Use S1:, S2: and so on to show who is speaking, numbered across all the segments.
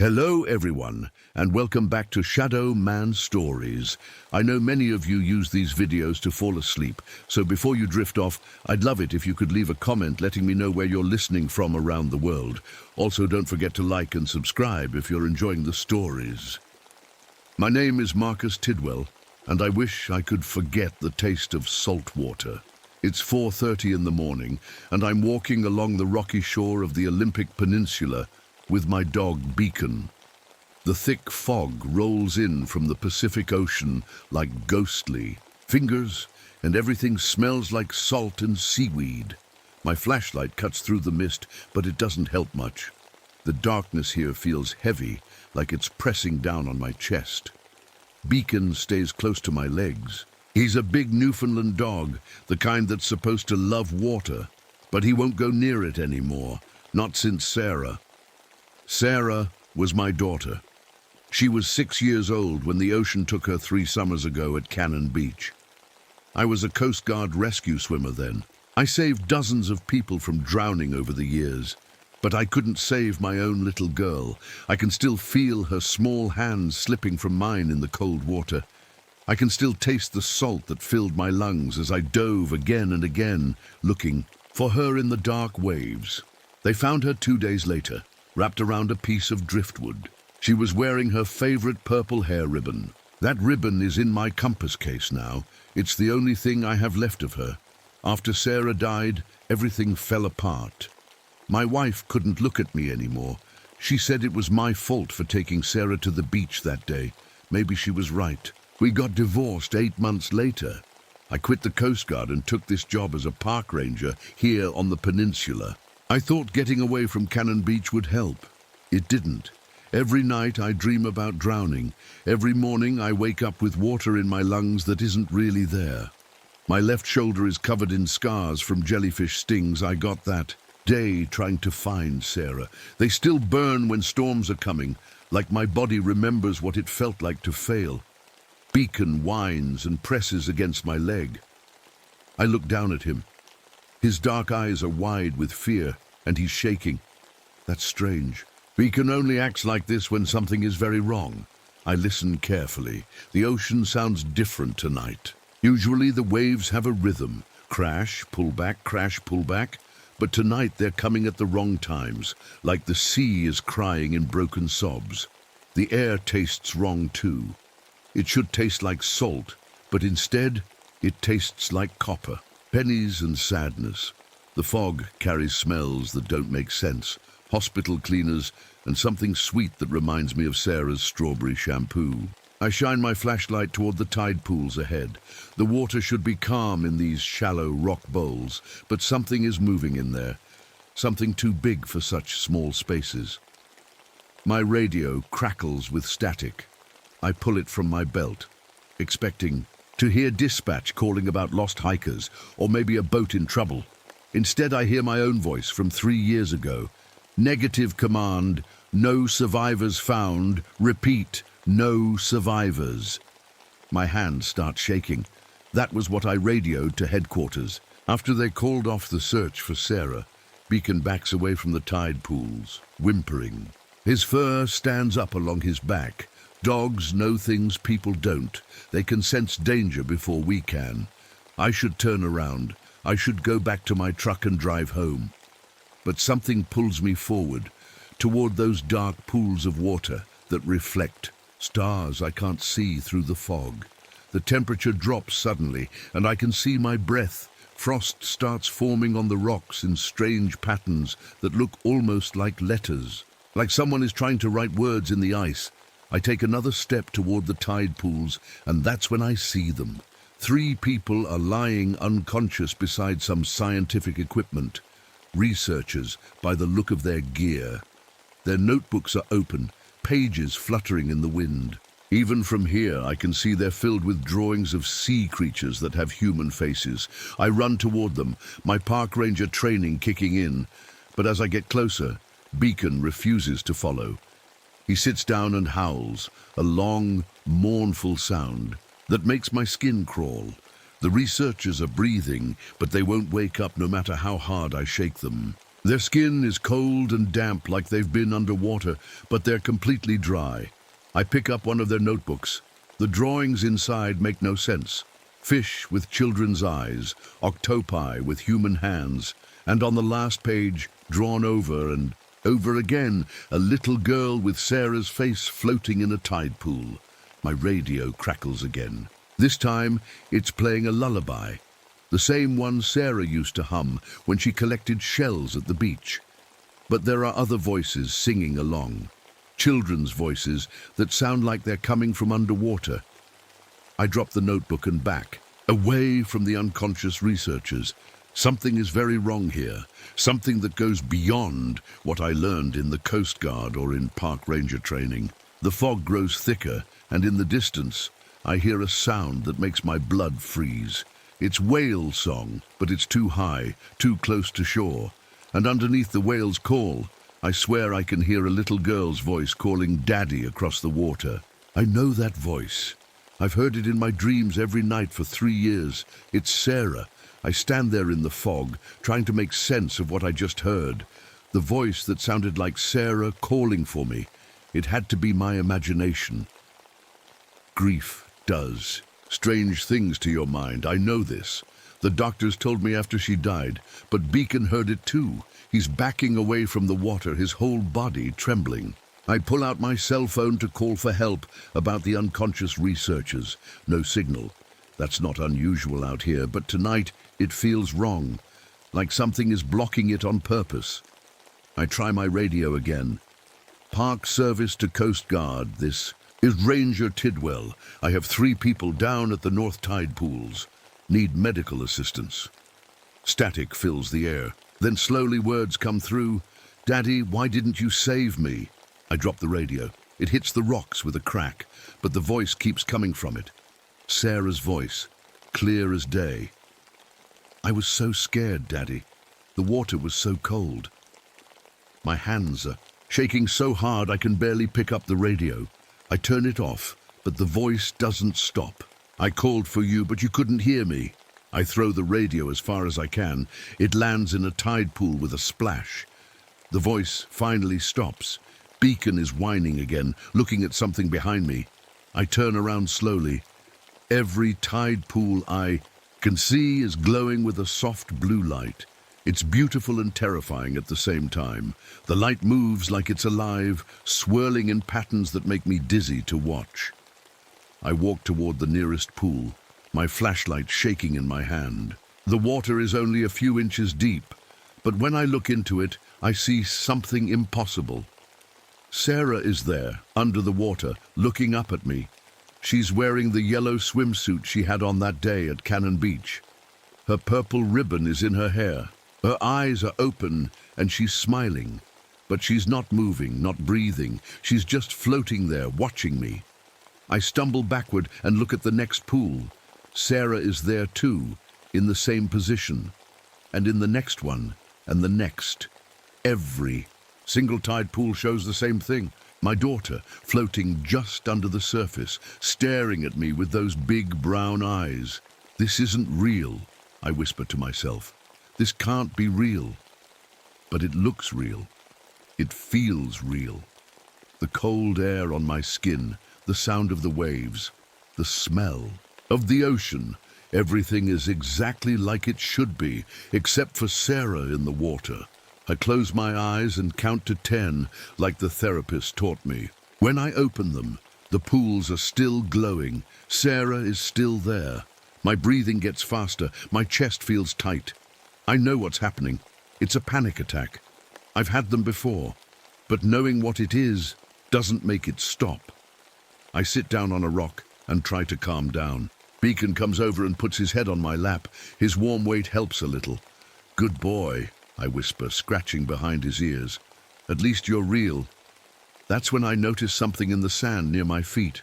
S1: Hello everyone, and welcome back to Shadow Man Stories. I know many of you use these videos to fall asleep, so before you drift off, I'd love it if you could leave a comment letting me know where you're listening from around the world. Also, don't forget to like and subscribe if you're enjoying the stories. My name is Marcus Tidwell, and I wish I could forget the taste of salt water. It's 4:30 in the morning, and I'm walking along the rocky shore of the Olympic Peninsula with my dog Beacon. The thick fog rolls in from the Pacific Ocean like ghostly fingers, and everything smells like salt and seaweed. My flashlight cuts through the mist, but it doesn't help much. The darkness here feels heavy, like it's pressing down on my chest. Beacon stays close to my legs. He's a big Newfoundland dog, the kind that's supposed to love water, but he won't go near it anymore, not since Sarah. Sarah was my daughter. She was 6 years old when the ocean took her 3 summers ago at Cannon Beach. I was a Coast Guard rescue swimmer then. I saved dozens of people from drowning over the years, but I couldn't save my own little girl. I can still feel her small hands slipping from mine in the cold water. I can still taste the salt that filled my lungs as I dove again and again, looking for her in the dark waves. They found her 2 days later, wrapped around a piece of driftwood. She was wearing her favorite purple hair ribbon. That ribbon is in my compass case now. It's the only thing I have left of her. After Sarah died, everything fell apart. My wife couldn't look at me anymore. She said it was my fault for taking Sarah to the beach that day. Maybe she was right. We got divorced 8 months later. I quit the Coast Guard and took this job as a park ranger here on the peninsula. I thought getting away from Cannon Beach would help. It didn't. Every night I dream about drowning. Every morning I wake up with water in my lungs that isn't really there. My left shoulder is covered in scars from jellyfish stings I got that day trying to find Sarah. They still burn when storms are coming, like my body remembers what it felt like to fail. Beacon whines and presses against my leg. I look down at him. His dark eyes are wide with fear, and he's shaking. That's strange. Beacon only acts like this when something is very wrong. I listen carefully. The ocean sounds different tonight. Usually the waves have a rhythm. Crash, pull back, crash, pull back. But tonight they're coming at the wrong times, like the sea is crying in broken sobs. The air tastes wrong too. It should taste like salt, but instead it tastes like copper. Pennies and sadness. The fog carries smells that don't make sense. Hospital cleaners and something sweet that reminds me of Sarah's strawberry shampoo. I shine my flashlight toward the tide pools ahead. The water should be calm in these shallow rock bowls, but something is moving in there. Something too big for such small spaces. My radio crackles with static. I pull it from my belt, expecting to hear dispatch calling about lost hikers, or maybe a boat in trouble. Instead, I hear my own voice from 3 years ago. Negative command, no survivors found. Repeat, no survivors. My hands start shaking. That was what I radioed to headquarters. After they called off the search for Sarah, Beacon backs away from the tide pools, whimpering. His fur stands up along his back. Dogs know things people don't. They can sense danger before we can. I should turn around. I should go back to my truck and drive home. But something pulls me forward, toward those dark pools of water that reflect stars I can't see through the fog. The temperature drops suddenly, and I can see my breath. Frost starts forming on the rocks in strange patterns that look almost like letters, like someone is trying to write words in the ice. I take another step toward the tide pools, and that's when I see them. 3 people are lying unconscious beside some scientific equipment. Researchers, by the look of their gear. Their notebooks are open, pages fluttering in the wind. Even from here, I can see they're filled with drawings of sea creatures that have human faces. I run toward them, my park ranger training kicking in. But as I get closer, Beacon refuses to follow. He sits down and howls, a long, mournful sound that makes my skin crawl. The researchers are breathing, but they won't wake up no matter how hard I shake them. Their skin is cold and damp like they've been underwater, but they're completely dry. I pick up one of their notebooks. The drawings inside make no sense. Fish with children's eyes, octopi with human hands, and on the last page, drawn over and over again, a little girl with Sarah's face floating in a tide pool. My radio crackles again. This time, it's playing a lullaby, the same one Sarah used to hum when she collected shells at the beach. But there are other voices singing along, children's voices that sound like they're coming from underwater. I drop the notebook and back, away from the unconscious researchers. Something is very wrong here, something that goes beyond what I learned in the Coast Guard or in park ranger training. The fog grows thicker, and in the distance, I hear a sound that makes my blood freeze. It's whale song, but it's too high, too close to shore. And underneath the whale's call, I swear I can hear a little girl's voice calling Daddy across the water. I know that voice. I've heard it in my dreams every night for 3 years. It's Sarah. I stand there in the fog, trying to make sense of what I just heard. The voice that sounded like Sarah calling for me. It had to be my imagination. Grief does strange things to your mind, I know this. The doctors told me after she died, but Beacon heard it too. He's backing away from the water, his whole body trembling. I pull out my cell phone to call for help about the unconscious researchers. No signal. That's not unusual out here, but tonight it feels wrong, like something is blocking it on purpose. I try my radio again. Park service to Coast Guard, this is Ranger Tidwell. I have 3 people down at the North Tide pools. Need medical assistance. Static fills the air. Then slowly words come through. Daddy, why didn't you save me? I drop the radio. It hits the rocks with a crack, but the voice keeps coming from it. Sarah's voice, clear as day. I was so scared, Daddy. The water was so cold. My hands are shaking so hard I can barely pick up the radio. I turn it off, but the voice doesn't stop. I called for you, but you couldn't hear me. I throw the radio as far as I can. It lands in a tide pool with a splash. The voice finally stops. Beacon is whining again, looking at something behind me. I turn around slowly. Every tide pool I can see is glowing with a soft blue light. It's beautiful and terrifying at the same time. The light moves like it's alive, swirling in patterns that make me dizzy to watch. I walk toward the nearest pool, my flashlight shaking in my hand. The water is only a few inches deep, but when I look into it, I see something impossible. Sarah is there, under the water, looking up at me. She's wearing the yellow swimsuit she had on that day at Cannon Beach. Her purple ribbon is in her hair. Her eyes are open and she's smiling, but she's not moving, not breathing. She's just floating there, watching me. I stumble backward and look at the next pool. Sarah is there too, in the same position, and in the next one, and the next. Every single tide pool shows the same thing. My daughter, floating just under the surface, staring at me with those big brown eyes. This isn't real, I whisper to myself. This can't be real. But it looks real. It feels real. The cold air on my skin, the sound of the waves, the smell of the ocean. Everything is exactly like it should be, except for Sarah in the water. I close my eyes and count to 10, like the therapist taught me. When I open them, the pools are still glowing. Sarah is still there. My breathing gets faster. My chest feels tight. I know what's happening. It's a panic attack. I've had them before, but knowing what it is doesn't make it stop. I sit down on a rock and try to calm down. Beacon comes over and puts his head on my lap. His warm weight helps a little. Good boy, I whisper, scratching behind his ears. At least you're real. That's when I notice something in the sand near my feet.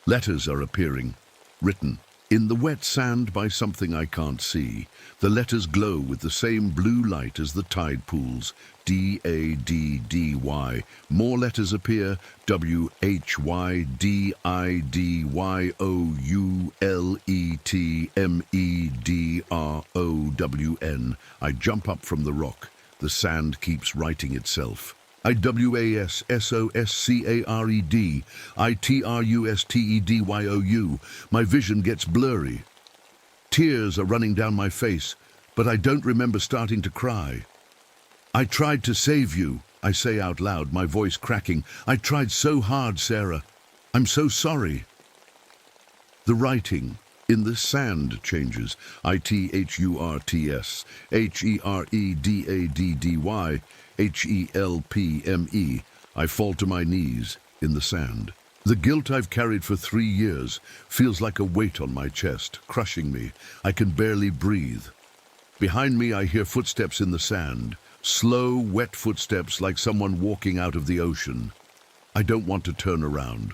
S1: Letters are appearing, written. In the wet sand by something I can't see, the letters glow with the same blue light as the tide pools. D-A-D-D-Y. More letters appear. W-H-Y-D-I-D-Y-O-U-L-E-T-M-E-D-R-O-W-N. I jump up from the rock. The sand keeps writing itself. IWASSOSCARED, My vision gets blurry. Tears are running down my face, but I don't remember starting to cry. I tried to save you, I say out loud, my voice cracking. I tried so hard, Sarah. I'm so sorry. The writing in the sand changes. ITHURTS, HEREDADDY, HELPME. I fall to my knees in the sand. The guilt I've carried for 3 years feels like a weight on my chest, crushing me. I can barely breathe. Behind me I hear footsteps in the sand, slow, wet footsteps like someone walking out of the ocean. I don't want to turn around.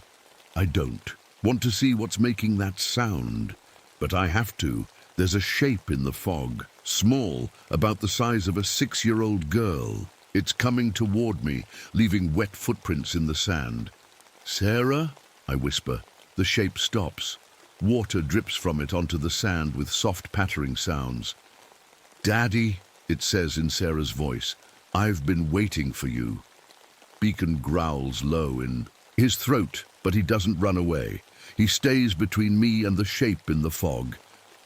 S1: I don't want to see what's making that sound. But I have to. There's a shape in the fog, small, about the size of a 6-year-old girl. It's coming toward me, leaving wet footprints in the sand. Sarah? I whisper. The shape stops. Water drips from it onto the sand with soft pattering sounds. Daddy, it says in Sarah's voice, I've been waiting for you. Beacon growls low in his throat, but he doesn't run away. He stays between me and the shape in the fog.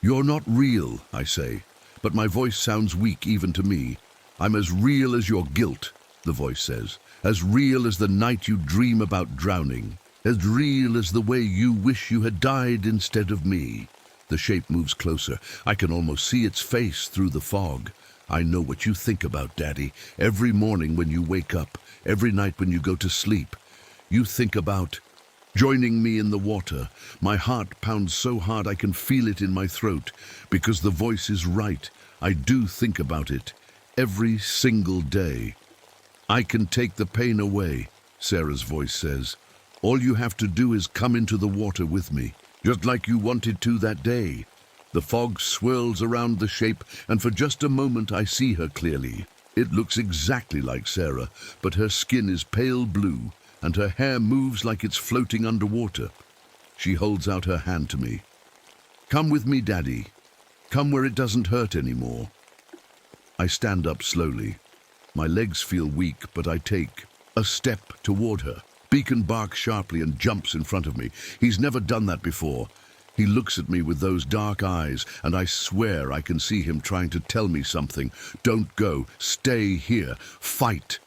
S1: You're not real, I say, but my voice sounds weak even to me. I'm as real as your guilt, the voice says, as real as the night you dream about drowning, as real as the way you wish you had died instead of me. The shape moves closer. I can almost see its face through the fog. I know what you think about, Daddy. Every morning when you wake up, every night when you go to sleep, you think about joining me in the water. My heart pounds so hard I can feel it in my throat, because the voice is right. I do think about it every single day. I can take the pain away, Sarah's voice says. All you have to do is come into the water with me, just like you wanted to that day. The fog swirls around the shape, and for just a moment I see her clearly. It looks exactly like Sarah, but her skin is pale blue, and her hair moves like it's floating underwater. She holds out her hand to me. Come with me, Daddy. Come where it doesn't hurt anymore. I stand up slowly. My legs feel weak, but I take a step toward her. Beacon barks sharply and jumps in front of me. He's never done that before. He looks at me with those dark eyes, and I swear I can see him trying to tell me something. Don't go. Stay here. Fight.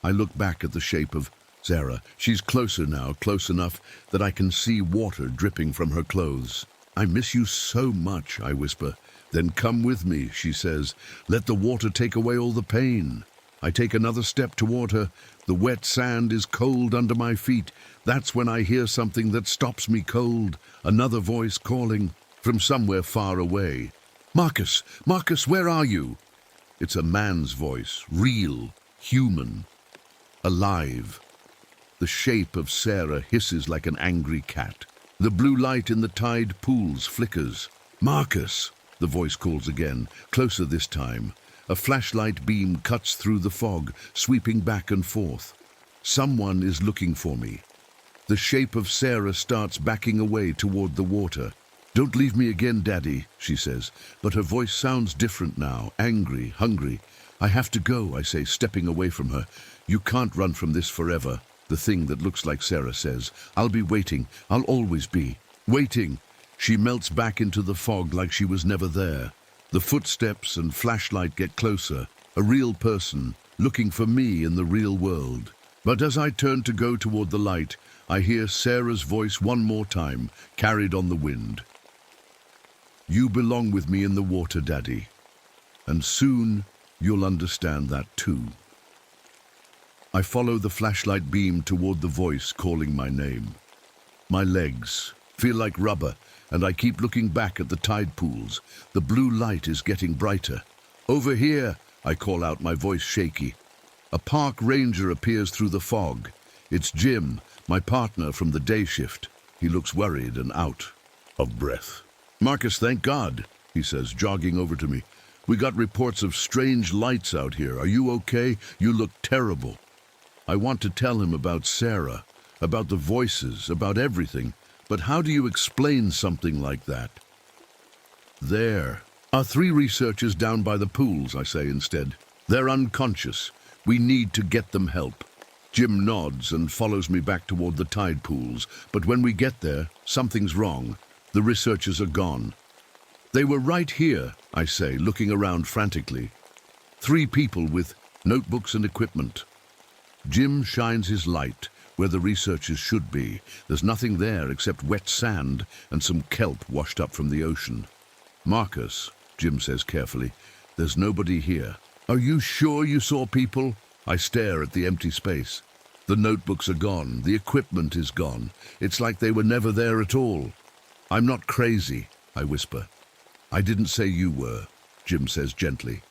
S1: I look back at the shape of Sarah. She's closer now, close enough that I can see water dripping from her clothes. I miss you so much, I whisper. Then come with me, she says. Let the water take away all the pain. I take another step toward her. The wet sand is cold under my feet. That's when I hear something that stops me cold. Another voice calling from somewhere far away. Marcus, Marcus, where are you? It's a man's voice, real, human, alive. The shape of Sarah hisses like an angry cat. The blue light in the tide pools flickers. Marcus, the voice calls again, closer this time. A flashlight beam cuts through the fog, sweeping back and forth. Someone is looking for me. The shape of Sarah starts backing away toward the water. Don't leave me again, Daddy, she says, but her voice sounds different now, angry, hungry. I have to go, I say, stepping away from her. You can't run from this forever, the thing that looks like Sarah says. I'll be waiting. I'll always be waiting. She melts back into the fog like she was never there. The footsteps and flashlight get closer, a real person looking for me in the real world. But as I turn to go toward the light, I hear Sarah's voice one more time, carried on the wind. You belong with me in the water, Daddy, and soon you'll understand that too. I follow the flashlight beam toward the voice calling my name. My legs feel like rubber, and I keep looking back at the tide pools. The blue light is getting brighter. Over here, I call out, my voice shaky. A park ranger appears through the fog. It's Jim, my partner from the day shift. He looks worried and out of breath. Marcus, thank God, he says, jogging over to me. We got reports of strange lights out here. Are you okay? You look terrible. I want to tell him about Sarah, about the voices, about everything. But how do you explain something like that? There, Our 3 researchers down by the pools, I say instead. They're unconscious. We need to get them help. Jim nods and follows me back toward the tide pools, but when we get there, something's wrong. The researchers are gone. They were right here, I say, looking around frantically. 3 people with notebooks and equipment. Jim shines his light where the researchers should be. There's nothing there except wet sand and some kelp washed up from the ocean. Marcus, Jim says carefully, there's nobody here. Are you sure you saw people? I stare at the empty space. The notebooks are gone. The equipment is gone. It's like they were never there at all. I'm not crazy, I whisper. I didn't say you were, Jim says gently.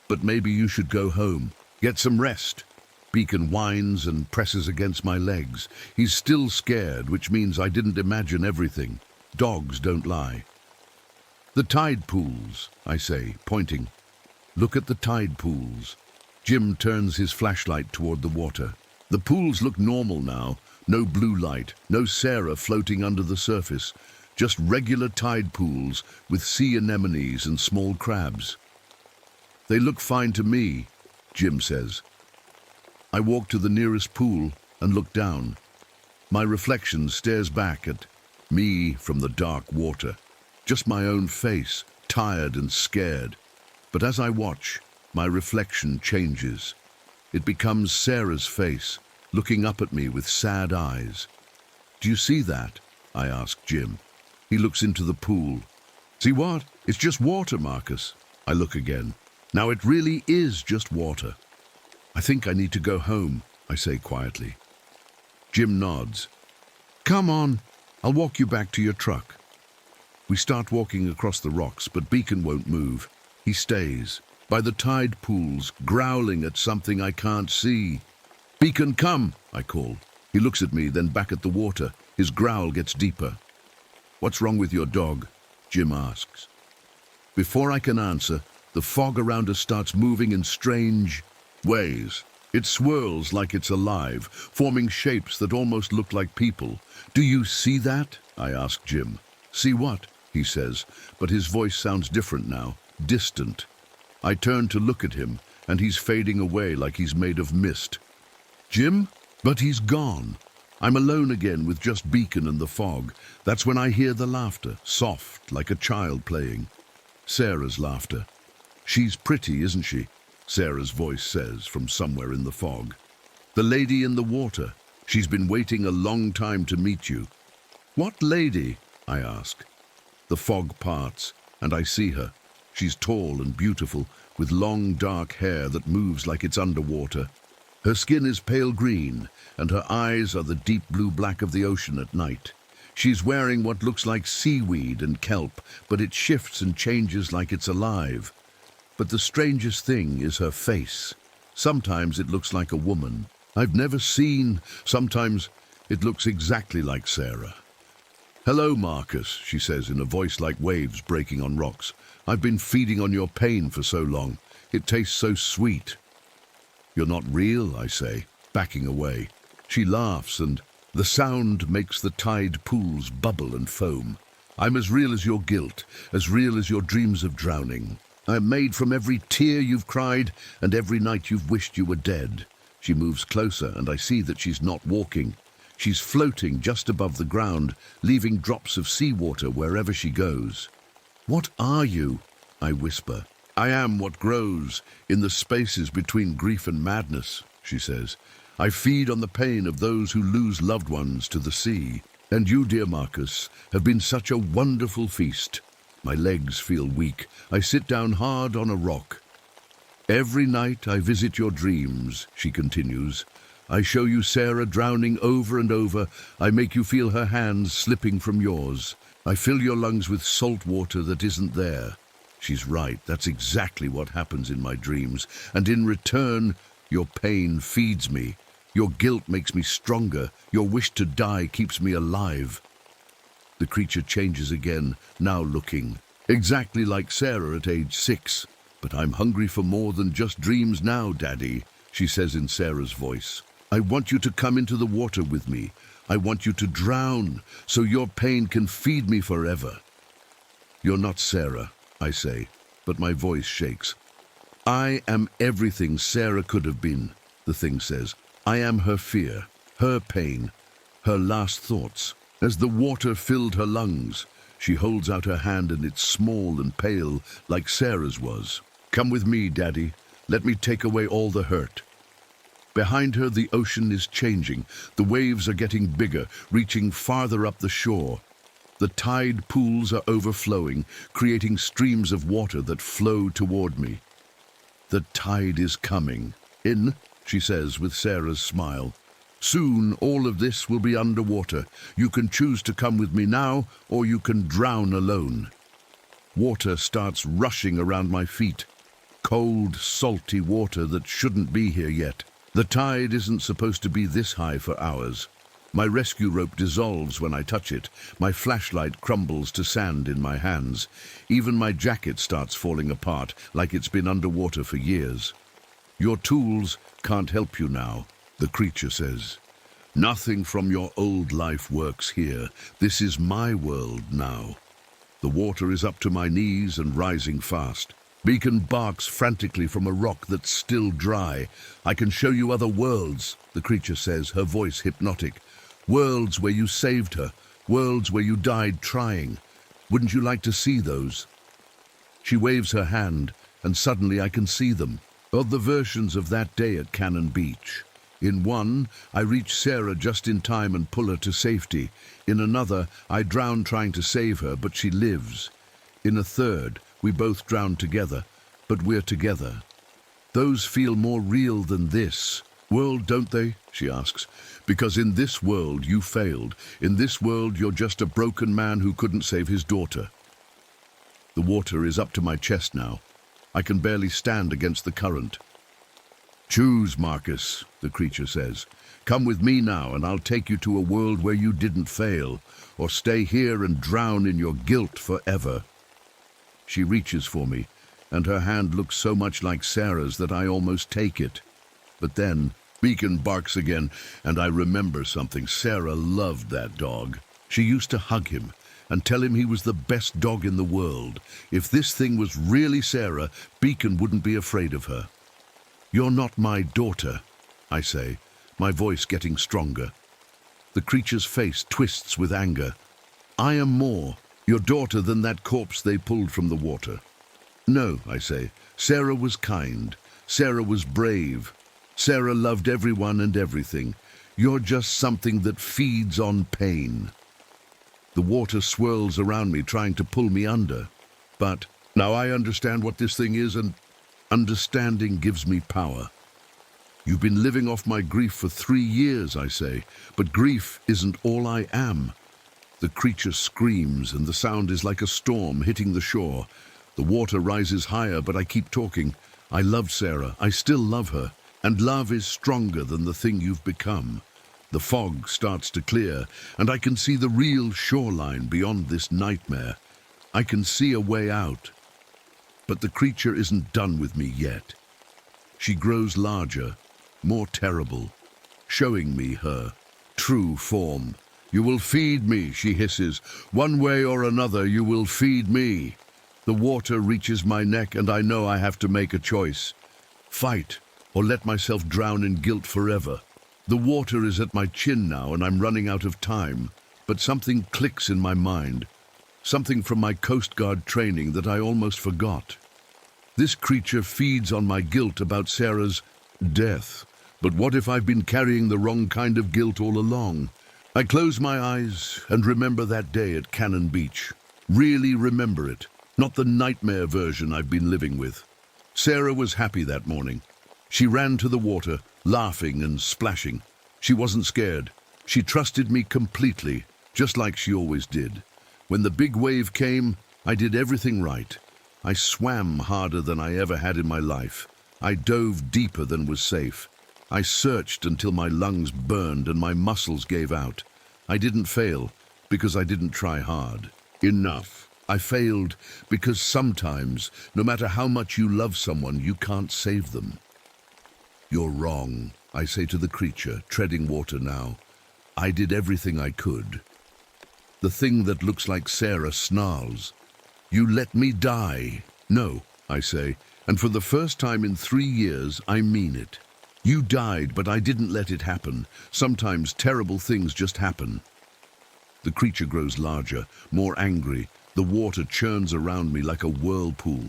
S1: But maybe you should go home. Get some rest. Beacon whines and presses against my legs. He's still scared, which means I didn't imagine everything. Dogs don't lie. The tide pools, I say, pointing. Look at the tide pools. Jim turns his flashlight toward the water. The pools look normal now. No blue light, no Sarah floating under the surface. Just regular tide pools with sea anemones and small crabs. They look fine to me, Jim says. I walk to the nearest pool and look down. My reflection stares back at me from the dark water. Just my own face, tired and scared. But as I watch, my reflection changes. It becomes Sarah's face, looking up at me with sad eyes. Do you see that? I ask Jim. He looks into the pool. See what? It's just water, Marcus. I look again. Now it really is just water. I think I need to go home, I say quietly. Jim nods. Come on, I'll walk you back to your truck. We start walking across the rocks, but Beacon won't move. He stays, by the tide pools, growling at something I can't see. Beacon, come, I call. He looks at me, then back at the water. His growl gets deeper. What's wrong with your dog? Jim asks. Before I can answer, the fog around us starts moving in strange ways. It swirls like it's alive, forming shapes that almost look like people. Do you see that? I ask Jim. See what? He says, but his voice sounds different now, distant. I turn to look at him, and he's fading away like he's made of mist. Jim? But he's gone. I'm alone again with just Beacon and the fog. That's when I hear the laughter, soft, like a child playing. Sarah's laughter. She's pretty, isn't she? Sarah's voice says from somewhere in the fog. The lady in the water. She's been waiting a long time to meet you. What lady? I ask. The fog parts, and I see her. She's tall and beautiful, with long dark hair that moves like it's underwater. Her skin is pale green, and her eyes are the deep blue-black of the ocean at night. She's wearing what looks like seaweed and kelp, but it shifts and changes like it's alive. But the strangest thing is her face. Sometimes it looks like a woman I've never seen. Sometimes it looks exactly like Sarah. Hello, Marcus, she says in a voice like waves breaking on rocks. I've been feeding on your pain for so long. It tastes so sweet. You're not real, I say, backing away. She laughs, and the sound makes the tide pools bubble and foam. I'm as real as your guilt, as real as your dreams of drowning. I'm made from every tear you've cried and every night you've wished you were dead. She moves closer, and I see that she's not walking. She's floating just above the ground, leaving drops of seawater wherever she goes. What are you? I whisper. I am what grows in the spaces between grief and madness, she says. I feed on the pain of those who lose loved ones to the sea. And you, dear Marcus, have been such a wonderful feast. My legs feel weak. I sit down hard on a rock. Every night I visit your dreams, she continues. I show you Sarah drowning over and over. I make you feel her hands slipping from yours. I fill your lungs with salt water that isn't there. She's right. That's exactly what happens in my dreams. And in return, your pain feeds me. Your guilt makes me stronger. Your wish to die keeps me alive. The creature changes again, now looking exactly like Sarah at age 6. But I'm hungry for more than just dreams now, Daddy, she says in Sarah's voice. I want you to come into the water with me. I want you to drown so your pain can feed me forever. You're not Sarah, I say. but my voice shakes. I am everything Sarah could have been, the thing says. I am her fear, her pain, her last thoughts. As the water filled her lungs, she holds out her hand and it's small and pale, like Sarah's was. Come with me, Daddy. Let me take away all the hurt. Behind her, the ocean is changing. The waves are getting bigger, reaching farther up the shore. The tide pools are overflowing, creating streams of water that flow toward me. The tide is coming. In, she says with Sarah's smile. Soon all of this will be underwater. You can choose to come with me now, or you can drown alone. Water starts rushing around my feet. Cold, salty water that shouldn't be here yet. The tide isn't supposed to be this high for hours. My rescue rope dissolves when I touch it. My flashlight crumbles to sand in my hands. Even my jacket starts falling apart, like it's been underwater for years. Your tools can't help you now, the creature says. Nothing from your old life works here. This is my world now. The water is up to my knees and rising fast. Beacon barks frantically from a rock that's still dry. I can show you other worlds, the creature says, her voice hypnotic. Worlds where you saved her, worlds where you died trying. Wouldn't you like to see those? She waves her hand, and suddenly I can see them. Of the versions of that day at Cannon Beach. In one, I reach Sarah just in time and pull her to safety. In another, I drown trying to save her, but she lives. In a third, we both drown together, but we're together. Those feel more real than this. World, don't they? She asks. Because in this world you failed. In this world you're just a broken man who couldn't save his daughter. The water is up to my chest now. I can barely stand against the current. Choose, Marcus, the creature says. Come with me now and I'll take you to a world where you didn't fail, or stay here and drown in your guilt forever. She reaches for me, and her hand looks so much like Sarah's that I almost take it. But then Beacon barks again, and I remember something. Sarah loved that dog. She used to hug him and tell him he was the best dog in the world. If this thing was really Sarah, Beacon wouldn't be afraid of her. You're not my daughter, I say, my voice getting stronger. The creature's face twists with anger. I am more your daughter than that corpse they pulled from the water. No, I say, Sarah was kind. Sarah was brave. Sarah loved everyone and everything. You're just something that feeds on pain. The water swirls around me, trying to pull me under. But now I understand what this thing is, and understanding gives me power. You've been living off my grief for 3 years, I say, but grief isn't all I am. The creature screams, and the sound is like a storm hitting the shore. The water rises higher, but I keep talking. I loved Sarah. I still love her. And love is stronger than the thing you've become. The fog starts to clear, and I can see the real shoreline beyond this nightmare. I can see a way out. But the creature isn't done with me yet. She grows larger, more terrible, showing me her true form. You will feed me, she hisses. One way or another, you will feed me. The water reaches my neck, and I know I have to make a choice. Fight, or let myself drown in guilt forever. The water is at my chin now, and I'm running out of time. But something clicks in my mind. Something from my Coast Guard training that I almost forgot. This creature feeds on my guilt about Sarah's death. But what if I've been carrying the wrong kind of guilt all along? I close my eyes and remember that day at Cannon Beach. Really remember it, not the nightmare version I've been living with. Sarah was happy that morning. She ran to the water, laughing and splashing. She wasn't scared. She trusted me completely, just like she always did. When the big wave came, I did everything right. I swam harder than I ever had in my life. I dove deeper than was safe. I searched until my lungs burned and my muscles gave out. I didn't fail because I didn't try hard. Enough. I failed because sometimes, no matter how much you love someone, you can't save them. You're wrong, I say to the creature, treading water now. I did everything I could. The thing that looks like Sarah snarls. You let me die. No, I say, and for the first time in 3 years, I mean it. You died, but I didn't let it happen. Sometimes terrible things just happen. The creature grows larger, more angry. The water churns around me like a whirlpool.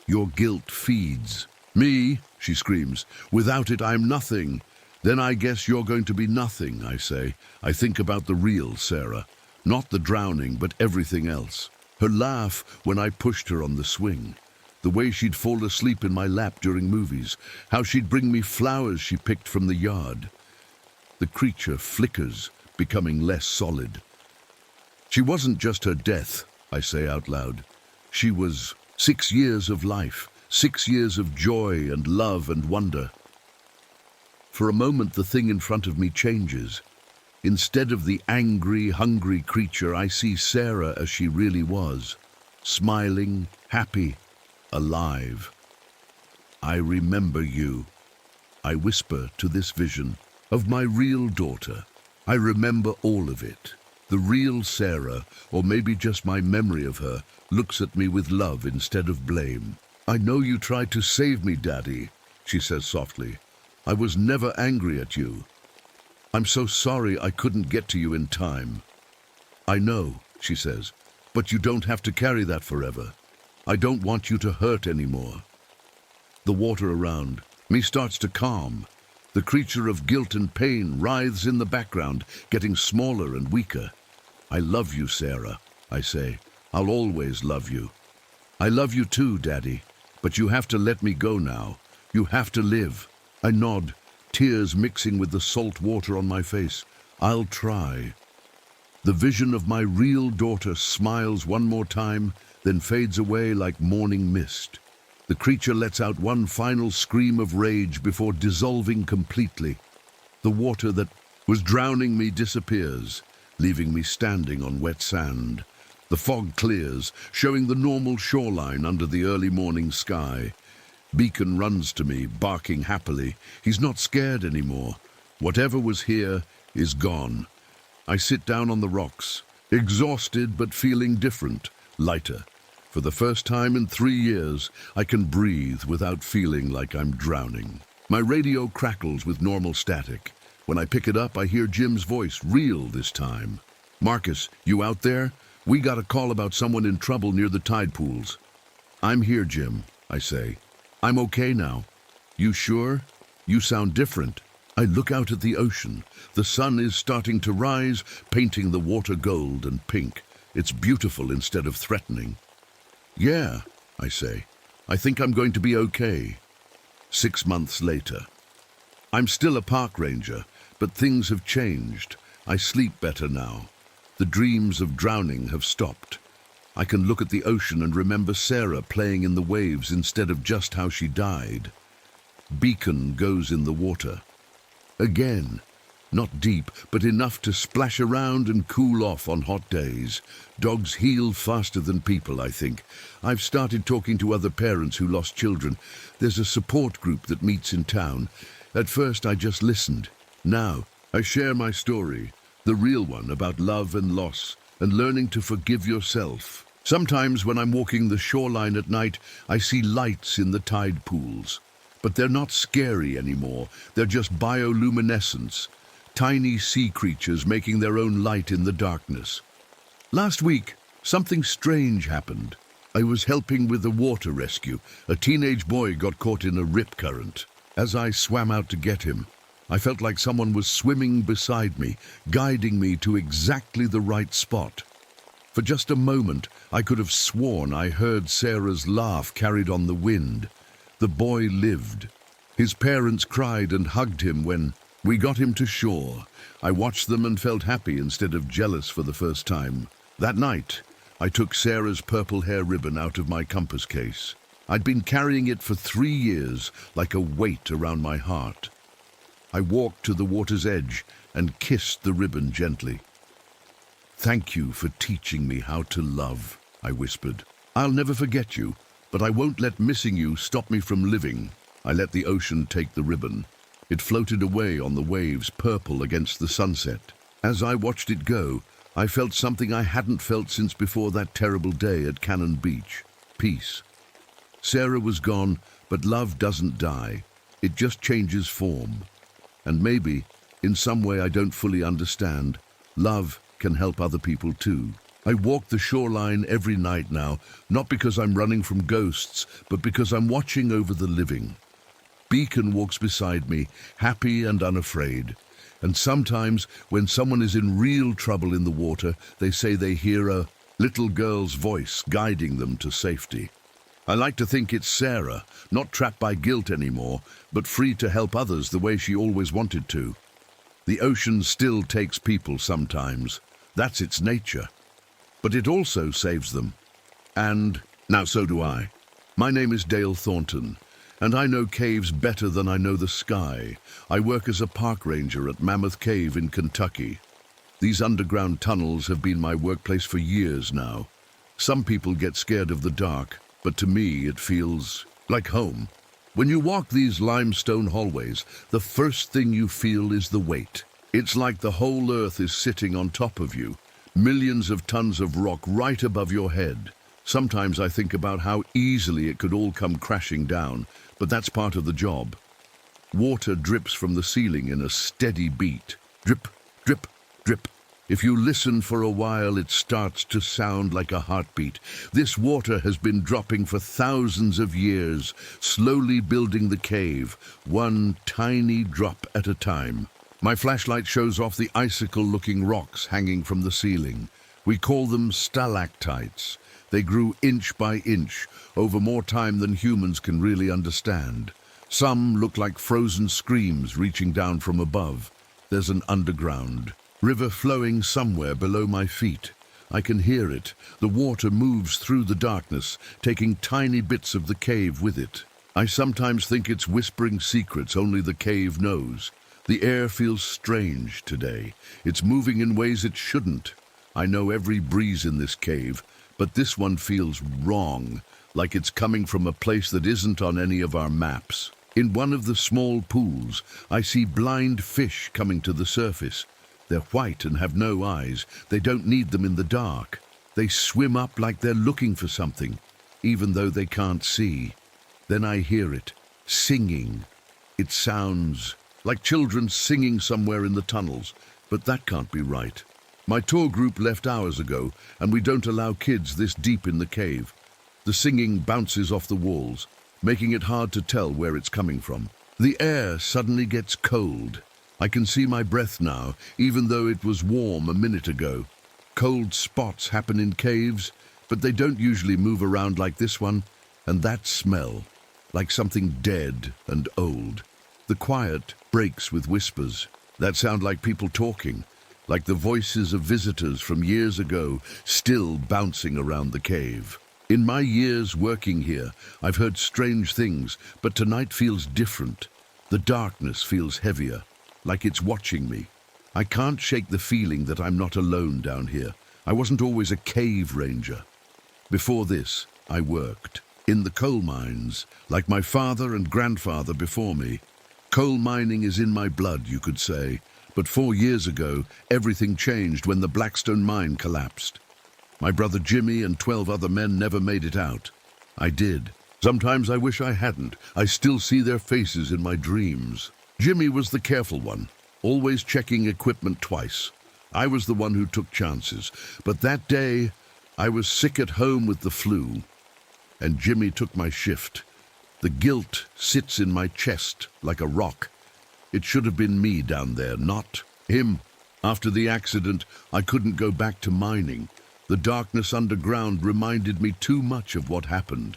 S1: Your guilt feeds. Me, she screams. Without it, I'm nothing. Then I guess you're going to be nothing, I say. I think about the real Sarah. Not the drowning, but everything else. Her laugh when I pushed her on the swing. The way she'd fall asleep in my lap during movies. How she'd bring me flowers she picked from the yard. The creature flickers, becoming less solid. She wasn't just her death, I say out loud. She was 6 years of life, 6 years of joy and love and wonder. For a moment, the thing in front of me changes. Instead of the angry, hungry creature, I see Sarah as she really was, smiling, happy, alive. I remember you, I whisper to this vision of my real daughter. I remember all of it. The real Sarah, or maybe just my memory of her, looks at me with love instead of blame. I know you tried to save me, Daddy, she says softly. I was never angry at you. I'm so sorry I couldn't get to you in time. I know, she says, but you don't have to carry that forever. I don't want you to hurt anymore. The water around me starts to calm. The creature of guilt and pain writhes in the background, getting smaller and weaker. I love you, Sarah, I say. I'll always love you. I love you too, Daddy, but you have to let me go now. You have to live. I nod, tears mixing with the salt water on my face. I'll try. The vision of my real daughter smiles one more time, then fades away like morning mist. The creature lets out one final scream of rage before dissolving completely. The water that was drowning me disappears, leaving me standing on wet sand. The fog clears, showing the normal shoreline under the early morning sky. Beacon runs to me, barking happily. He's not scared anymore. Whatever was here is gone. I sit down on the rocks, exhausted but feeling different, lighter. For the first time in 3 years, I can breathe without feeling like I'm drowning. My radio crackles with normal static. When I pick it up, I hear Jim's voice, real this time. Marcus, you out there? We got a call about someone in trouble near the tide pools. I'm here, Jim, I say. I'm okay now. You sure? You sound different. I look out at the ocean. The sun is starting to rise, painting the water gold and pink. It's beautiful instead of threatening. Yeah, I say. I think I'm going to be okay. 6 months later. I'm still a park ranger, but things have changed. I sleep better now. The dreams of drowning have stopped. I can look at the ocean and remember Sarah playing in the waves instead of just how she died. Beacon goes in the water. Again. Not deep, but enough to splash around and cool off on hot days. Dogs heal faster than people, I think. I've started talking to other parents who lost children. There's a support group that meets in town. At first, I just listened. Now, I share my story, the real one about love and loss, and learning to forgive yourself. Sometimes when I'm walking the shoreline at night, I see lights in the tide pools. But they're not scary anymore. They're just bioluminescence. Tiny sea creatures making their own light in the darkness. Last week, something strange happened. I was helping with a water rescue. A teenage boy got caught in a rip current. As I swam out to get him, I felt like someone was swimming beside me, guiding me to exactly the right spot. For just a moment, I could have sworn I heard Sarah's laugh carried on the wind. The boy lived. His parents cried and hugged him when we got him to shore. I watched them and felt happy instead of jealous for the first time. That night, I took Sarah's purple hair ribbon out of my compass case. I'd been carrying it for 3 years, like a weight around my heart. I walked to the water's edge and kissed the ribbon gently. Thank you for teaching me how to love, I whispered. I'll never forget you, but I won't let missing you stop me from living. I let the ocean take the ribbon. It floated away on the waves, purple against the sunset. As I watched it go, I felt something I hadn't felt since before that terrible day at Cannon Beach. Peace. Sarah was gone, but love doesn't die. It just changes form. And maybe, in some way I don't fully understand, love can help other people too. I walk the shoreline every night now, not because I'm running from ghosts, but because I'm watching over the living. Beacon walks beside me, happy and unafraid. And sometimes, when someone is in real trouble in the water, they say they hear a little girl's voice guiding them to safety. I like to think it's Sarah, not trapped by guilt anymore, but free to help others the way she always wanted to. The ocean still takes people sometimes. That's its nature. But it also saves them. And now so do I. My name is Dale Thornton, and I know caves better than I know the sky. I work as a park ranger at Mammoth Cave in Kentucky. These underground tunnels have been my workplace for years now. Some people get scared of the dark, but to me it feels like home. When you walk these limestone hallways, the first thing you feel is the weight. It's like the whole earth is sitting on top of you. Millions of tons of rock right above your head. Sometimes I think about how easily it could all come crashing down, but that's part of the job. Water drips from the ceiling in a steady beat. Drip, drip, drip. If you listen for a while, it starts to sound like a heartbeat. This water has been dropping for thousands of years, slowly building the cave, one tiny drop at a time. My flashlight shows off the icicle-looking rocks hanging from the ceiling. We call them stalactites. They grew inch by inch, over more time than humans can really understand. Some look like frozen screams reaching down from above. There's an underground river flowing somewhere below my feet. I can hear it. The water moves through the darkness, taking tiny bits of the cave with it. I sometimes think it's whispering secrets only the cave knows. The air feels strange today. It's moving in ways it shouldn't. I know every breeze in this cave, but this one feels wrong, like it's coming from a place that isn't on any of our maps. In one of the small pools, I see blind fish coming to the surface. They're white and have no eyes. They don't need them in the dark. They swim up like they're looking for something, even though they can't see. Then I hear it, singing. It sounds like children singing somewhere in the tunnels, but that can't be right. My tour group left hours ago, and we don't allow kids this deep in the cave. The singing bounces off the walls, making it hard to tell where it's coming from. The air suddenly gets cold. I can see my breath now, even though it was warm a minute ago. Cold spots happen in caves, but they don't usually move around like this one, and that smell, like something dead and old. The quiet breaks with whispers that sound like people talking, like the voices of visitors from years ago still bouncing around the cave. In my years working here, I've heard strange things, but tonight feels different. The darkness feels heavier, like it's watching me. I can't shake the feeling that I'm not alone down here. I wasn't always a cave ranger. Before this, I worked in the coal mines, like my father and grandfather before me. Coal mining is in my blood, you could say. But 4 years ago, everything changed when the Blackstone mine collapsed. My brother Jimmy and 12 other men never made it out. I did. Sometimes I wish I hadn't. I still see their faces in my dreams. Jimmy was the careful one, always checking equipment twice. I was the one who took chances. But that day, I was sick at home with the flu, and Jimmy took my shift. The guilt sits in my chest like a rock. It should have been me down there, not him. After the accident, I couldn't go back to mining. The darkness underground reminded me too much of what happened.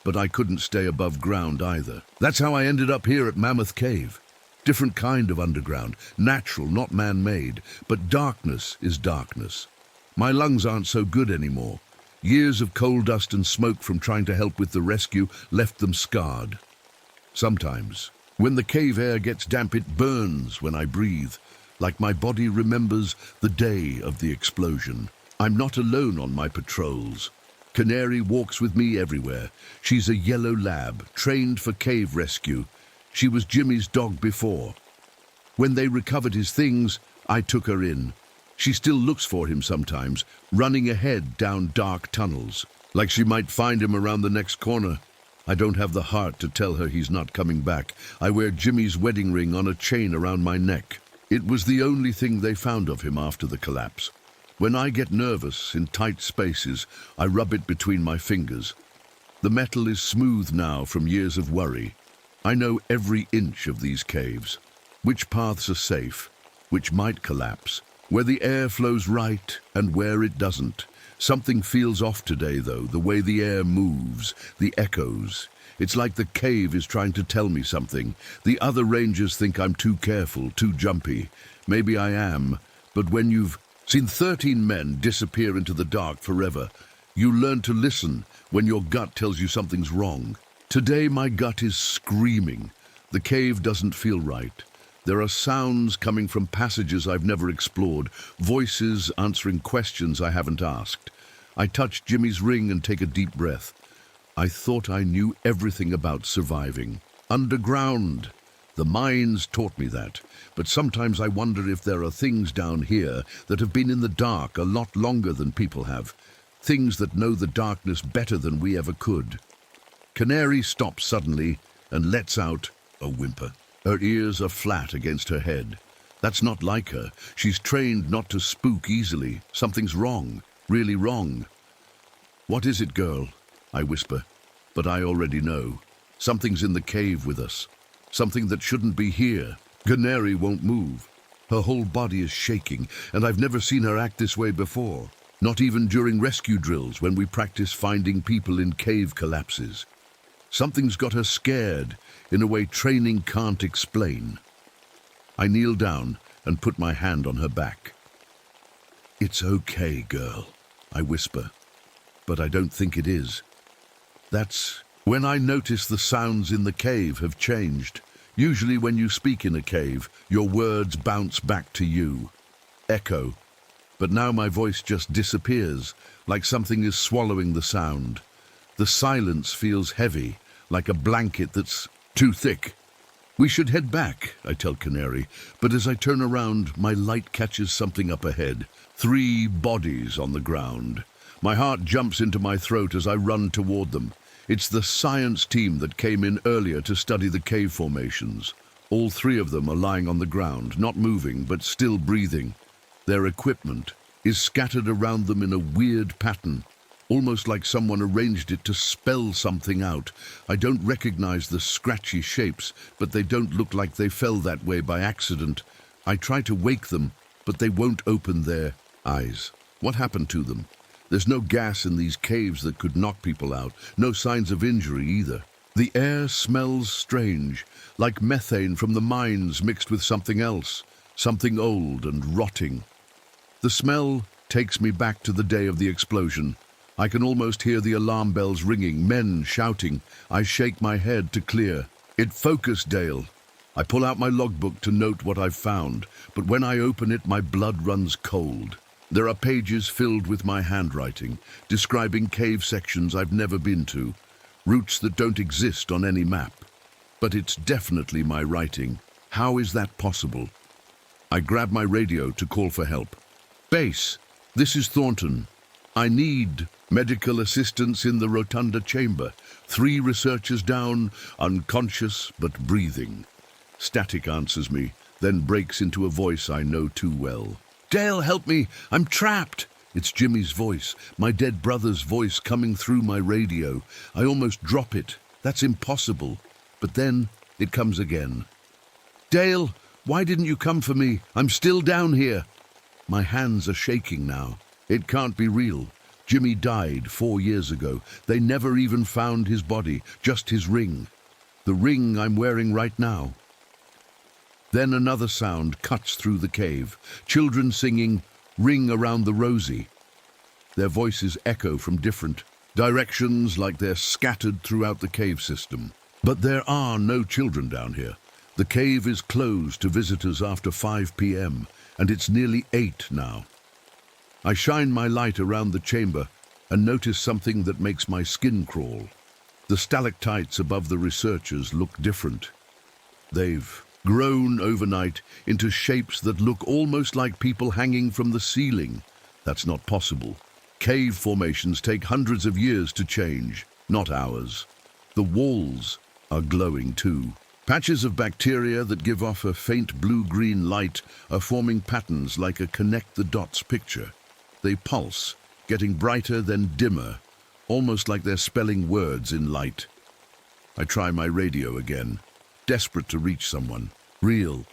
S1: But I couldn't stay above ground either. That's how I ended up here at Mammoth Cave. Different kind of underground, natural, not man-made, but darkness is darkness. My lungs aren't so good anymore. Years of coal dust and smoke from trying to help with the rescue left them scarred. Sometimes, when the cave air gets damp, it burns when I breathe, like my body remembers the day of the explosion. I'm not alone on my patrols. Canary walks with me everywhere. She's a yellow lab, trained for cave rescue. She was Jimmy's dog before. When they recovered his things, I took her in. She still looks for him sometimes, running ahead down dark tunnels, like she might find him around the next corner. I don't have the heart to tell her he's not coming back. I wear Jimmy's wedding ring on a chain around my neck. It was the only thing they found of him after the collapse. When I get nervous in tight spaces, I rub it between my fingers. The metal is smooth now from years of worry. I know every inch of these caves. Which paths are safe, which might collapse, where the air flows right and where it doesn't. Something feels off today, though, the way the air moves, the echoes. It's like the cave is trying to tell me something. The other rangers think I'm too careful, too jumpy. Maybe I am, but when you've seen 13 men disappear into the dark forever, you learn to listen when your gut tells you something's wrong. Today my gut is screaming. The cave doesn't feel right. There are sounds coming from passages I've never explored, voices answering questions I haven't asked. I touch Jimmy's ring and take a deep breath. I thought I knew everything about surviving. Underground. The mines taught me that. But sometimes I wonder if there are things down here that have been in the dark a lot longer than people have. Things that know the darkness better than we ever could. Canary stops suddenly and lets out a whimper. Her ears are flat against her head. That's not like her. She's trained not to spook easily. Something's wrong, really wrong. "What is it, girl?" I whisper, but I already know. Something's in the cave with us. Something that shouldn't be here. Canary won't move. Her whole body is shaking, and I've never seen her act this way before. Not even during rescue drills when we practice finding people in cave collapses. Something's got her scared in a way training can't explain. I kneel down and put my hand on her back. "It's okay, girl," I whisper, but I don't think it is. That's when I notice the sounds in the cave have changed. Usually when you speak in a cave, your words bounce back to you. Echo. But now my voice just disappears, like something is swallowing the sound. The silence feels heavy, like a blanket that's too thick. "We should head back," I tell Canary, but as I turn around, my light catches something up ahead. 3 bodies on the ground. My heart jumps into my throat as I run toward them. It's the science team that came in earlier to study the cave formations. All 3 of them are lying on the ground, not moving, but still breathing. Their equipment is scattered around them in a weird pattern, almost like someone arranged it to spell something out. I don't recognize the scratchy shapes, but they don't look like they fell that way by accident. I try to wake them, but they won't open their eyes. What happened to them? There's no gas in these caves that could knock people out, no signs of injury either. The air smells strange, like methane from the mines mixed with something else, something old and rotting. The smell takes me back to the day of the explosion. I can almost hear the alarm bells ringing, men shouting. I shake my head to clear. "It focused, Dale." I pull out my logbook to note what I've found, but when I open it, my blood runs cold. There are pages filled with my handwriting, describing cave sections I've never been to, routes that don't exist on any map. But it's definitely my writing. How is that possible? I grab my radio to call for help. "Base, this is Thornton. I need medical assistance in the rotunda chamber. 3 researchers down, unconscious but breathing." Static answers me, then breaks into a voice I know too well. "Dale, help me! I'm trapped!" It's Jimmy's voice, my dead brother's voice coming through my radio. I almost drop it. That's impossible. But then it comes again. "Dale, why didn't you come for me? I'm still down here." My hands are shaking now. It can't be real. Jimmy died 4 years ago. They never even found his body, just his ring. The ring I'm wearing right now. Then another sound cuts through the cave. Children singing, "Ring Around the Rosie." Their voices echo from different directions, like they're scattered throughout the cave system. But there are no children down here. The cave is closed to visitors after 5 p.m., and it's nearly 8 now. I shine my light around the chamber and notice something that makes my skin crawl. The stalactites above the researchers look different. They've grown overnight into shapes that look almost like people hanging from the ceiling. That's not possible. Cave formations take hundreds of years to change, not hours. The walls are glowing too. Patches of bacteria that give off a faint blue-green light are forming patterns like a connect-the-dots picture. They pulse, getting brighter then dimmer, almost like they're spelling words in light. I try my radio again, desperate to reach someone. Real.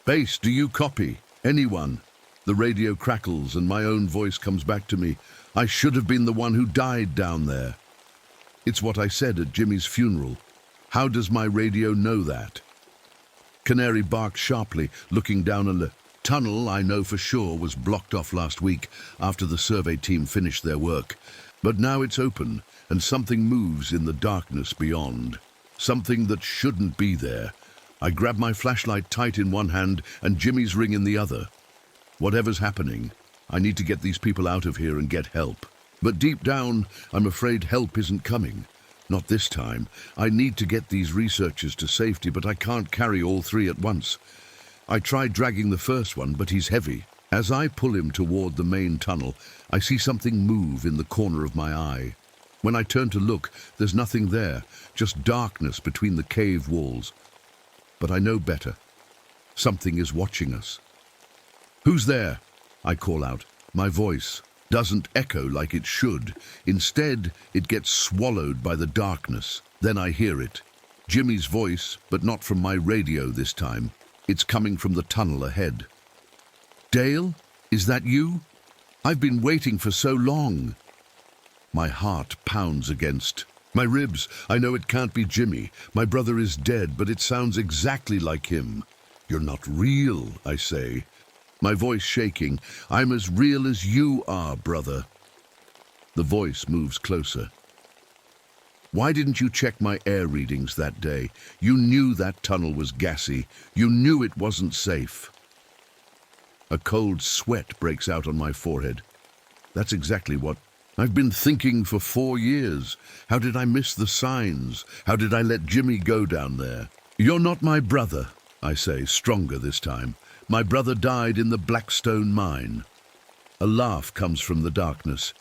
S1: Base, do you copy? Anyone? The radio crackles and my own voice comes back to me. I should have been the one who died down there. It's what I said at Jimmy's funeral. How does my radio know that? Canary barks sharply, looking down a tunnel I know for sure was blocked off last week after the survey team finished their work. But now it's open, and something moves in the darkness beyond. Something that shouldn't be there. I grab my flashlight tight in one hand and Jimmy's ring in the other. Whatever's happening, I need to get these people out of here and get help. But deep down, I'm afraid help isn't coming. Not this time. I need to get these researchers to safety, but I can't carry all three at once. I tried dragging the first one, but he's heavy. As I pull him toward the main tunnel, I see something move in the corner of my eye. When I turn to look, there's nothing there, just darkness between the cave walls. But I know better. Something is watching us. "Who's there?" I call out. My voice doesn't echo like it should. Instead, it gets swallowed by the darkness. Then I hear it. Jimmy's voice, but not from my radio this time. It's coming from the tunnel ahead. "Dale, is that you? I've been waiting for so long." My heart pounds against my ribs. I know it can't be Jimmy. My brother is dead, but it sounds exactly like him. "You're not real," I say, my voice shaking. "I'm as real as you are, brother." The voice moves closer. "Why didn't you check my air readings that day? You knew that tunnel was gassy. You knew it wasn't safe." A cold sweat breaks out on my forehead. That's exactly what I've been thinking for 4 years. How did I miss the signs? How did I let Jimmy go down there? "You're not my brother," I say, stronger this time. "My brother died in the Blackstone mine." A laugh comes from the darkness.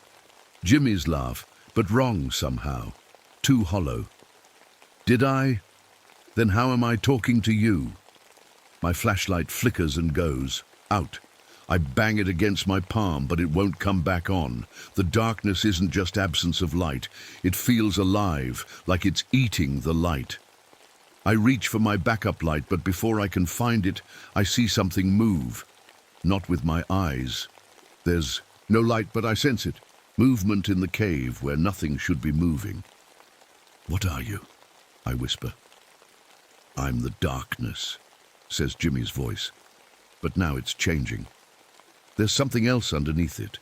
S1: Jimmy's laugh, but wrong somehow. Too hollow. "Did I? Then how am I talking to you?" My flashlight flickers and goes out. I bang it against my palm, but it won't come back on. The darkness isn't just absence of light. It feels alive, like it's eating the light. I reach for my backup light, but before I can find it, I see something move. Not with my eyes. There's no light, but I sense it. Movement in the cave where nothing should be moving. "What are you?" I whisper. "I'm the darkness," says Jimmy's voice. But now it's changing. There's something else underneath it,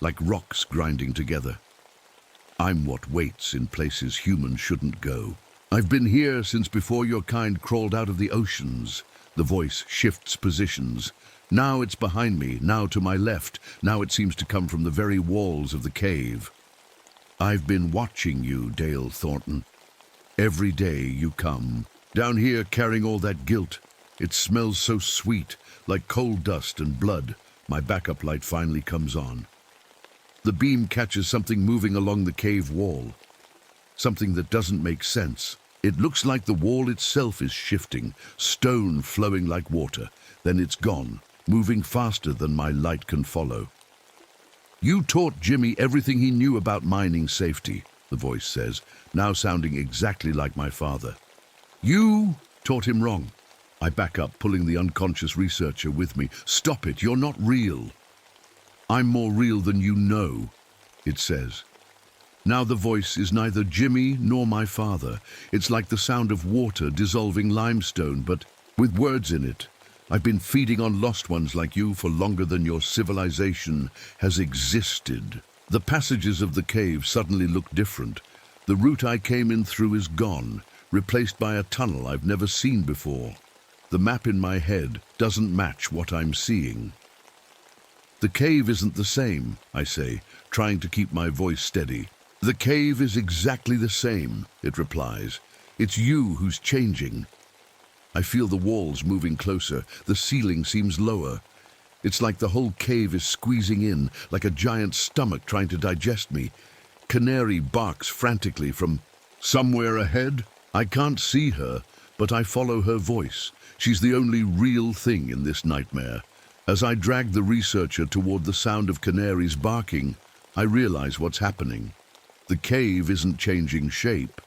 S1: like rocks grinding together. I'm what waits in places humans shouldn't go. "I've been here since before your kind crawled out of the oceans." The voice shifts positions. Now it's behind me, now to my left. Now it seems to come from the very walls of the cave. "I've been watching you, Dale Thornton. Every day you come. Down here carrying all that guilt. It smells so sweet, like coal dust and blood." My backup light finally comes on. The beam catches something moving along the cave wall. Something that doesn't make sense. It looks like the wall itself is shifting, stone flowing like water. Then it's gone, moving faster than my light can follow. "You taught Jimmy everything he knew about mining safety," the voice says, now sounding exactly like my father. "You taught him wrong." I back up, pulling the unconscious researcher with me. "Stop it, you're not real." "I'm more real than you know," it says. Now the voice is neither Jimmy nor my father. It's like the sound of water dissolving limestone, but with words in it. "I've been feeding on lost ones like you for longer than your civilization has existed." The passages of the cave suddenly look different. The route I came in through is gone, replaced by a tunnel I've never seen before. The map in my head doesn't match what I'm seeing. "The cave isn't the same," I say, trying to keep my voice steady. "The cave is exactly the same," it replies. "It's you who's changing." I feel the walls moving closer. The ceiling seems lower. It's like the whole cave is squeezing in, like a giant stomach trying to digest me. Canary barks frantically from somewhere ahead. I can't see her, but I follow her voice. She's the only real thing in this nightmare. As I drag the researcher toward the sound of canaries barking, I realize what's happening. The cave isn't changing shape.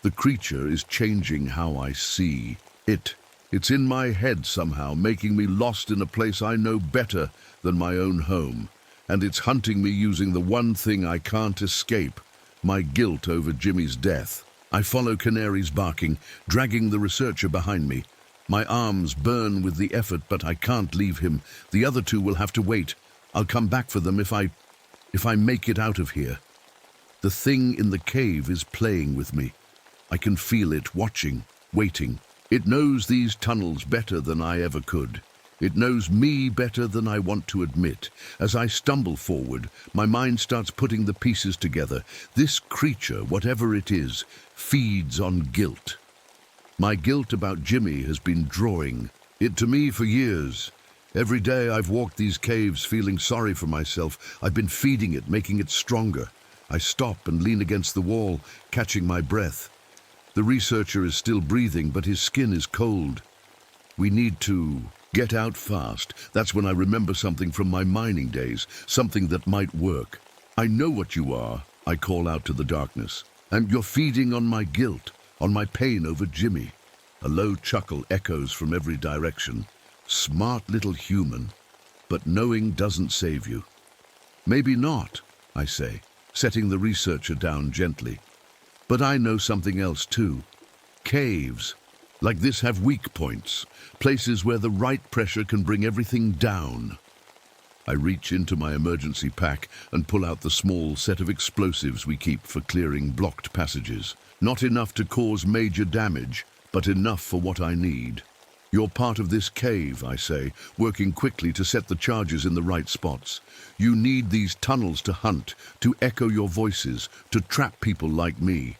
S1: The creature is changing how I see it. It's in my head somehow, making me lost in a place I know better than my own home. And it's hunting me using the one thing I can't escape, my guilt over Jimmy's death. I follow canaries barking, dragging the researcher behind me. My arms burn with the effort, but I can't leave him. The other two will have to wait. I'll come back for them if I make it out of here. The thing in the cave is playing with me. I can feel it, watching, waiting. It knows these tunnels better than I ever could. It knows me better than I want to admit. As I stumble forward, my mind starts putting the pieces together. This creature, whatever it is, feeds on guilt. My guilt about Jimmy has been drawing it to me for years. Every day I've walked these caves feeling sorry for myself. I've been feeding it, making it stronger. I stop and lean against the wall, catching my breath. The researcher is still breathing, but his skin is cold. We need to get out fast. That's when I remember something from my mining days, something that might work. I know what you are, I call out to the darkness. And you're feeding on my guilt, on my pain over Jimmy. A low chuckle echoes from every direction. Smart little human, but knowing doesn't save you. Maybe not, I say, setting the researcher down gently. But I know something else too. Caves like this have weak points, places where the right pressure can bring everything down. I reach into my emergency pack and pull out the small set of explosives we keep for clearing blocked passages. Not enough to cause major damage, but enough for what I need. You're part of this cave, I say, working quickly to set the charges in the right spots. You need these tunnels to hunt, to echo your voices, to trap people like me.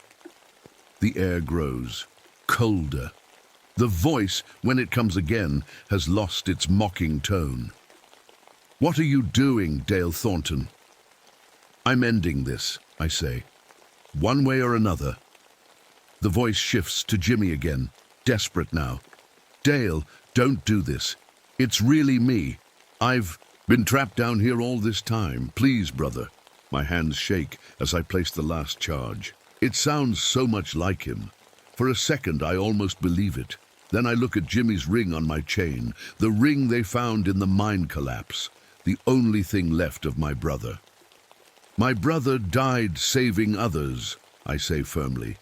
S1: The air grows colder. The voice, when it comes again, has lost its mocking tone. What are you doing, Dale Thornton? I'm ending this, I say. One way or another. The voice shifts to Jimmy again, desperate now. Dale, don't do this. It's really me. I've been trapped down here all this time. Please, brother. My hands shake as I place the last charge. It sounds so much like him. For a second, I almost believe it. Then I look at Jimmy's ring on my chain, the ring they found in the mine collapse, the only thing left of my brother. My brother died saving others, I say firmly.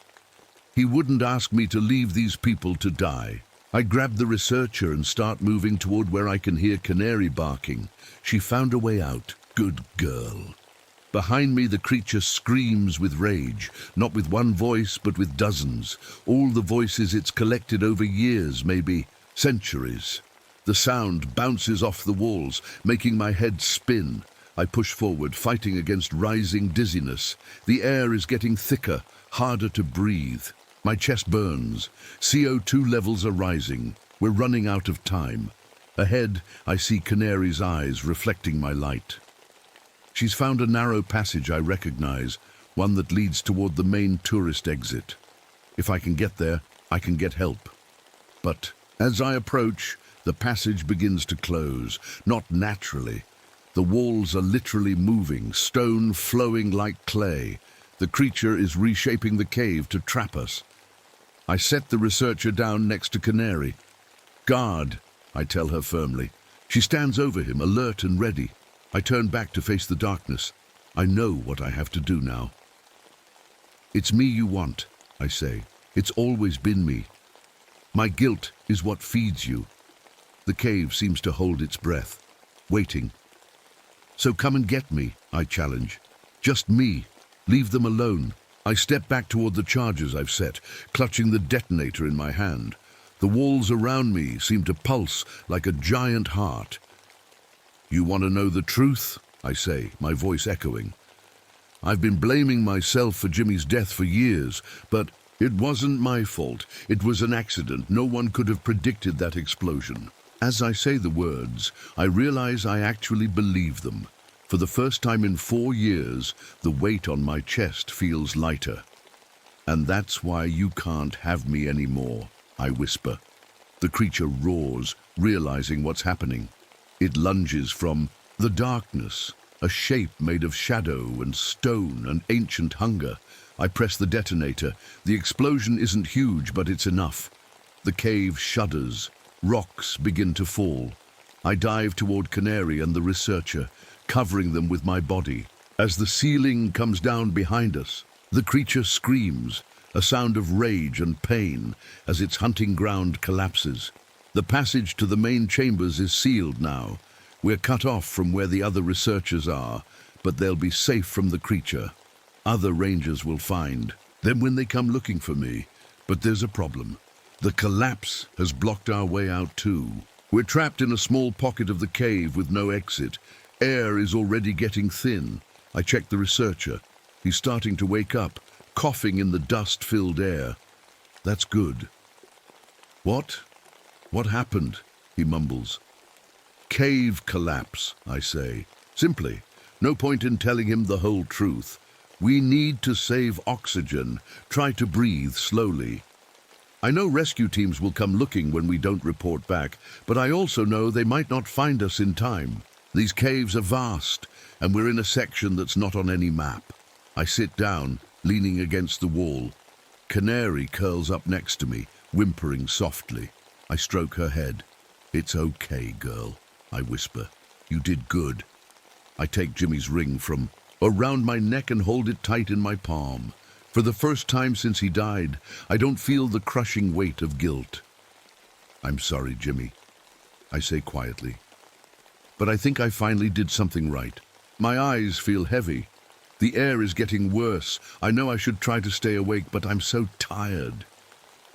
S1: He wouldn't ask me to leave these people to die. I grab the researcher and start moving toward where I can hear canary barking. She found a way out. Good girl. Behind me, the creature screams with rage, not with one voice, but with dozens. All the voices it's collected over years, maybe centuries. The sound bounces off the walls, making my head spin. I push forward, fighting against rising dizziness. The air is getting thicker, harder to breathe. My chest burns. CO2 levels are rising. We're running out of time. Ahead, I see Canary's eyes reflecting my light. She's found a narrow passage I recognize, one that leads toward the main tourist exit. If I can get there, I can get help. But as I approach, the passage begins to close, not naturally. The walls are literally moving, stone flowing like clay. The creature is reshaping the cave to trap us. I set the researcher down next to Canary. Guard, I tell her firmly. She stands over him, alert and ready. I turn back to face the darkness. I know what I have to do now. It's me you want, I say. It's always been me. My guilt is what feeds you. The cave seems to hold its breath, waiting. So come and get me, I challenge. Just me. Leave them alone. I step back toward the charges I've set, clutching the detonator in my hand. The walls around me seem to pulse like a giant heart. You want to know the truth? I say, my voice echoing. I've been blaming myself for Jimmy's death for years, but it wasn't my fault. It was an accident. No one could have predicted that explosion. As I say the words, I realize I actually believe them. For the first time in 4 years, the weight on my chest feels lighter. And that's why you can't have me anymore, I whisper. The creature roars, realizing what's happening. It lunges from the darkness, a shape made of shadow and stone and ancient hunger. I press the detonator. The explosion isn't huge, but it's enough. The cave shudders. Rocks begin to fall. I dive toward Canary and the researcher, covering them with my body. As the ceiling comes down behind us, the creature screams, a sound of rage and pain as its hunting ground collapses. The passage to the main chambers is sealed now. We're cut off from where the other researchers are, but they'll be safe from the creature. Other rangers will find them when they come looking for me. But there's a problem. The collapse has blocked our way out too. We're trapped in a small pocket of the cave with no exit. Air is already getting thin. I check the researcher. He's starting to wake up, coughing in the dust-filled air. That's good. What? What happened? He mumbles. Cave collapse, I say. Simply. No point in telling him the whole truth. We need to save oxygen. Try to breathe slowly. I know rescue teams will come looking when we don't report back, but I also know they might not find us in time. These caves are vast, and we're in a section that's not on any map. I sit down, leaning against the wall. Canary curls up next to me, whimpering softly. I stroke her head. It's okay, girl, I whisper. You did good. I take Jimmy's ring from around my neck and hold it tight in my palm. For the first time since he died, I don't feel the crushing weight of guilt. I'm sorry, Jimmy, I say quietly. But I think I finally did something right. My eyes feel heavy. The air is getting worse. I know I should try to stay awake, but I'm so tired.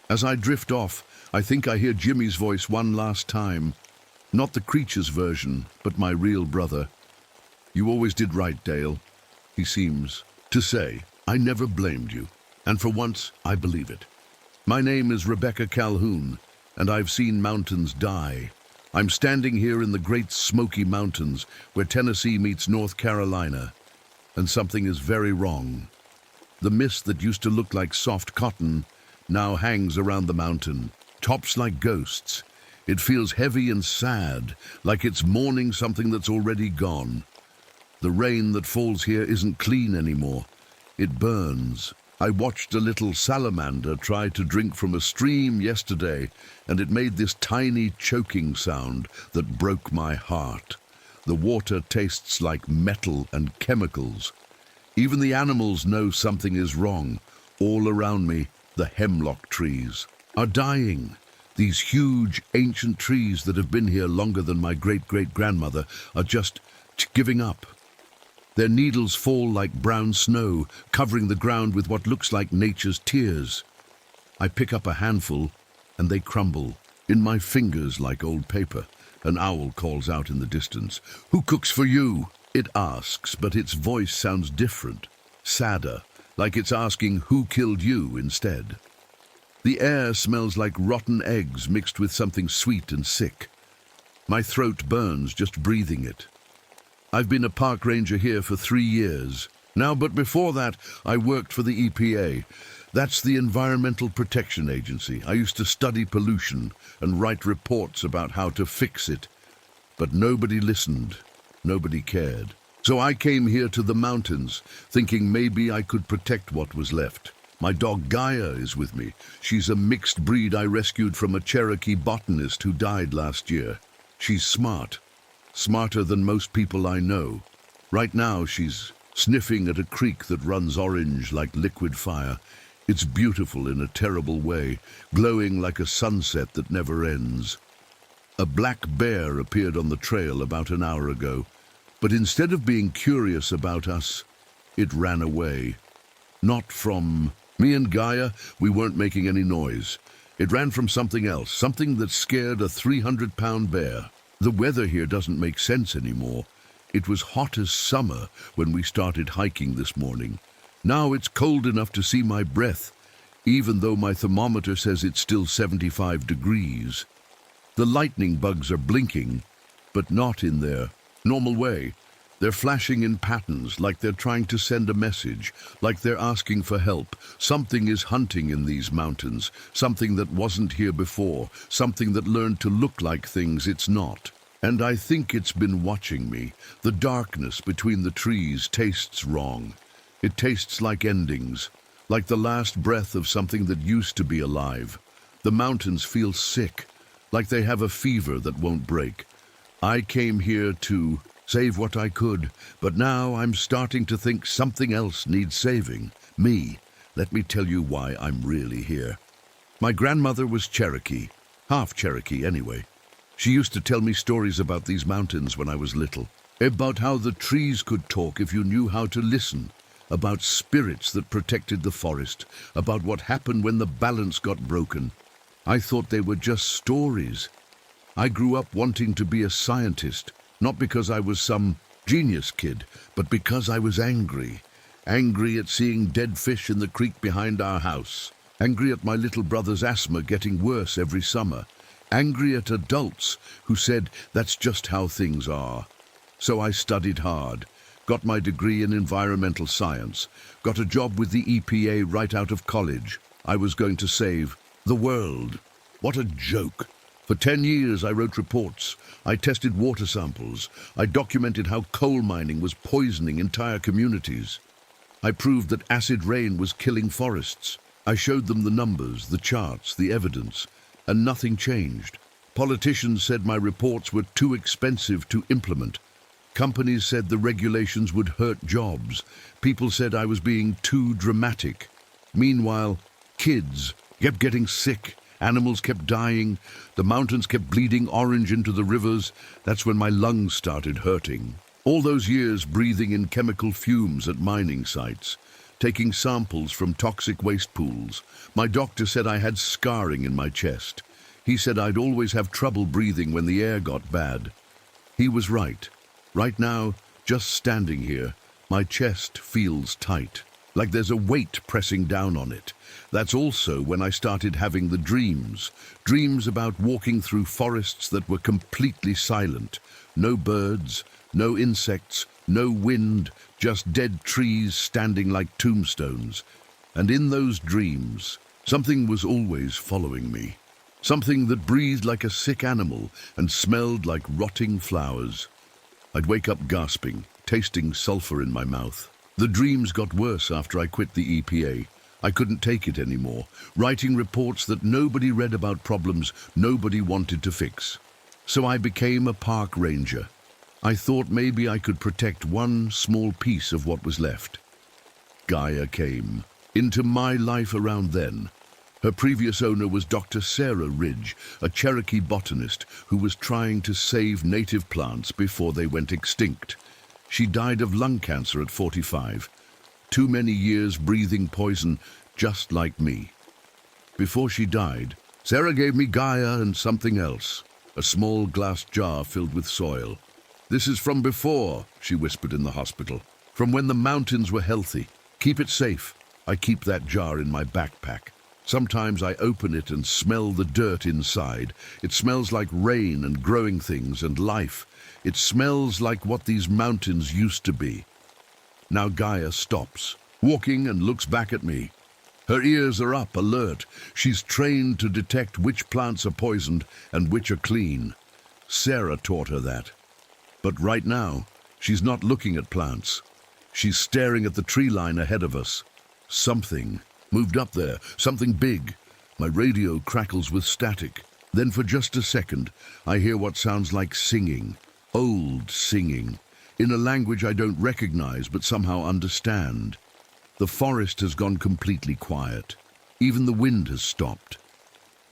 S1: As I drift off, I think I hear Jimmy's voice one last time. Not the creature's version, but my real brother. You always did right, Dale, he seems to say. I never blamed you, and for once, I believe it. My name is Rebecca Calhoun, and I've seen mountains die. I'm standing here in the Great Smoky Mountains, where Tennessee meets North Carolina, and something is very wrong. The mist that used to look like soft cotton now hangs around the mountain, tops like ghosts. It feels heavy and sad, like it's mourning something that's already gone. The rain that falls here isn't clean anymore. It burns. I watched a little salamander try to drink from a stream yesterday, and it made this tiny choking sound that broke my heart. The water tastes like metal and chemicals. Even the animals know something is wrong. All around me, the hemlock trees are dying. These huge, ancient trees that have been here longer than my great-great-grandmother are just giving up. Their needles fall like brown snow, covering the ground with what looks like nature's tears. I pick up a handful, and they crumble in my fingers like old paper. An owl calls out in the distance. "Who cooks for you?" It asks, but its voice sounds different, sadder, like it's asking who killed you instead. The air smells like rotten eggs mixed with something sweet and sick. My throat burns just breathing it. I've been a park ranger here for 3 years now, but before that, I worked for the EPA. That's the Environmental Protection Agency. I used to study pollution and write reports about how to fix it. But nobody listened. Nobody cared. So I came here to the mountains, thinking maybe I could protect what was left. My dog Gaia is with me. She's a mixed breed I rescued from a Cherokee botanist who died last year. She's smart. Smarter than most people I know. Right now, she's sniffing at a creek that runs orange like liquid fire. It's beautiful in a terrible way, glowing like a sunset that never ends. A black bear appeared on the trail about an hour ago, but instead of being curious about us, it ran away. Not from me and Gaia, we weren't making any noise. It ran from something else, something that scared a 300-pound bear. The weather here doesn't make sense anymore. It was hot as summer when we started hiking this morning. Now it's cold enough to see my breath, even though my thermometer says it's still 75 degrees. The lightning bugs are blinking, but not in their normal way. They're flashing in patterns, like they're trying to send a message, like they're asking for help. Something is hunting in these mountains, something that wasn't here before, something that learned to look like things it's not. And I think it's been watching me. The darkness between the trees tastes wrong. It tastes like endings, like the last breath of something that used to be alive. The mountains feel sick, like they have a fever that won't break. I came here to save what I could, but now I'm starting to think something else needs saving. Me. Let me tell you why I'm really here. My grandmother was Cherokee, half Cherokee anyway. She used to tell me stories about these mountains when I was little, about how the trees could talk if you knew how to listen, about spirits that protected the forest, about what happened when the balance got broken. I thought they were just stories. I grew up wanting to be a scientist, not because I was some genius kid, but because I was angry. Angry at seeing dead fish in the creek behind our house. Angry at my little brother's asthma getting worse every summer. Angry at adults who said that's just how things are. So I studied hard, got my degree in environmental science, got a job with the EPA right out of college. I was going to save the world. What a joke. For 10 years I wrote reports, I tested water samples, I documented how coal mining was poisoning entire communities. I proved that acid rain was killing forests. I showed them the numbers, the charts, the evidence, and nothing changed. Politicians said my reports were too expensive to implement. Companies said the regulations would hurt jobs. People said I was being too dramatic. Meanwhile, kids kept getting sick. Animals kept dying, the mountains kept bleeding orange into the rivers. That's when my lungs started hurting. All those years breathing in chemical fumes at mining sites, taking samples from toxic waste pools. My doctor said I had scarring in my chest. He said I'd always have trouble breathing when the air got bad. He was right. Right now, just standing here, my chest feels tight, like there's a weight pressing down on it. That's also when I started having the dreams about walking through forests that were completely silent. No birds, no insects, no wind, just dead trees standing like tombstones. And in those dreams, something was always following me. Something that breathed like a sick animal and smelled like rotting flowers. I'd wake up gasping, tasting sulfur in my mouth. The dreams got worse after I quit the EPA. I couldn't take it anymore, writing reports that nobody read about problems nobody wanted to fix. So I became a park ranger. I thought maybe I could protect one small piece of what was left. Gaia came into my life around then. Her previous owner was Dr. Sarah Ridge, a Cherokee botanist who was trying to save native plants before they went extinct. She died of lung cancer at 45. Too many years breathing poison, just like me. Before she died, Sarah gave me Gaia and something else, a small glass jar filled with soil. "This is from before," she whispered in the hospital, "from when the mountains were healthy. Keep it safe." I keep that jar in my backpack. Sometimes I open it and smell the dirt inside. It smells like rain and growing things and life. It smells like what these mountains used to be. Now Gaia stops, walking, and looks back at me. Her ears are up, alert. She's trained to detect which plants are poisoned and which are clean. Sarah taught her that. But right now, she's not looking at plants. She's staring at the tree line ahead of us. Something moved up there, something big. My radio crackles with static. Then for just a second, I hear what sounds like singing, old singing, in a language I don't recognize but somehow understand. The forest has gone completely quiet. Even the wind has stopped.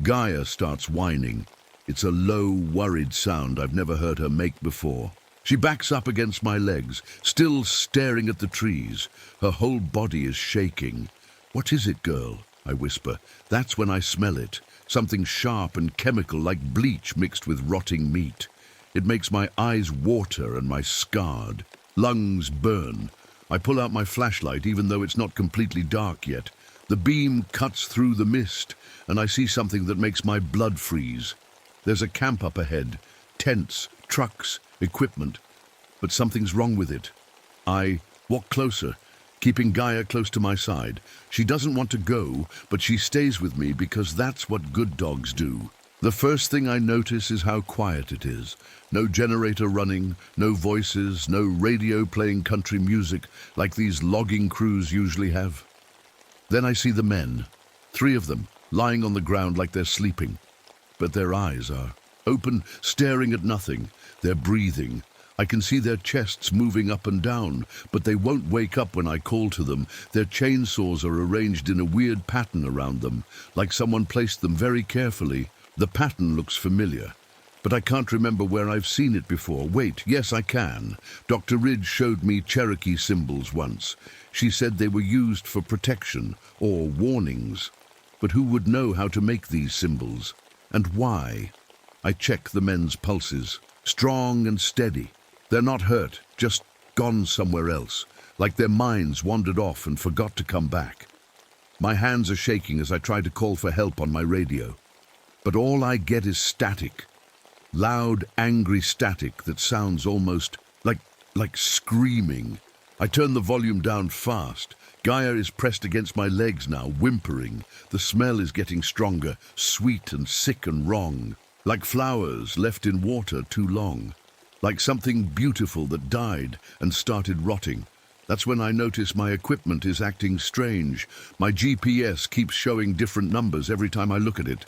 S1: Gaia starts whining. It's a low, worried sound I've never heard her make before. She backs up against my legs, still staring at the trees. Her whole body is shaking. "What is it, girl?" I whisper. That's when I smell it. Something sharp and chemical like bleach mixed with rotting meat. It makes my eyes water and my scarred lungs burn. I pull out my flashlight even though it's not completely dark yet. The beam cuts through the mist and I see something that makes my blood freeze. There's a camp up ahead, tents, trucks, equipment. but something's wrong with it. I walk closer, keeping Gaia close to my side. She doesn't want to go, but she stays with me because that's what good dogs do. The first thing I notice is how quiet it is. No generator running, no voices, no radio playing country music like these logging crews usually have. Then I see the men, 3 of them, lying on the ground like they're sleeping. But their eyes are open, staring at nothing. They're breathing. I can see their chests moving up and down, but they won't wake up when I call to them. Their chainsaws are arranged in a weird pattern around them, like someone placed them very carefully. The pattern looks familiar, but I can't remember where I've seen it before. Wait, yes, I can. Dr. Ridge showed me Cherokee symbols once. She said they were used for protection or warnings. But who would know how to make these symbols? And why? I check the men's pulses. Strong and steady. They're not hurt, just gone somewhere else, like their minds wandered off and forgot to come back. My hands are shaking as I try to call for help on my radio. But all I get is static. Loud, angry static that sounds almost like screaming. I turn the volume down fast. Gaia is pressed against my legs now, whimpering. The smell is getting stronger, sweet and sick and wrong. Like flowers left in water too long. Like something beautiful that died and started rotting. That's when I notice my equipment is acting strange. My GPS keeps showing different numbers every time I look at it.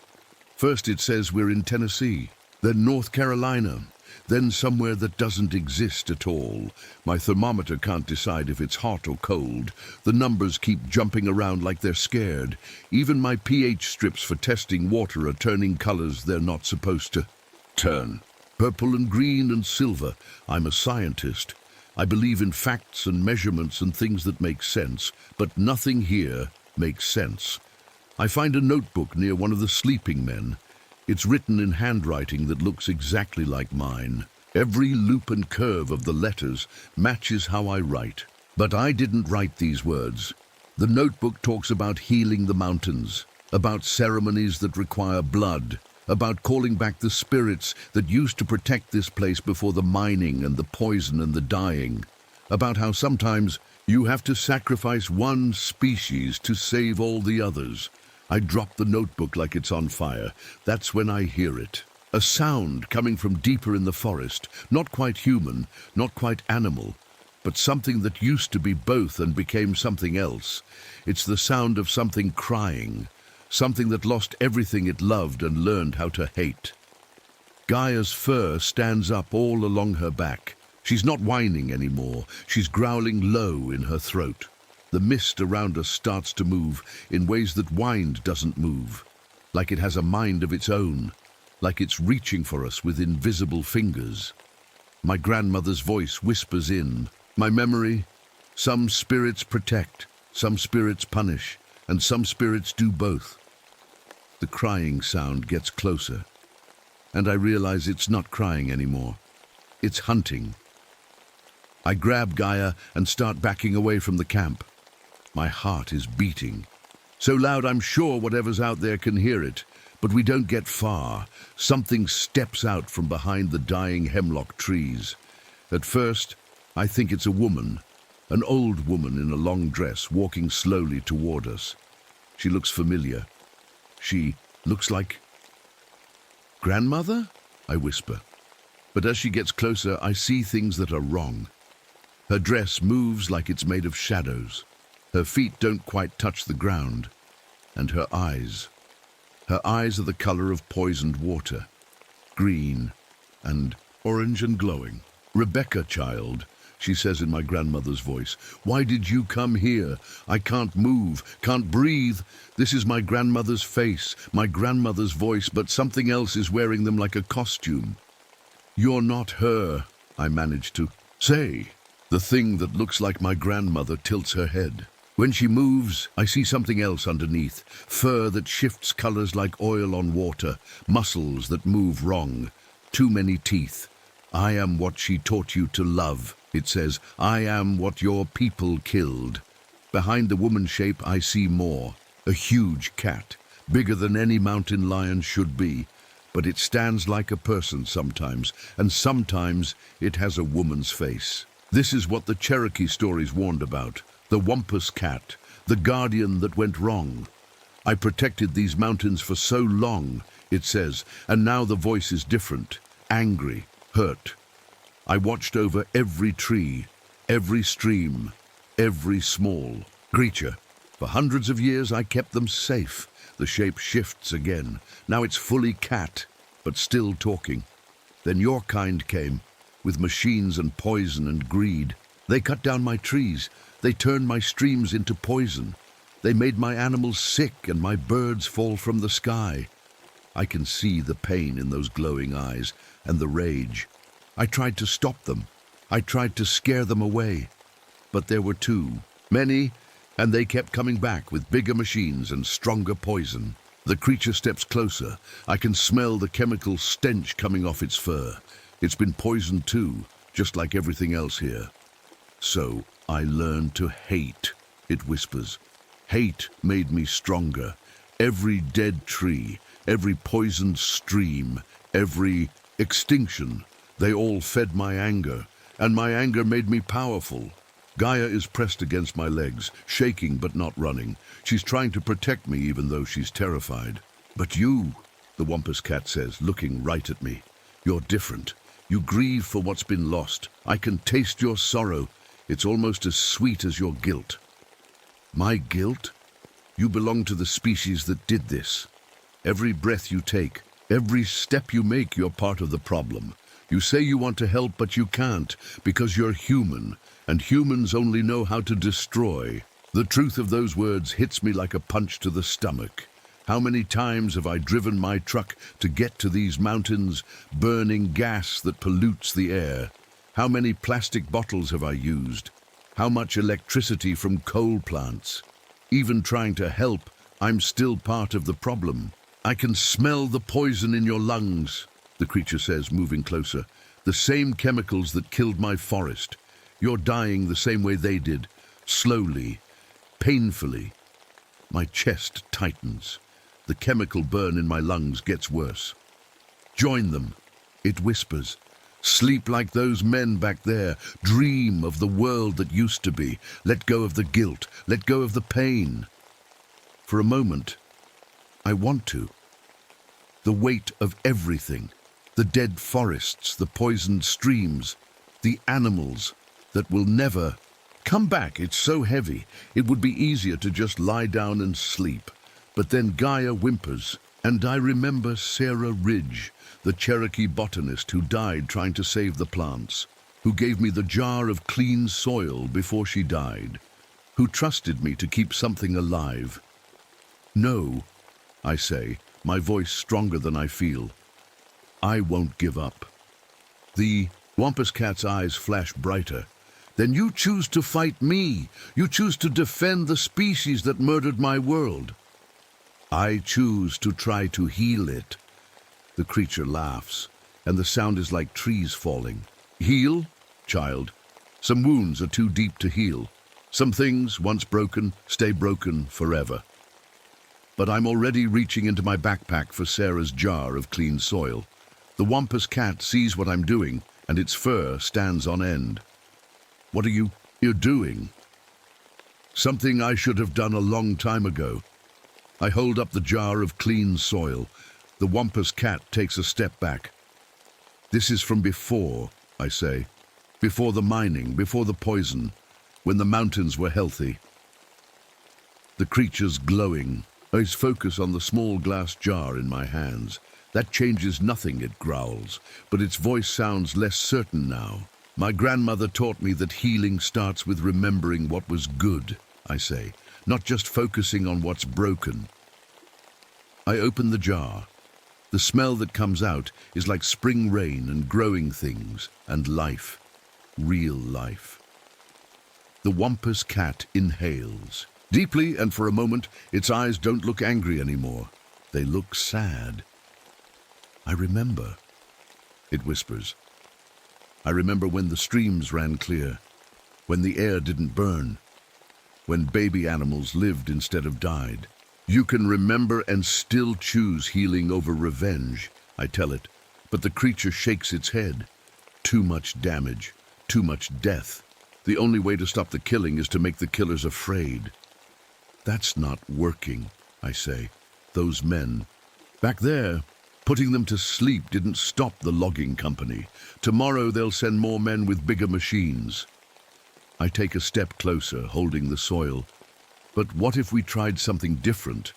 S1: First it says we're in Tennessee, then North Carolina, then somewhere that doesn't exist at all. My thermometer can't decide if it's hot or cold. The numbers keep jumping around like they're scared. Even my pH strips for testing water are turning colors they're not supposed to turn. Purple and green and silver. I'm a scientist. I believe in facts and measurements and things that make sense, but nothing here makes sense. I find a notebook near one of the sleeping men. It's written in handwriting that looks exactly like mine. Every loop and curve of the letters matches how I write. But I didn't write these words. The notebook talks about healing the mountains, about ceremonies that require blood, about calling back the spirits that used to protect this place before the mining and the poison and the dying, about how sometimes you have to sacrifice one species to save all the others. I drop the notebook like it's on fire. That's when I hear it. A sound coming from deeper in the forest, not quite human, not quite animal, but something that used to be both and became something else. It's the sound of something crying, something that lost everything it loved and learned how to hate. Gaia's fur stands up all along her back. She's not whining anymore. She's growling low in her throat. The mist around us starts to move in ways that wind doesn't move, like it has a mind of its own, like it's reaching for us with invisible fingers. My grandmother's voice whispers in. My memory, some spirits protect, some spirits punish, and some spirits do both. The crying sound gets closer, and I realize it's not crying anymore. It's hunting. I grab Gaia and start backing away from the camp. My heart is beating. So loud I'm sure whatever's out there can hear it. But we don't get far. Something steps out from behind the dying hemlock trees. At first, I think it's a woman, an old woman in a long dress walking slowly toward us. She looks familiar. She looks like... Grandmother? I whisper. But as she gets closer, I see things that are wrong. Her dress moves like it's made of shadows. Her feet don't quite touch the ground. And her eyes are the color of poisoned water. Green and orange and glowing. Rebecca, child, she says in my grandmother's voice. Why did you come here? I can't move, can't breathe. This is my grandmother's face, my grandmother's voice, but something else is wearing them like a costume. You're not her, I manage to say. The thing that looks like my grandmother tilts her head. When she moves, I see something else underneath. Fur that shifts colors like oil on water. Muscles that move wrong. Too many teeth. I am what she taught you to love, it says. I am what your people killed. Behind the woman shape, I see more. A huge cat. Bigger than any mountain lion should be. but it stands like a person sometimes, and sometimes it has a woman's face. This is what the Cherokee stories warned about, the Wampus Cat, the guardian that went wrong. I protected these mountains for so long, it says, and now the voice is different, angry, hurt. I watched over every tree, every stream, every small creature. For hundreds of years I kept them safe. The shape shifts again. Now it's fully cat, but still talking. Then your kind came, with machines and poison and greed. They cut down my trees. They turned my streams into poison. They made my animals sick and my birds fall from the sky. I can see the pain in those glowing eyes and the rage. I tried to stop them. I tried to scare them away. But there were too many, and they kept coming back with bigger machines and stronger poison. The creature steps closer. I can smell the chemical stench coming off its fur. It's been poisoned too, just like everything else here. So I learned to hate, it whispers. Hate made me stronger. Every dead tree, every poisoned stream, every extinction, they all fed my anger, and my anger made me powerful. Gaia is pressed against my legs, shaking but not running. She's trying to protect me even though she's terrified. But you, the Wampus Cat says, looking right at me. You're different. You grieve for what's been lost. I can taste your sorrow. It's almost as sweet as your guilt. My guilt? You belong to the species that did this. Every breath you take, every step you make, you're part of the problem. You say you want to help, but you can't, because you're human, and humans only know how to destroy. The truth of those words hits me like a punch to the stomach. How many times have I driven my truck to get to these mountains, burning gas that pollutes the air? How many plastic bottles have I used? How much electricity from coal plants? Even trying to help, I'm still part of the problem. I can smell the poison in your lungs, the creature says, moving closer. The same chemicals that killed my forest. You're dying the same way they did, slowly, painfully. My chest tightens. The chemical burn in my lungs gets worse. Join them, it whispers. Sleep like those men back there. Dream of the world that used to be. Let go of the guilt. Let go of the pain. For a moment, I want to. The weight of everything. The dead forests, the poisoned streams, the animals that will never come back. It's so heavy. It would be easier to just lie down and sleep. But then Gaia whimpers, and I remember Sarah Ridge, the Cherokee botanist who died trying to save the plants, who gave me the jar of clean soil before she died, who trusted me to keep something alive. No, I say, my voice stronger than I feel. I won't give up. The Wampus Cat's eyes flash brighter. Then you choose to fight me. You choose to defend the species that murdered my world. I choose to try to heal it. The creature laughs, and the sound is like trees falling. Heal, child. Some wounds are too deep to heal. Some things, once broken, stay broken forever. But I'm already reaching into my backpack for Sarah's jar of clean soil. The Wampus Cat sees what I'm doing, and its fur stands on end. What are you're doing? Something I should have done a long time ago. I hold up the jar of clean soil. The Wampus Cat takes a step back. This is from before, I say. Before the mining, before the poison, when the mountains were healthy. The creature's glowing. Eyes focus on the small glass jar in my hands. That changes nothing, it growls, but its voice sounds less certain now. My grandmother taught me that healing starts with remembering what was good, I say, not just focusing on what's broken. I open the jar. The smell that comes out is like spring rain and growing things and life, real life. The Wampus Cat inhales. Deeply, and for a moment, its eyes don't look angry anymore. They look sad. I remember, it whispers. I remember when the streams ran clear, when the air didn't burn, when baby animals lived instead of died. You can remember and still choose healing over revenge, I tell it, but the creature shakes its head. Too much damage, too much death. The only way to stop the killing is to make the killers afraid. That's not working, I say. Those men, back there, putting them to sleep didn't stop the logging company. Tomorrow they'll send more men with bigger machines. I take a step closer, holding the soil. But what if we tried something different?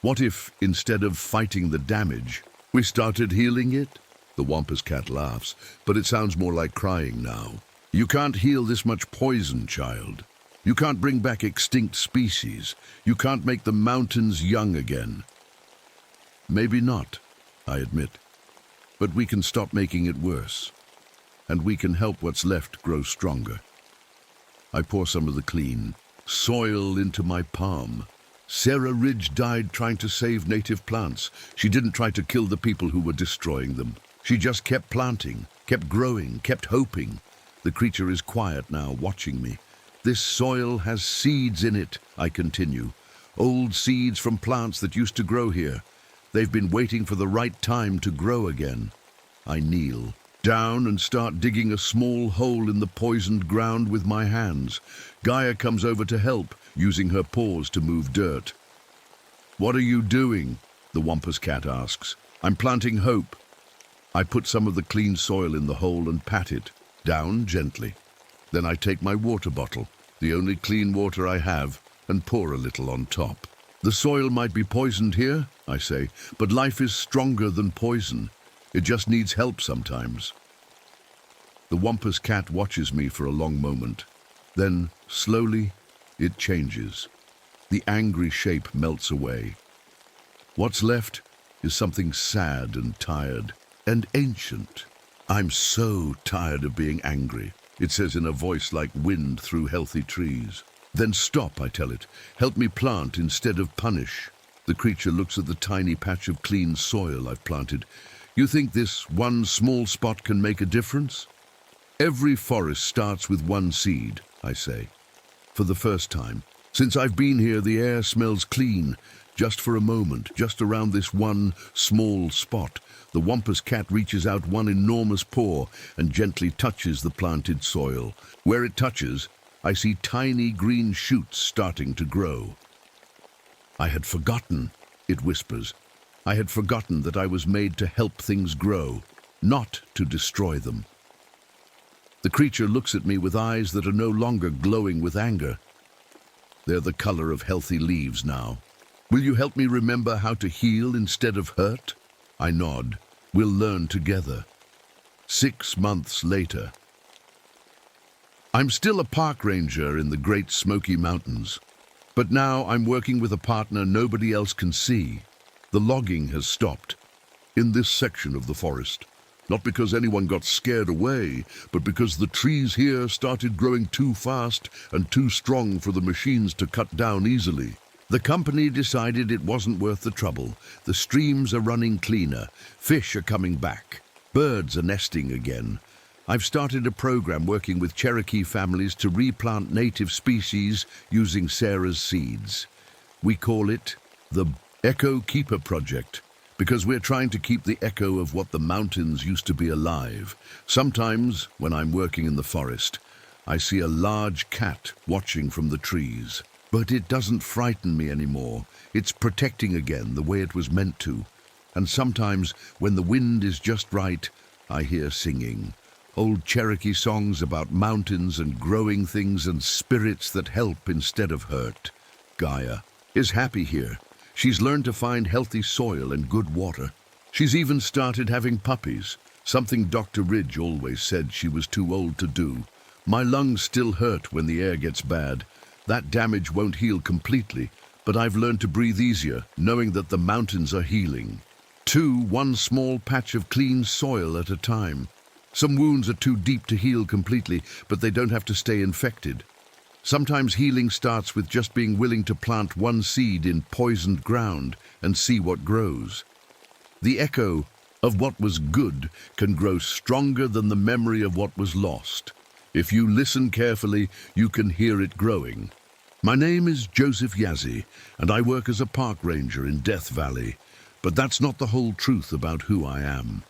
S1: What if, instead of fighting the damage, we started healing it? The Wampus cat laughs, but it sounds more like crying now. You can't heal this much poison, child. You can't bring back extinct species. You can't make the mountains young again. Maybe not, I admit. But we can stop making it worse. And we can help what's left grow stronger. I pour some of the clean soil into my palm. Sarah Ridge died trying to save native plants. She didn't try to kill the people who were destroying them. She just kept planting, kept growing, kept hoping. The creature is quiet now, watching me. This soil has seeds in it, I continue. Old seeds from plants that used to grow here. They've been waiting for the right time to grow again. I kneel down and start digging a small hole in the poisoned ground with my hands. Gaia comes over to help, using her paws to move dirt. What are you doing? The Wampus cat asks. I'm planting hope. I put some of the clean soil in the hole and pat it, down gently. Then I take my water bottle, the only clean water I have, and pour a little on top. The soil might be poisoned here, I say, but life is stronger than poison. It just needs help sometimes. The Wampus cat watches me for a long moment. Then, slowly, it changes. The angry shape melts away. What's left is something sad and tired and ancient. I'm so tired of being angry, it says in a voice like wind through healthy trees. Then stop, I tell it. Help me plant instead of punish. The creature looks at the tiny patch of clean soil I've planted. You think this one small spot can make a difference? Every forest starts with one seed, I say. For the first time. Since I've been here, the air smells clean. Just for a moment, just around this one small spot, the Wampus cat reaches out one enormous paw and gently touches the planted soil. Where it touches, I see tiny green shoots starting to grow. I had forgotten, it whispers. I had forgotten that I was made to help things grow, not to destroy them. The creature looks at me with eyes that are no longer glowing with anger. They're the color of healthy leaves now. Will you help me remember how to heal instead of hurt? I nod. We'll learn together. 6 months later. I'm still a park ranger in the Great Smoky Mountains, but now I'm working with a partner nobody else can see. The logging has stopped in this section of the forest. Not because anyone got scared away, but because the trees here started growing too fast and too strong for the machines to cut down easily. The company decided it wasn't worth the trouble. The streams are running cleaner. Fish are coming back. Birds are nesting again. I've started a program working with Cherokee families to replant native species using Sarah's seeds. We call it the Echo Keeper Project, because we're trying to keep the echo of what the mountains used to be alive. Sometimes, when I'm working in the forest, I see a large cat watching from the trees. But it doesn't frighten me anymore. It's protecting again the way it was meant to. And sometimes, when the wind is just right, I hear singing. Old Cherokee songs about mountains and growing things and spirits that help instead of hurt. Gaia is happy here. She's learned to find healthy soil and good water. She's even started having puppies, something Dr. Ridge always said she was too old to do. My lungs still hurt when the air gets bad. That damage won't heal completely, but I've learned to breathe easier, knowing that the mountains are healing. One small patch of clean soil at a time. Some wounds are too deep to heal completely, but they don't have to stay infected. Sometimes healing starts with just being willing to plant one seed in poisoned ground and see what grows. The echo of what was good can grow stronger than the memory of what was lost. If you listen carefully, you can hear it growing. My name is Joseph Yazzie, and I work as a park ranger in Death Valley. But that's not the whole truth about who I am.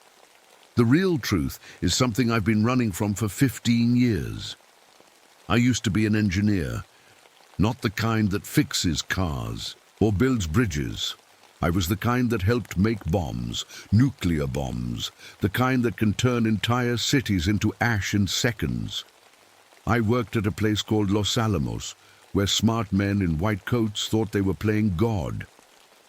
S1: The real truth is something I've been running from for 15 years. I used to be an engineer, not the kind that fixes cars or builds bridges. I was the kind that helped make bombs, nuclear bombs, the kind that can turn entire cities into ash in seconds. I worked at a place called Los Alamos, where smart men in white coats thought they were playing God.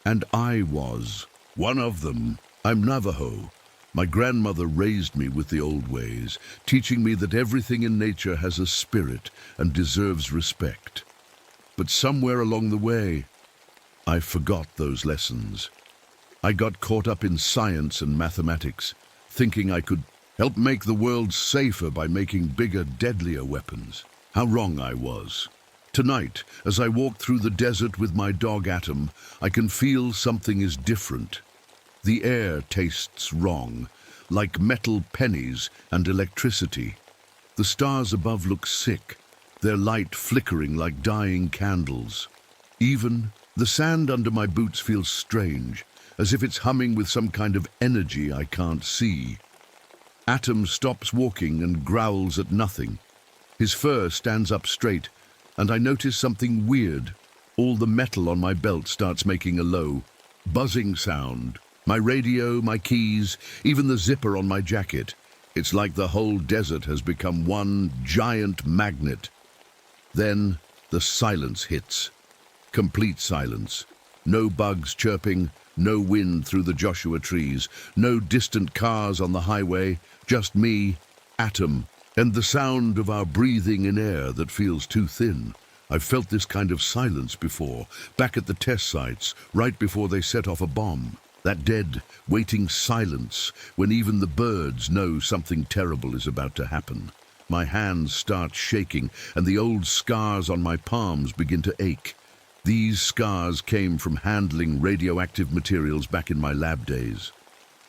S1: And I was one of them. I'm Navajo. My grandmother raised me with the old ways, teaching me that everything in nature has a spirit and deserves respect. But somewhere along the way, I forgot those lessons. I got caught up in science and mathematics, thinking I could help make the world safer by making bigger, deadlier weapons. How wrong I was. Tonight, as I walk through the desert with my dog Atom, I can feel something is different. The air tastes wrong, like metal pennies and electricity. The stars above look sick, their light flickering like dying candles. Even the sand under my boots feels strange, as if it's humming with some kind of energy I can't see. Atom stops walking and growls at nothing. His fur stands up straight, and I notice something weird. All the metal on my belt starts making a low, buzzing sound. My radio, my keys, even the zipper on my jacket. It's like the whole desert has become one giant magnet. Then the silence hits. Complete silence. No bugs chirping, no wind through the Joshua trees, no distant cars on the highway, just me, Atom, and the sound of our breathing in air that feels too thin. I've felt this kind of silence before, back at the test sites, right before they set off a bomb. That dead, waiting silence when even the birds know something terrible is about to happen. My hands start shaking and the old scars on my palms begin to ache. These scars came from handling radioactive materials back in my lab days.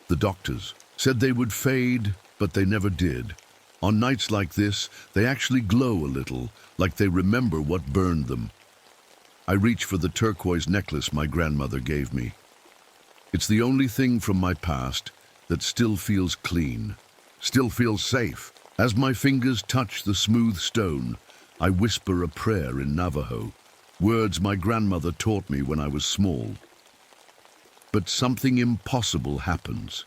S1: The doctors said they would fade, but they never did. On nights like this, they actually glow a little, like they remember what burned them. I reach for the turquoise necklace my grandmother gave me. It's the only thing from my past that still feels clean, still feels safe. As my fingers touch the smooth stone, I whisper a prayer in Navajo, words my grandmother taught me when I was small. But something impossible happens.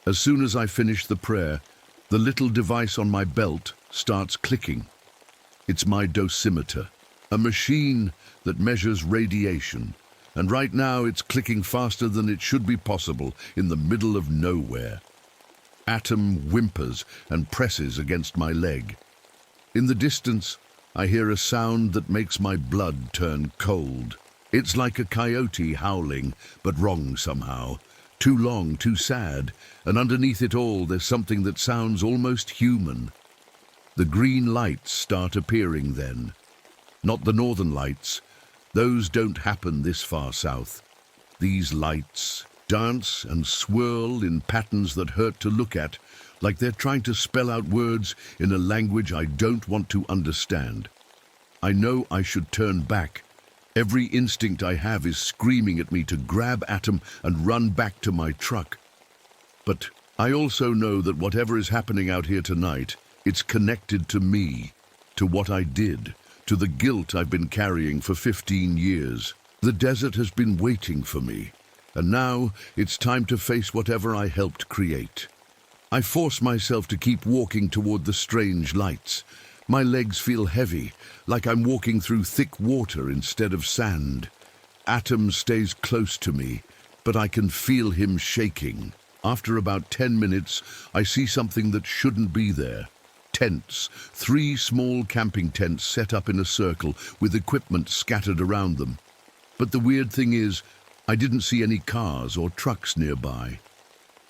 S1: As soon as I finish the prayer, the little device on my belt starts clicking. It's my dosimeter, a machine that measures radiation. And right now it's clicking faster than it should be possible in the middle of nowhere. Atom whimpers and presses against my leg. In the distance, I hear a sound that makes my blood turn cold. It's like a coyote howling, but wrong somehow. Too long, too sad, and underneath it all there's something that sounds almost human. The green lights start appearing then. Not the northern lights. Those don't happen this far south. These lights dance and swirl in patterns that hurt to look at, like they're trying to spell out words in a language I don't want to understand. I know I should turn back. Every instinct I have is screaming at me to grab Atom and run back to my truck. But I also know that whatever is happening out here tonight, it's connected to me, to what I did, to the guilt I've been carrying for 15 years. The desert has been waiting for me, and now it's time to face whatever I helped create. I force myself to keep walking toward the strange lights. My legs feel heavy, like I'm walking through thick water instead of sand. Atom stays close to me, but I can feel him shaking. After about 10 minutes, I see something that shouldn't be there. Tents, 3 small camping tents set up in a circle with equipment scattered around them. But the weird thing is, I didn't see any cars or trucks nearby.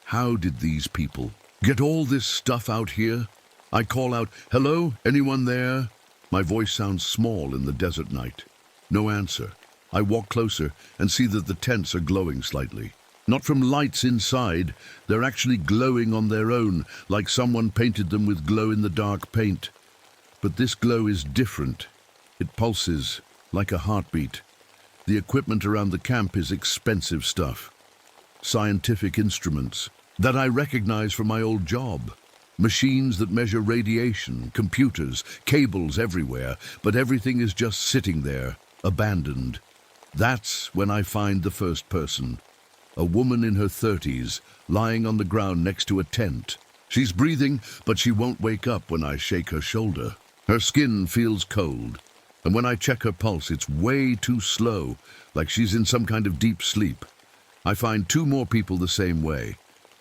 S1: How did these people get all this stuff out here? I call out, "Hello, anyone there?" My voice sounds small in the desert night. No answer. I walk closer and see that the tents are glowing slightly. Not from lights inside, they're actually glowing on their own, like someone painted them with glow-in-the-dark paint. But this glow is different. It pulses, like a heartbeat. The equipment around the camp is expensive stuff. scientific instruments that I recognize from my old job. Machines that measure radiation, computers, cables everywhere, but everything is just sitting there, abandoned. That's when I find the first person. A woman in her 30s, lying on the ground next to a tent. She's breathing, but she won't wake up when I shake her shoulder. Her skin feels cold, and when I check her pulse, it's way too slow, like she's in some kind of deep sleep. I find two more people the same way.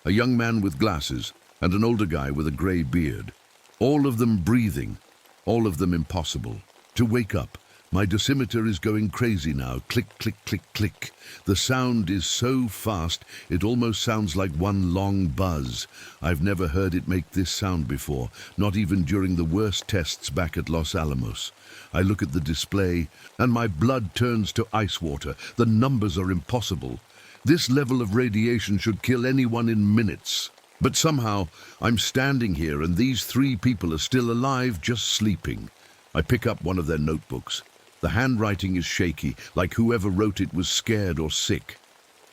S1: A young man with glasses and an older guy with a grey beard. All of them breathing, all of them impossible. To wake up, my dosimeter is going crazy now. Click, click, click, click. The sound is so fast, it almost sounds like one long buzz. I've never heard it make this sound before, not even during the worst tests back at Los Alamos. I look at the display, and my blood turns to ice water. The numbers are impossible. This level of radiation should kill anyone in minutes. But somehow, I'm standing here and these three people are still alive, just sleeping. I pick up one of their notebooks. The handwriting is shaky, like whoever wrote it was scared or sick.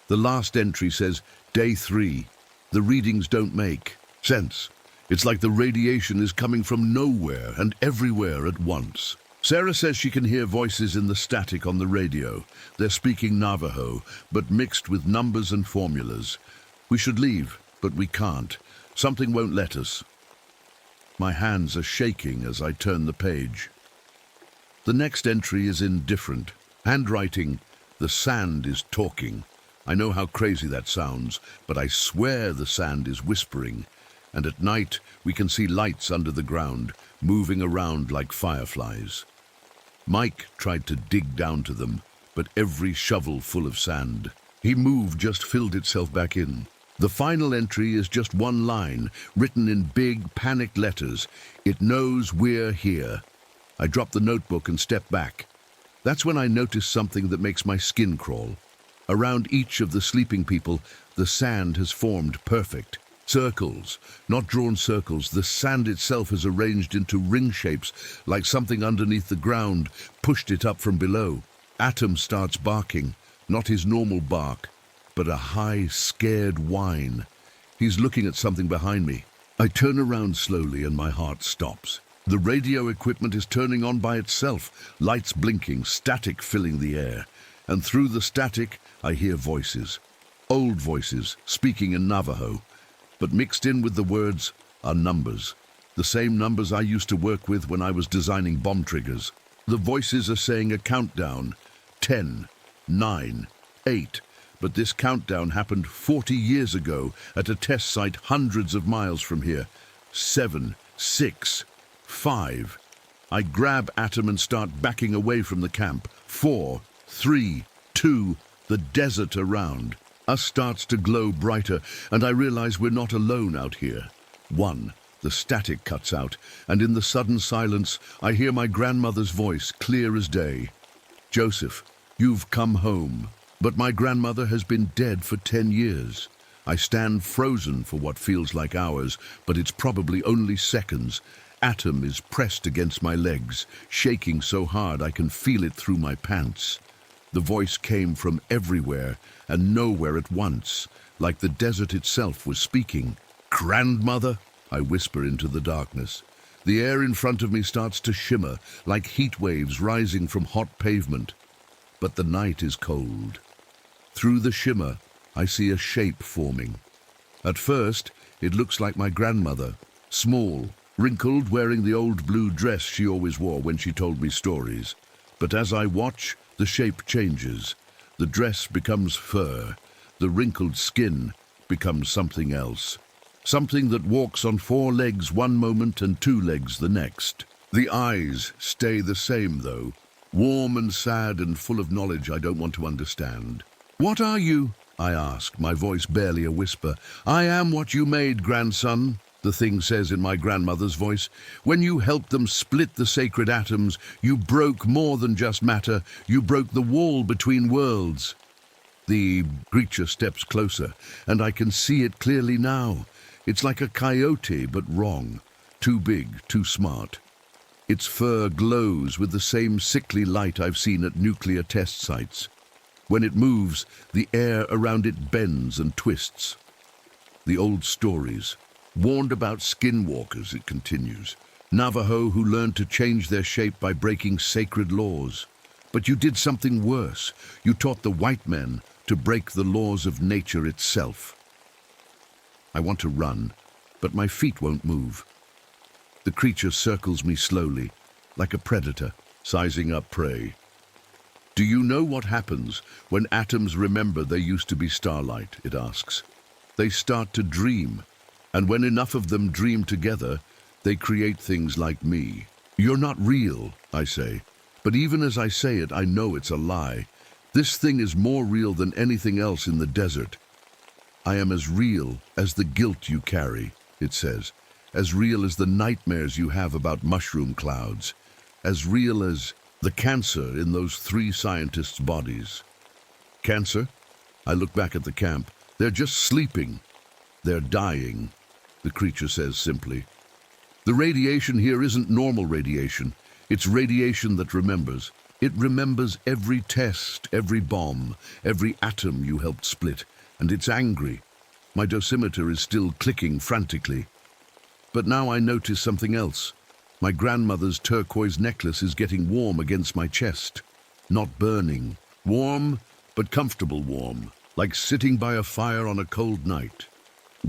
S1: The last entry says, Day 3. The readings don't make sense. It's like the radiation is coming from nowhere and everywhere at once. Sarah says she can hear voices in the static on the radio. They're speaking Navajo, but mixed with numbers and formulas. We should leave, but we can't. Something won't let us. My hands are shaking as I turn the page. The next entry is in different handwriting. The sand is talking. I know how crazy that sounds, but I swear the sand is whispering. And at night, we can see lights under the ground, moving around like fireflies. Mike tried to dig down to them, but every shovel full of sand he moved just filled itself back in. The final entry is just one line, written in big, panicked letters. It knows we're here. I drop the notebook and step back. That's when I notice something that makes my skin crawl. Around each of the sleeping people, the sand has formed perfect. Circles, not drawn circles. The sand itself is arranged into ring shapes, like something underneath the ground pushed it up from below. Atom starts barking, not his normal bark, but a high, scared whine. He's looking at something behind me. I turn around slowly and my heart stops. The radio equipment is turning on by itself, lights blinking, static filling the air. And through the static, I hear voices. Old voices, speaking in Navajo. But mixed in with the words are numbers. The same numbers I used to work with when I was designing bomb triggers. The voices are saying a countdown. 10, 9, 8. But this countdown happened 40 years ago at a test site hundreds of miles from here. 7, 6, 5. I grab Atom and start backing away from the camp. 4, 3, 2. The desert around us starts to glow brighter, and I realize we're not alone out here. 1. The static cuts out, and in the sudden silence, I hear my grandmother's voice, clear as day. Joseph, you've come home. But my grandmother has been dead for 10 years. I stand frozen for what feels like hours, but it's probably only seconds. Atom is pressed against my legs, shaking so hard I can feel it through my pants. The voice came from everywhere and nowhere at once, like the desert itself was speaking. Grandmother, I whisper into the darkness. The air in front of me starts to shimmer, like heat waves rising from hot pavement. But the night is cold. Through the shimmer, I see a shape forming. At first, it looks like my grandmother, small, wrinkled, wearing the old blue dress she always wore when she told me stories. But as I watch, the shape changes. The dress becomes fur. The wrinkled skin becomes something else. Something that walks on 4 legs one moment and 2 legs the next. The eyes stay the same, though. Warm and sad and full of knowledge I don't want to understand. What are you? I ask, my voice barely a whisper. I am what you made, grandson, the thing says in my grandmother's voice. When you helped them split the sacred atoms, you broke more than just matter. You broke the wall between worlds. The creature steps closer, and I can see it clearly now. It's like a coyote, but wrong. Too big, too smart. Its fur glows with the same sickly light I've seen at nuclear test sites. When it moves, the air around it bends and twists. The old stories warned about skinwalkers, it continues. Navajo who learned to change their shape by breaking sacred laws. But you did something worse. You taught the white men to break the laws of nature itself. I want to run, but my feet won't move. The creature circles me slowly, like a predator, sizing up prey. Do you know what happens when atoms remember they used to be starlight, it asks. They start to dream, and when enough of them dream together, they create things like me. You're not real, I say, but even as I say it, I know it's a lie. This thing is more real than anything else in the desert. I am as real as the guilt you carry, it says, as real as the nightmares you have about mushroom clouds, as real as the cancer in those 3 scientists' bodies. Cancer? I look back at the camp. They're just sleeping. They're dying, the creature says simply. The radiation here isn't normal radiation. It's radiation that remembers. It remembers every test, every bomb, every atom you helped split, and it's angry. My dosimeter is still clicking frantically. But now I notice something else. My grandmother's turquoise necklace is getting warm against my chest. Not burning. Warm, but comfortable warm, like sitting by a fire on a cold night.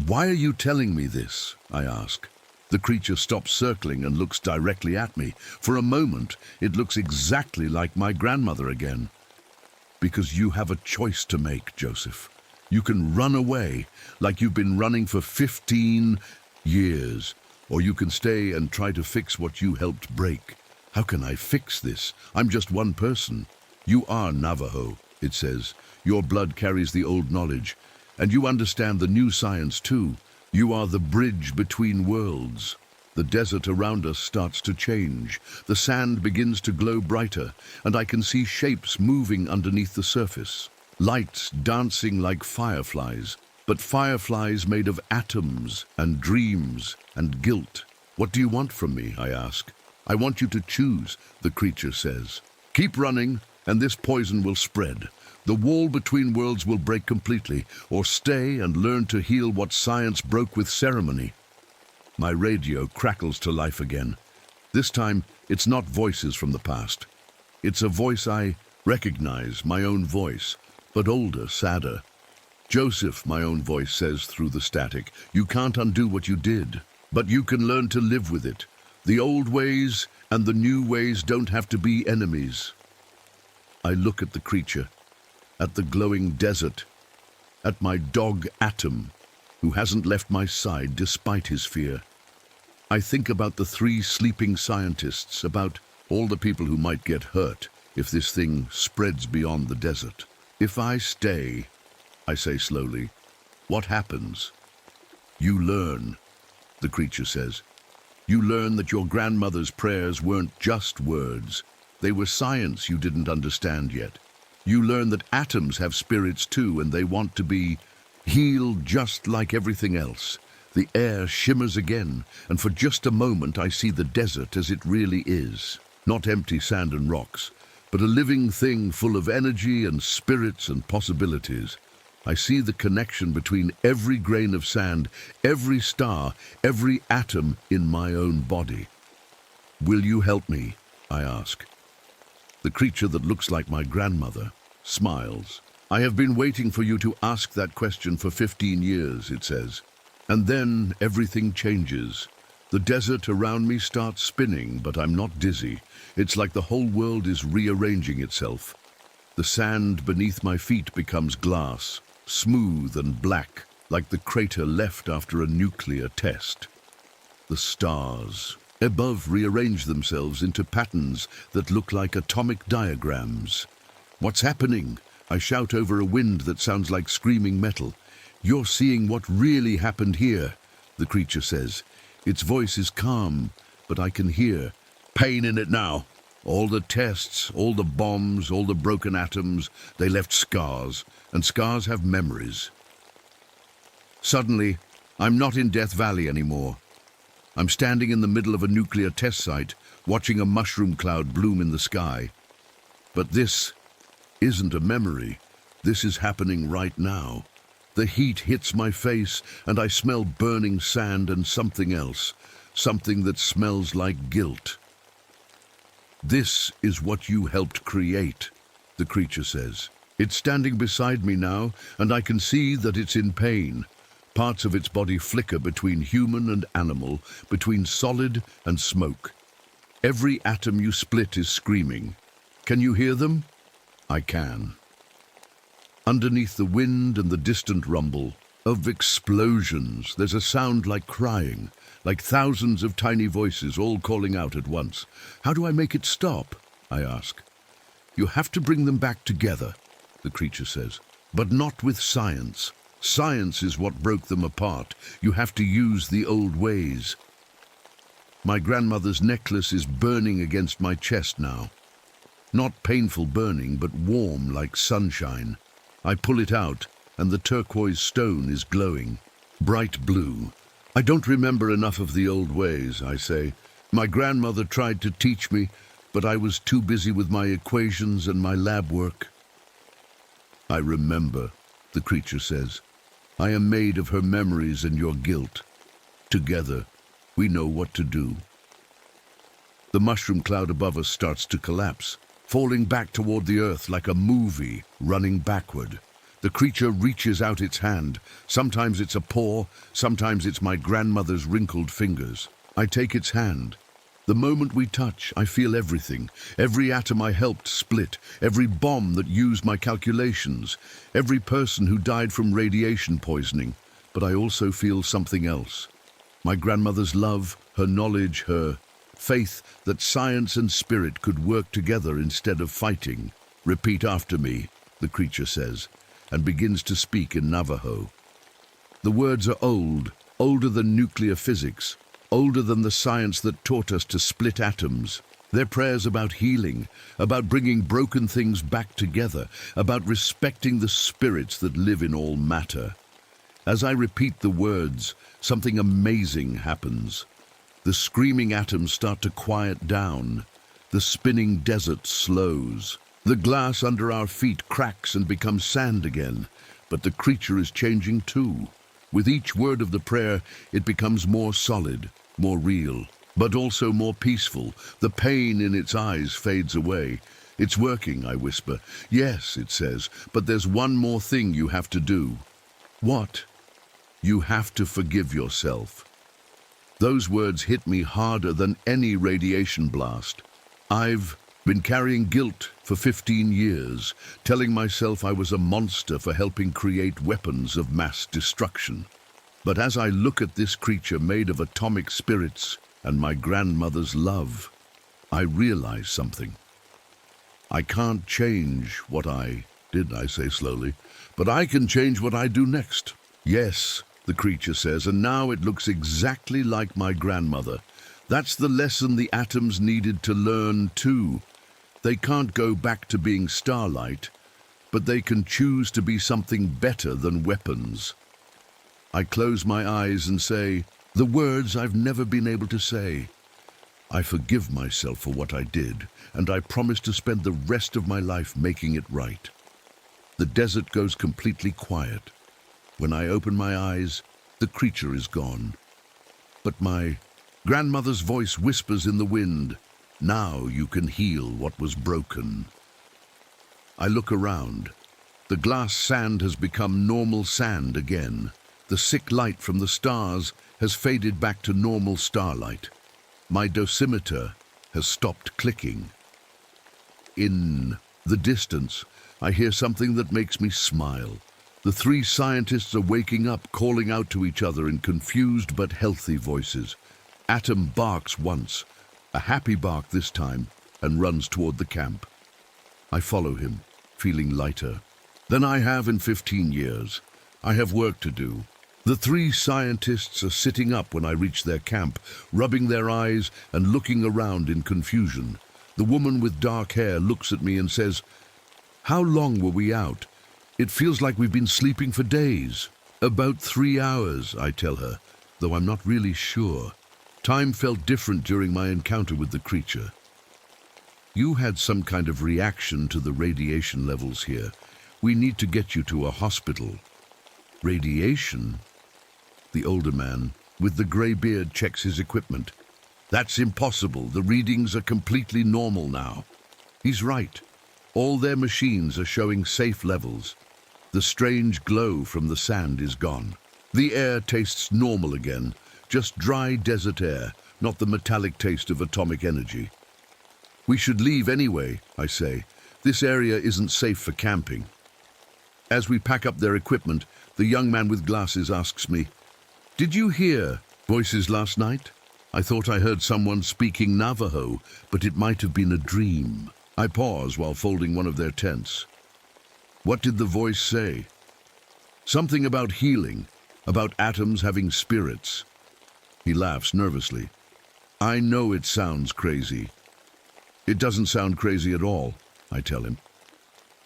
S1: Why are you telling me this? I ask. The creature stops circling and looks directly at me. For a moment, it looks exactly like my grandmother again. Because you have a choice to make, Joseph. You can run away, like you've been running for 15 years. Or you can stay and try to fix what you helped break. How can I fix this? I'm just one person. You are Navajo, it says. Your blood carries the old knowledge. And you understand the new science too. You are the bridge between worlds. The desert around us starts to change. The sand begins to glow brighter, and I can see shapes moving underneath the surface. Lights dancing like fireflies. But fireflies made of atoms and dreams and guilt. What do you want from me? I ask. I want you to choose, the creature says. Keep running, and this poison will spread. The wall between worlds will break completely, or stay and learn to heal what science broke with ceremony. My radio crackles to life again. This time, it's not voices from the past. It's a voice I recognize, my own voice, but older, sadder. Joseph, my own voice says through the static, you can't undo what you did, but you can learn to live with it. The old ways and the new ways don't have to be enemies. I look at the creature, at the glowing desert, at my dog Atom, who hasn't left my side despite his fear. I think about the 3 sleeping scientists, about all the people who might get hurt if this thing spreads beyond the desert. If I stay, I say slowly, what happens? You learn, the creature says. You learn that your grandmother's prayers weren't just words. They were science you didn't understand yet. You learn that atoms have spirits too, and they want to be healed just like everything else. The air shimmers again, and for just a moment I see the desert as it really is. Not empty sand and rocks, but a living thing full of energy and spirits and possibilities. I see the connection between every grain of sand, every star, every atom in my own body. Will you help me? I ask. The creature that looks like my grandmother smiles. I have been waiting for you to ask that question for 15 years, it says. And then everything changes. The desert around me starts spinning, but I'm not dizzy. It's like the whole world is rearranging itself. The sand beneath my feet becomes glass, smooth and black, like the crater left after a nuclear test. The stars above rearrange themselves into patterns that look like atomic diagrams. What's happening? I shout over a wind that sounds like screaming metal. You're seeing what really happened here, the creature says. Its voice is calm, but I can hear pain in it now. All the tests, all the bombs, all the broken atoms, they left scars, and scars have memories. Suddenly, I'm not in Death Valley anymore. I'm standing in the middle of a nuclear test site, watching a mushroom cloud bloom in the sky. But this isn't a memory. This is happening right now. The heat hits my face and I smell burning sand and something else, something that smells like guilt. This is what you helped create, the creature says. It's standing beside me now, and I can see that it's in pain. Parts of its body flicker between human and animal, between solid and smoke. Every atom you split is screaming. Can you hear them? I can. Underneath the wind and the distant rumble of explosions, there's a sound like crying, like thousands of tiny voices all calling out at once. How do I make it stop? I ask. You have to bring them back together, the creature says, but not with science. Science is what broke them apart. You have to use the old ways. My grandmother's necklace is burning against my chest now. Not painful burning, but warm like sunshine. I pull it out, and the turquoise stone is glowing, bright blue. I don't remember enough of the old ways, I say. My grandmother tried to teach me, but I was too busy with my equations and my lab work. I remember, the creature says. I am made of her memories and your guilt. Together, we know what to do. The mushroom cloud above us starts to collapse, falling back toward the earth like a movie running backward. The creature reaches out its hand. Sometimes it's a paw, sometimes it's my grandmother's wrinkled fingers. I take its hand. The moment we touch, I feel everything. Every atom I helped split, every bomb that used my calculations, every person who died from radiation poisoning. But I also feel something else. My grandmother's love, her knowledge, her faith that science and spirit could work together instead of fighting. Repeat after me, the creature says, and begins to speak in Navajo. The words are old, older than nuclear physics, older than the science that taught us to split atoms. They're prayers about healing, about bringing broken things back together, about respecting the spirits that live in all matter. As I repeat the words, something amazing happens. The screaming atoms start to quiet down. The spinning desert slows. The glass under our feet cracks and becomes sand again, but the creature is changing too. With each word of the prayer, it becomes more solid, more real, but also more peaceful. The pain in its eyes fades away. It's working, I whisper. Yes, it says, but there's one more thing you have to do. What? You have to forgive yourself. Those words hit me harder than any radiation blast. I've been carrying guilt for 15 years, telling myself I was a monster for helping create weapons of mass destruction. But as I look at this creature made of atomic spirits and my grandmother's love, I realize something. I can't change what I did, I say slowly, but I can change what I do next. Yes, the creature says, and now it looks exactly like my grandmother. That's the lesson the atoms needed to learn too. They can't go back to being starlight, but they can choose to be something better than weapons. I close my eyes and say the words I've never been able to say. I forgive myself for what I did, and I promise to spend the rest of my life making it right. The desert goes completely quiet. When I open my eyes, the creature is gone. But my grandmother's voice whispers in the wind, "Now you can heal what was broken." I look around. The glass sand has become normal sand again. The sick light from the stars has faded back to normal starlight. My dosimeter has stopped clicking. In the distance, I hear something that makes me smile. The three scientists are waking up, calling out to each other in confused but healthy voices. Atom barks once, a happy bark this time, and runs toward the camp. I follow him, feeling lighter than I have in 15 years. I have work to do. The three scientists are sitting up when I reach their camp, rubbing their eyes and looking around in confusion. The woman with dark hair looks at me and says, "How long were we out? It feels like we've been sleeping for days." "About 3 hours, I tell her, though I'm not really sure. Time felt different during my encounter with the creature. You had some kind of reaction to the radiation levels here. We need to get you to a hospital. Radiation? The older man, with the grey beard, checks his equipment. That's impossible. The readings are completely normal now. He's right. All their machines are showing safe levels. The strange glow from the sand is gone. The air tastes normal again, just dry desert air, not the metallic taste of atomic energy. We should leave anyway, I say. This area isn't safe for camping. As we pack up their equipment, the young man with glasses asks me, "Did you hear voices last night? I thought I heard someone speaking Navajo, but it might have been a dream." I pause while folding one of their tents. What did the voice say? Something about healing, about atoms having spirits. He laughs nervously. I know it sounds crazy. It doesn't sound crazy at all, I tell him.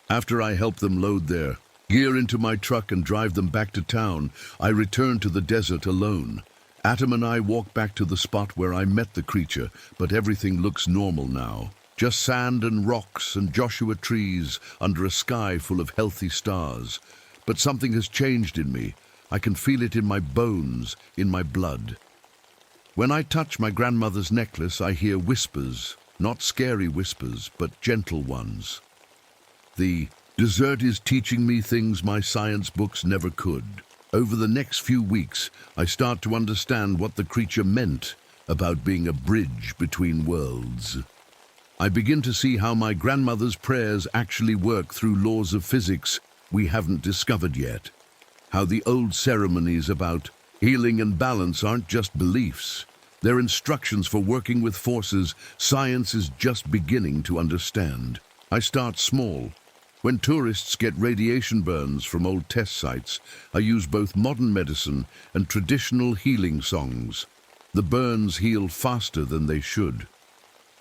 S1: After I help them load their gear into my truck and drive them back to town, I return to the desert alone. Atom and I walk back to the spot where I met the creature, but everything looks normal now. Just sand and rocks and Joshua trees under a sky full of healthy stars. But something has changed in me. I can feel it in my bones, in my blood. When I touch my grandmother's necklace, I hear whispers, not scary whispers, but gentle ones. The desert is teaching me things my science books never could. Over the next few weeks, I start to understand what the creature meant about being a bridge between worlds. I begin to see how my grandmother's prayers actually work through laws of physics we haven't discovered yet. How the old ceremonies about healing and balance aren't just beliefs. They're instructions for working with forces science is just beginning to understand. I start small. When tourists get radiation burns from old test sites, I use both modern medicine and traditional healing songs. The burns heal faster than they should.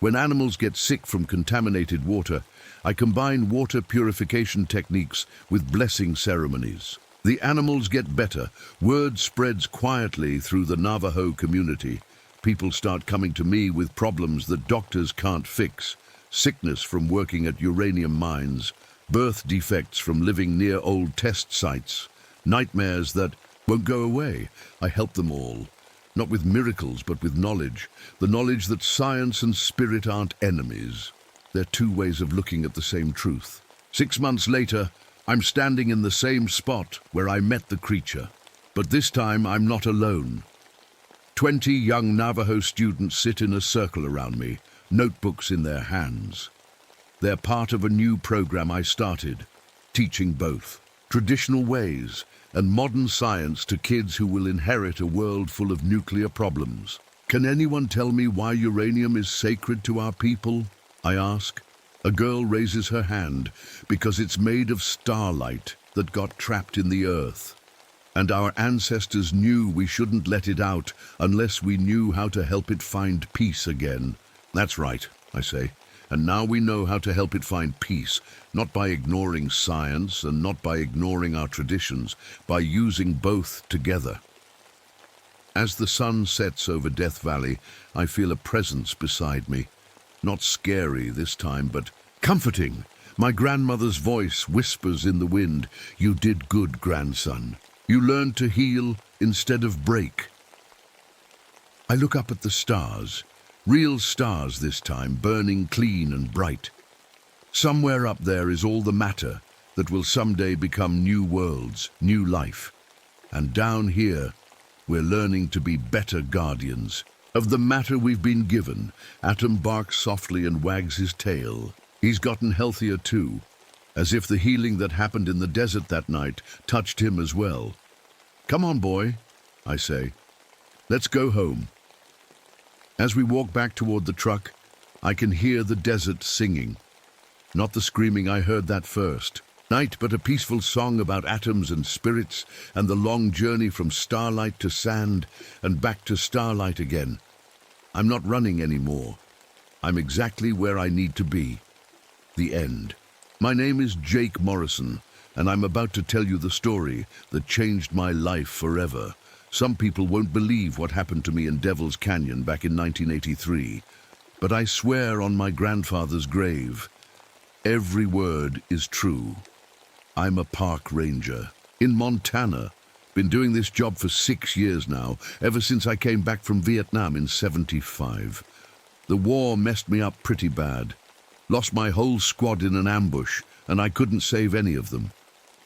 S1: When animals get sick from contaminated water, I combine water purification techniques with blessing ceremonies. The animals get better. Word spreads quietly through the Navajo community. People start coming to me with problems that doctors can't fix. Sickness from working at uranium mines, birth defects from living near old test sites, nightmares that won't go away. I help them all. Not with miracles, but with knowledge. The knowledge that science and spirit aren't enemies. They're two ways of looking at the same truth. 6 months later, I'm standing in the same spot where I met the creature. But this time, I'm not alone. 20 young Navajo students sit in a circle around me, notebooks in their hands. They're part of a new program I started, teaching both traditional ways and modern science to kids who will inherit a world full of nuclear problems. Can anyone tell me why uranium is sacred to our people? I ask. A girl raises her hand because it's made of starlight that got trapped in the earth. And our ancestors knew we shouldn't let it out unless we knew how to help it find peace again. That's right, I say. And now we know how to help it find peace, not by ignoring science and not by ignoring our traditions, by using both together. As the sun sets over Death Valley, I feel a presence beside me. Not scary this time, but comforting. My grandmother's voice whispers in the wind, "You did good, grandson. You learned to heal instead of break." I look up at the stars. Real stars this time, burning clean and bright. Somewhere up there is all the matter that will someday become new worlds, new life. And down here, we're learning to be better guardians of the matter we've been given. Atom barks softly and wags his tail. He's gotten healthier too, as if the healing that happened in the desert that night touched him as well. "Come on, boy," I say. "Let's go home." As we walk back toward the truck, I can hear the desert singing. Not the screaming I heard that first night, but a peaceful song about atoms and spirits and the long journey from starlight to sand and back to starlight again. I'm not running anymore. I'm exactly where I need to be. The end. My name is Jake Morrison, and I'm about to tell you the story that changed my life forever. Some people won't believe what happened to me in Devil's Canyon back in 1983, but I swear on my grandfather's grave, every word is true. I'm a park ranger in Montana. Been doing this job for 6 years now, ever since I came back from Vietnam in '75. The war messed me up pretty bad. Lost my whole squad in an ambush, and I couldn't save any of them.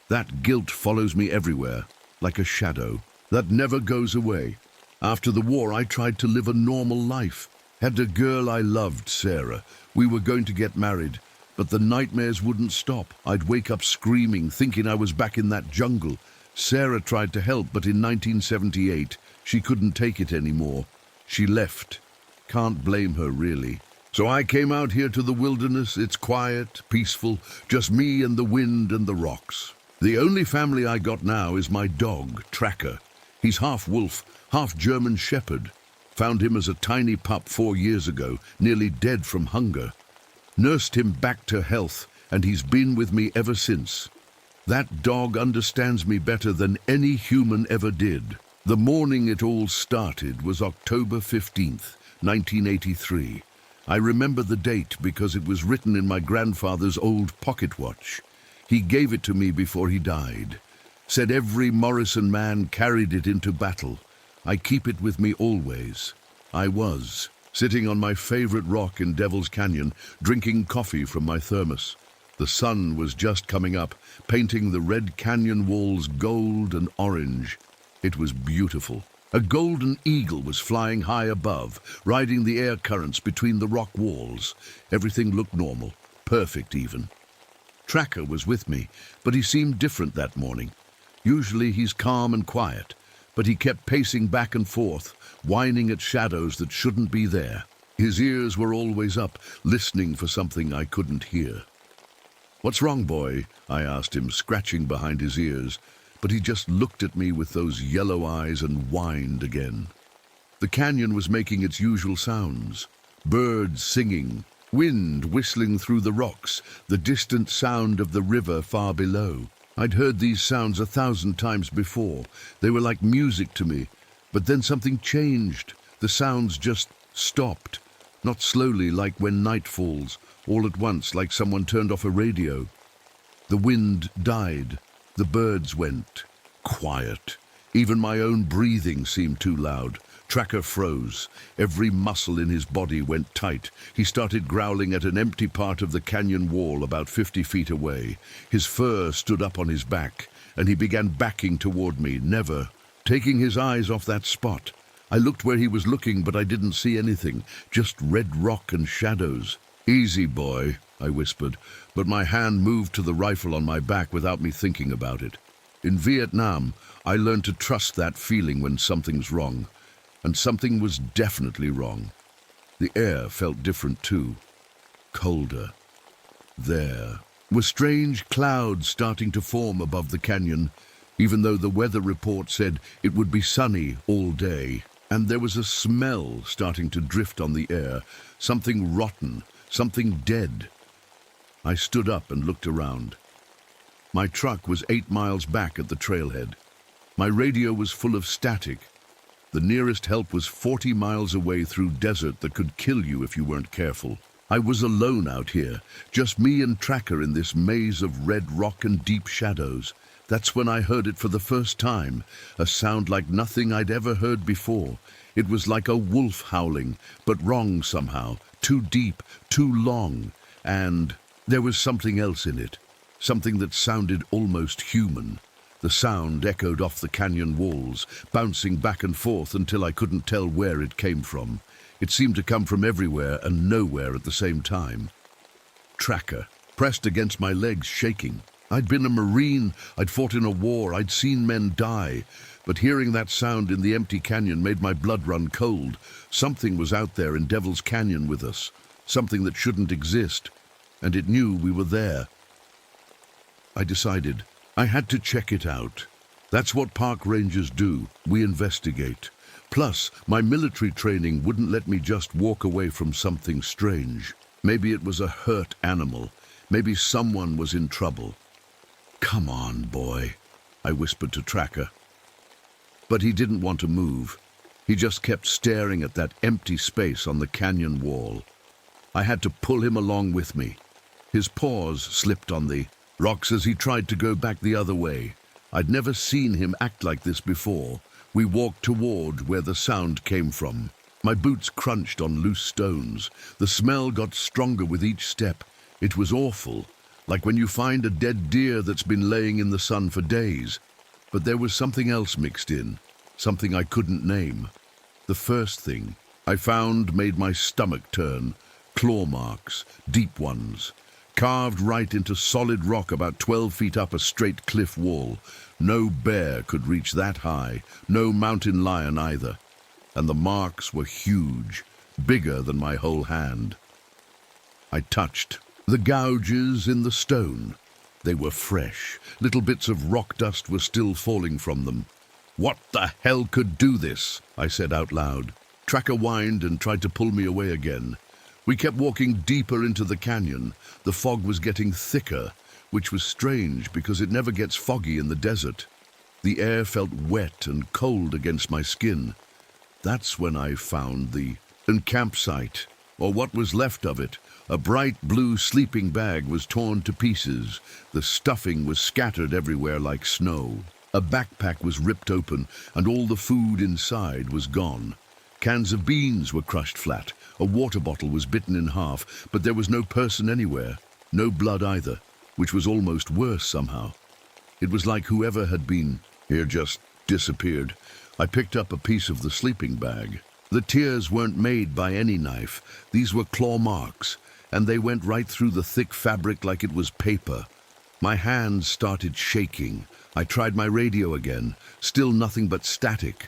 S1: That guilt follows me everywhere, like a shadow, that never goes away. After the war, I tried to live a normal life. Had a girl I loved, Sarah. We were going to get married, but the nightmares wouldn't stop. I'd wake up screaming, thinking I was back in that jungle. Sarah tried to help, but in 1978, she couldn't take it anymore. She left. Can't blame her, really. So I came out here to the wilderness. It's quiet, peaceful, just me and the wind and the rocks. The only family I got now is my dog, Tracker. He's half wolf, half German shepherd. Found him as a tiny pup 4 years ago, nearly dead from hunger. Nursed him back to health, and he's been with me ever since. That dog understands me better than any human ever did. The morning it all started was October 15th, 1983. I remember the date because it was written in my grandfather's old pocket watch. He gave it to me before he died. Said every Morrison man carried it into battle. I keep it with me always. I was sitting on my favorite rock in Devil's Canyon, drinking coffee from my thermos. The sun was just coming up, painting the red canyon walls gold and orange. It was beautiful. A golden eagle was flying high above, riding the air currents between the rock walls. Everything looked normal, perfect even. Tracker was with me, but he seemed different that morning. Usually he's calm and quiet, but he kept pacing back and forth, whining at shadows that shouldn't be there. His ears were always up, listening for something I couldn't hear. "What's wrong, boy?" I asked him, scratching behind his ears, but he just looked at me with those yellow eyes and whined again. The canyon was making its usual sounds. Birds singing, wind whistling through the rocks, the distant sound of the river far below. I'd heard these sounds 1,000 times before. They were like music to me, but then something changed. The sounds just stopped, not slowly like when night falls, all at once like someone turned off a radio. The wind died. The birds went quiet. Even my own breathing seemed too loud. Tracker froze. Every muscle in his body went tight. He started growling at an empty part of the canyon wall about 50 feet away. His fur stood up on his back, and he began backing toward me, never taking his eyes off that spot. I looked where he was looking, but I didn't see anything, just red rock and shadows. "Easy, boy," I whispered, but my hand moved to the rifle on my back without me thinking about it. In Vietnam, I learned to trust that feeling when something's wrong. And something was definitely wrong. The air felt different too. Colder. There were strange clouds starting to form above the canyon, even though the weather report said it would be sunny all day. And there was a smell starting to drift on the air, something rotten, something dead. I stood up and looked around. My truck was 8 miles back at the trailhead. My radio was full of static. The nearest help was 40 miles away through desert that could kill you if you weren't careful. I was alone out here, just me and Tracker in this maze of red rock and deep shadows. That's when I heard it for the first time, a sound like nothing I'd ever heard before. It was like a wolf howling, but wrong somehow, too deep, too long, and there was something else in it, something that sounded almost human. The sound echoed off the canyon walls, bouncing back and forth until I couldn't tell where it came from. It seemed to come from everywhere and nowhere at the same time. Tracker, pressed against my legs, shaking. I'd been a Marine, I'd fought in a war, I'd seen men die. But hearing that sound in the empty canyon made my blood run cold. Something was out there in Devil's Canyon with us, something that shouldn't exist, and it knew we were there. I decided I had to check it out. That's what park rangers do. We investigate. Plus, my military training wouldn't let me just walk away from something strange. Maybe it was a hurt animal. Maybe someone was in trouble. "Come on, boy," I whispered to Tracker. But he didn't want to move. He just kept staring at that empty space on the canyon wall. I had to pull him along with me. His paws slipped on the Rock says he tried to go back the other way. I'd never seen him act like this before. We walked toward where the sound came from. My boots crunched on loose stones. The smell got stronger with each step. It was awful, like when you find a dead deer that's been laying in the sun for days. But there was something else mixed in, something I couldn't name. The first thing I found made my stomach turn. Claw marks, deep ones, carved right into solid rock about 12 feet up a straight cliff wall. No bear could reach that high, no mountain lion either. And the marks were huge, bigger than my whole hand. I touched the gouges in the stone. They were fresh. Little bits of rock dust were still falling from them. "What the hell could do this?" I said out loud. Tracker whined and tried to pull me away again. We kept walking deeper into the canyon. The fog was getting thicker, which was strange because it never gets foggy in the desert. The air felt wet and cold against my skin. That's when I found the campsite, or what was left of it. A bright blue sleeping bag was torn to pieces. The stuffing was scattered everywhere like snow. A backpack was ripped open, and all the food inside was gone. Cans of beans were crushed flat. A water bottle was bitten in half, but there was no person anywhere. No blood either, which was almost worse somehow. It was like whoever had been here just disappeared. I picked up a piece of the sleeping bag. The tears weren't made by any knife. These were claw marks, and they went right through the thick fabric like it was paper. My hands started shaking. I tried my radio again. Still nothing but static.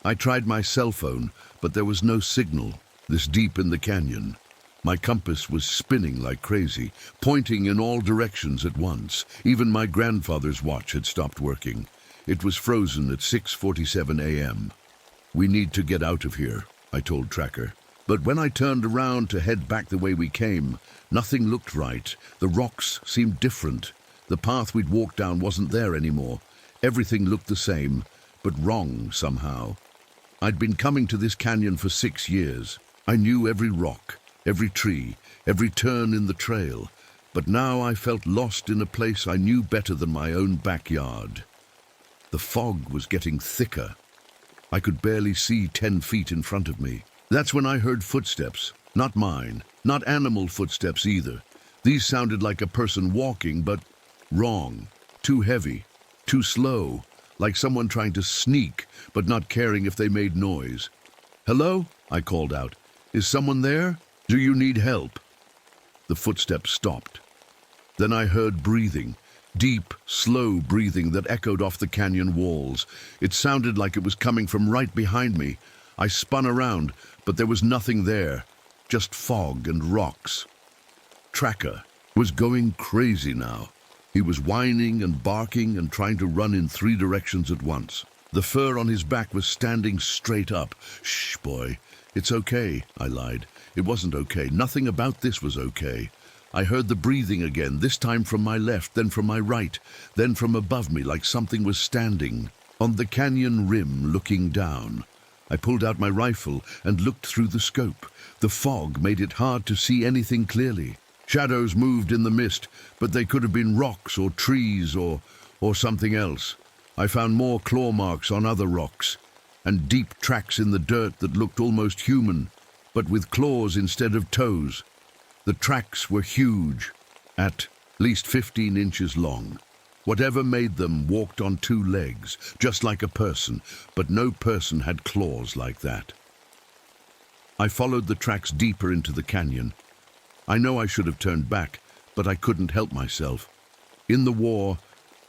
S1: I tried my cell phone, but there was no signal. This deep in the canyon, my compass was spinning like crazy, pointing in all directions at once. Even my grandfather's watch had stopped working. It was frozen at 6:47 a.m. "We need to get out of here," I told Tracker. But when I turned around to head back the way we came, nothing looked right. The rocks seemed different. The path we'd walked down wasn't there anymore. Everything looked the same, but wrong somehow. I'd been coming to this canyon for 6 years. I knew every rock, every tree, every turn in the trail. But now I felt lost in a place I knew better than my own backyard. The fog was getting thicker. I could barely see 10 feet in front of me. That's when I heard footsteps. Not mine, not animal footsteps either. These sounded like a person walking, but wrong. Too heavy, too slow, like someone trying to sneak, but not caring if they made noise. "Hello?" I called out. "Is someone there? Do you need help?" The footsteps stopped. Then I heard breathing. Deep, slow breathing that echoed off the canyon walls. It sounded like it was coming from right behind me. I spun around, but there was nothing there, just fog and rocks. Tracker was going crazy now. He was whining and barking and trying to run in 3 directions at once. The fur on his back was standing straight up. "Shh, boy. It's okay," I lied. It wasn't okay. Nothing about this was okay. I heard the breathing again, this time from my left, then from my right, then from above me, like something was standing on the canyon rim looking down. I pulled out my rifle and looked through the scope. The fog made it hard to see anything clearly. Shadows moved in the mist, but they could have been rocks or trees or something else. I found more claw marks on other rocks, and deep tracks in the dirt that looked almost human, but with claws instead of toes. The tracks were huge, at least 15 inches long. Whatever made them walked on 2 legs, just like a person, but no person had claws like that. I followed the tracks deeper into the canyon. I know I should have turned back, but I couldn't help myself. In the war,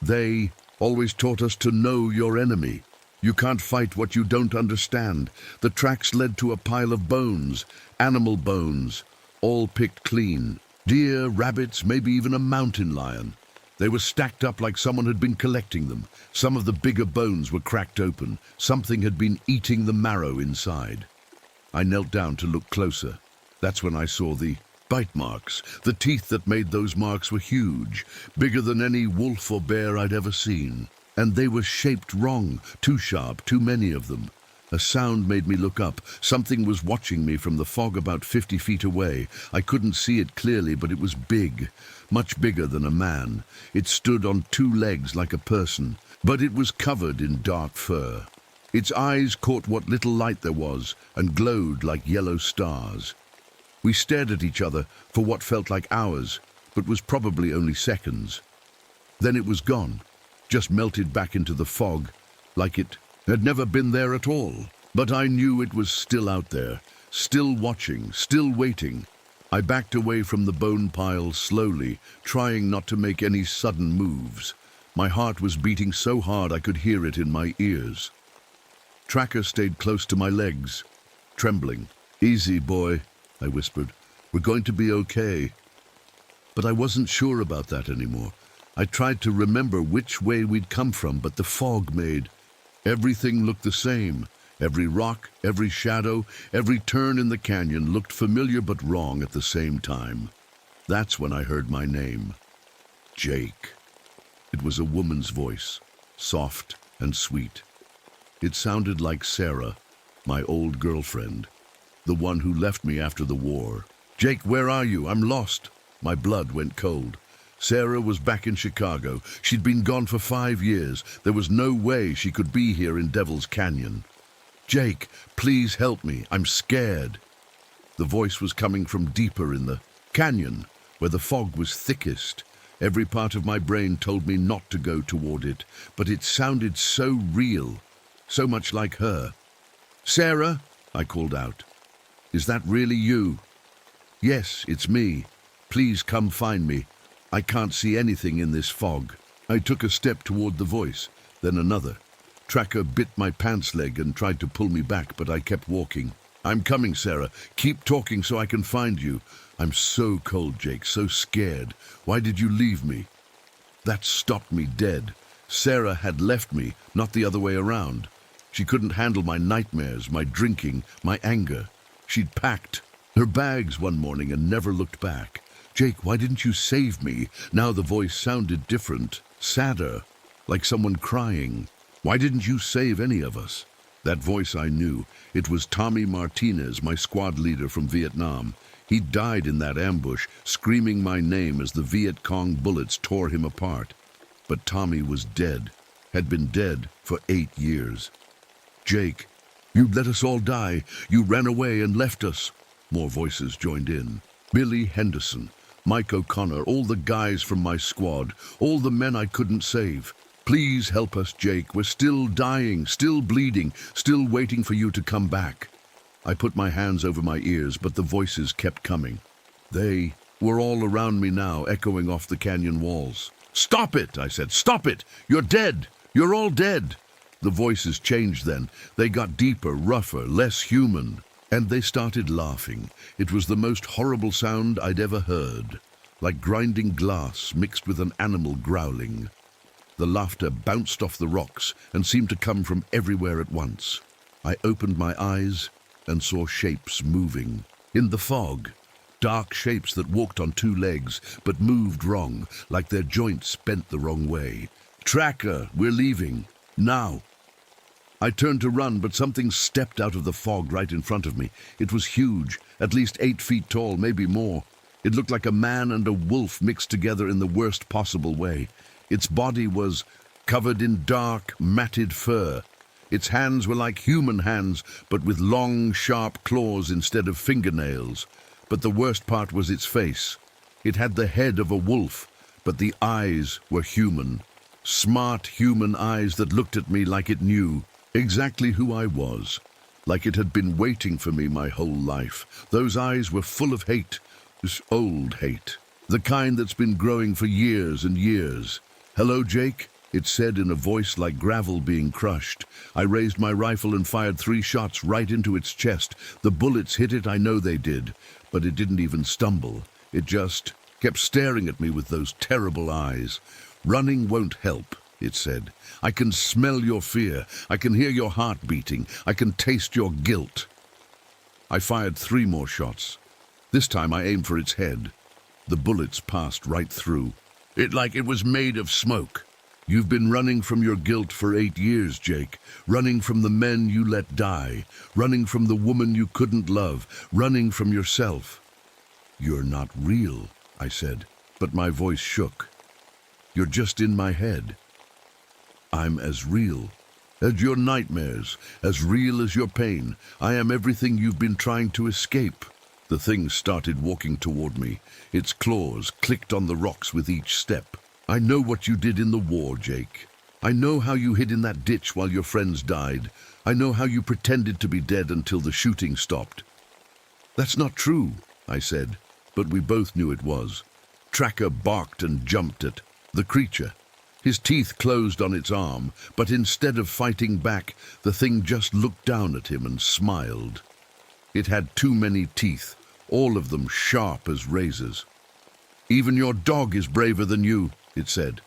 S1: they always taught us to know your enemy. You can't fight what you don't understand. The tracks led to a pile of bones, animal bones, all picked clean. Deer, rabbits, maybe even a mountain lion. They were stacked up like someone had been collecting them. Some of the bigger bones were cracked open. Something had been eating the marrow inside. I knelt down to look closer. That's when I saw the bite marks. The teeth that made those marks were huge, bigger than any wolf or bear I'd ever seen. And they were shaped wrong, too sharp, too many of them. A sound made me look up. Something was watching me from the fog about 50 feet away. I couldn't see it clearly, but it was big, much bigger than a man. It stood on two legs like a person, but it was covered in dark fur. Its eyes caught what little light there was and glowed like yellow stars. We stared at each other for what felt like hours, but was probably only seconds. Then it was gone, just melted back into the fog, like it had never been there at all. But I knew it was still out there, still watching, still waiting. I backed away from the bone pile slowly, trying not to make any sudden moves. My heart was beating so hard I could hear it in my ears. Tracker stayed close to my legs, trembling. "Easy, boy," I whispered. "We're going to be okay." But I wasn't sure about that anymore. I tried to remember which way we'd come from, but the fog made everything look the same. Every rock, every shadow, every turn in the canyon looked familiar but wrong at the same time. That's when I heard my name. Jake. It was a woman's voice, soft and sweet. It sounded like Sarah, my old girlfriend, the one who left me after the war. "Jake, where are you? I'm lost." My blood went cold. Sarah was back in Chicago. She'd been gone for 5 years. There was no way she could be here in Devil's Canyon. "Jake, please help me. I'm scared." The voice was coming from deeper in the canyon, where the fog was thickest. Every part of my brain told me not to go toward it, but it sounded so real, so much like her. "Sarah," I called out. "Is that really you?" "Yes, it's me. Please come find me. I can't see anything in this fog." I took a step toward the voice, then another. Tracker bit my pants leg and tried to pull me back, but I kept walking. "I'm coming, Sarah. Keep talking so I can find you. I'm so cold, Jake, so scared. Why did you leave me?" That stopped me dead. Sarah had left me, not the other way around. She couldn't handle my nightmares, my drinking, my anger. She'd packed her bags one morning and never looked back. "Jake, why didn't you save me?" Now the voice sounded different, sadder, like someone crying. "Why didn't you save any of us?" That voice I knew. It was Tommy Martinez, my squad leader from Vietnam. He died in that ambush, screaming my name as the Viet Cong bullets tore him apart. But Tommy was dead, had been dead for 8 years. "Jake, you let us all die. You ran away and left us." More voices joined in. Billy Henderson, Mike O'Connor, all the guys from my squad, all the men I couldn't save. "Please help us, Jake. We're still dying, still bleeding, still waiting for you to come back." I put my hands over my ears, but the voices kept coming. They were all around me now, echoing off the canyon walls. "Stop it," I said. "Stop it! You're dead! You're all dead!" The voices changed then. They got deeper, rougher, less human. And they started laughing. It was the most horrible sound I'd ever heard, like grinding glass mixed with an animal growling. The laughter bounced off the rocks and seemed to come from everywhere at once. I opened my eyes and saw shapes moving. In the fog, dark shapes that walked on 2 legs but moved wrong, like their joints bent the wrong way. "Tracker, we're leaving. Now." I turned to run, but something stepped out of the fog right in front of me. It was huge, at least 8 feet tall, maybe more. It looked like a man and a wolf mixed together in the worst possible way. Its body was covered in dark, matted fur. Its hands were like human hands, but with long, sharp claws instead of fingernails. But the worst part was its face. It had the head of a wolf, but the eyes were human. Smart human eyes that looked at me like it knew exactly who I was, like it had been waiting for me my whole life. Those eyes were full of hate, this old hate, the kind that's been growing for years and years. "Hello, Jake," it said in a voice like gravel being crushed. I raised my rifle and fired 3 shots right into its chest. The bullets hit it, I know they did, but it didn't even stumble. It just kept staring at me with those terrible eyes. "Running won't help," it said. "I can smell your fear. I can hear your heart beating. I can taste your guilt." I fired 3 more shots. This time I aimed for its head. The bullets passed right through it like it was made of smoke. You've been running from your guilt for 8 years, Jake. Running from the men you let die. Running from the woman you couldn't love. Running from yourself. You're not real, I said, but my voice shook. You're just in my head. I'm as real as your nightmares, as real as your pain. I am everything you've been trying to escape. The thing started walking toward me. Its claws clicked on the rocks with each step. I know what you did in the war, Jake. I know how you hid in that ditch while your friends died. I know how you pretended to be dead until the shooting stopped. That's not true, I said, but we both knew it was. Tracker barked and jumped at the creature. His teeth closed on its arm, but instead of fighting back, the thing just looked down at him and smiled. It had too many teeth, all of them sharp as razors. Even your dog is braver than you, it said.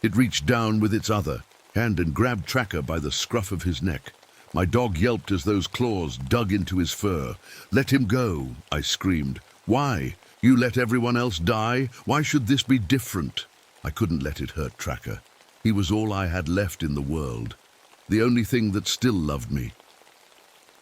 S1: It reached down with its other hand and grabbed Tracker by the scruff of his neck. My dog yelped as those claws dug into his fur. Let him go, I screamed. Why? You let everyone else die? Why should this be different? I couldn't let it hurt Tracker. He was all I had left in the world, the only thing that still loved me.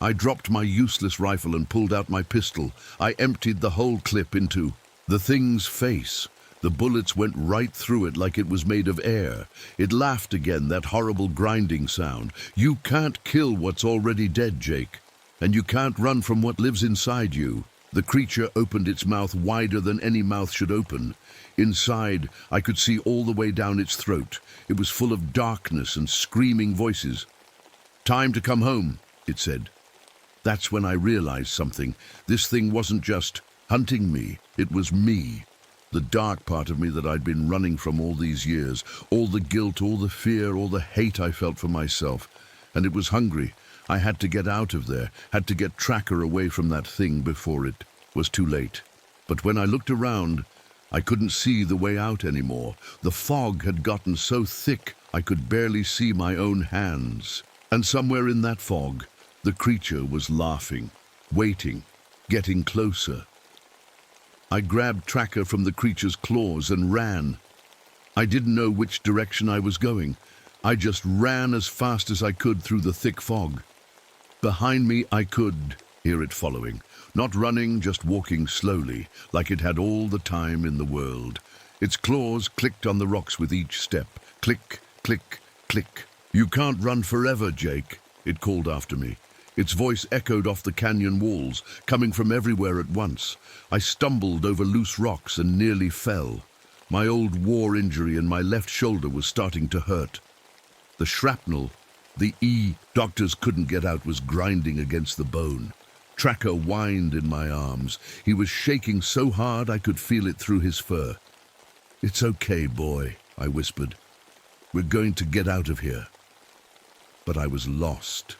S1: I dropped my useless rifle and pulled out my pistol. I emptied the whole clip into the thing's face. The bullets went right through it like it was made of air. It laughed again, that horrible grinding sound. You can't kill what's already dead, Jake. And you can't run from what lives inside you. The creature opened its mouth wider than any mouth should open. Inside, I could see all the way down its throat. It was full of darkness and screaming voices. Time to come home, it said. That's when I realized something. This thing wasn't just hunting me, it was me. The dark part of me that I'd been running from all these years. All the guilt, all the fear, all the hate I felt for myself. And it was hungry. I had to get out of there, had to get Tracker away from that thing before it was too late. But when I looked around, I couldn't see the way out anymore. The fog had gotten so thick I could barely see my own hands. And somewhere in that fog, the creature was laughing, waiting, getting closer. I grabbed Tracker from the creature's claws and ran. I didn't know which direction I was going. I just ran as fast as I could through the thick fog. Behind me, I could hear it following. Not running, just walking slowly, like it had all the time in the world. Its claws clicked on the rocks with each step. Click, click, click. You can't run forever, Jake, it called after me. Its voice echoed off the canyon walls, coming from everywhere at once. I stumbled over loose rocks and nearly fell. My old war injury in my left shoulder was starting to hurt. The shrapnel, the doctors couldn't get out, was grinding against the bone. Tracker whined in my arms. He was shaking so hard I could feel it through his fur. It's okay, boy, I whispered. We're going to get out of here. But I was lost.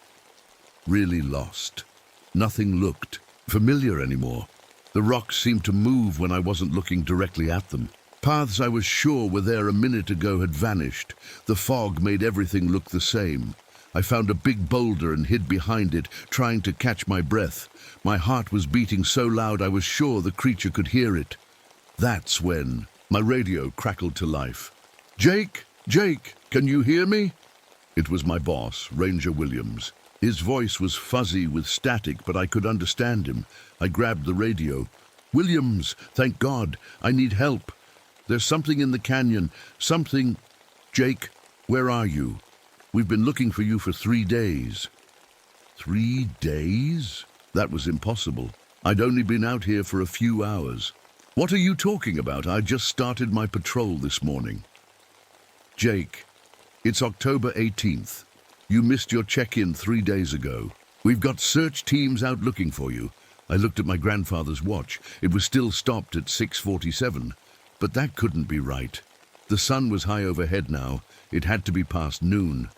S1: Really lost. Nothing looked familiar anymore. The rocks seemed to move when I wasn't looking directly at them. Paths I was sure were there a minute ago had vanished. The fog made everything look the same. I found a big boulder and hid behind it, trying to catch my breath. My heart was beating so loud I was sure the creature could hear it. That's when my radio crackled to life. Jake, can you hear me? It was my boss, Ranger Williams. His voice was fuzzy with static, but I could understand him. I grabbed the radio. Williams, thank God, I need help. There's something in the canyon, something. Jake, where are you? We've been looking for you for 3 days. 3 days? That was impossible. I'd only been out here for a few hours. What are you talking about? I just started my patrol this morning. Jake, it's October 18th. You missed your check-in 3 days ago. We've got search teams out looking for you. I looked at my grandfather's watch. It was still stopped at 6:47. But that couldn't be right. The sun was high overhead now. It had to be past noon.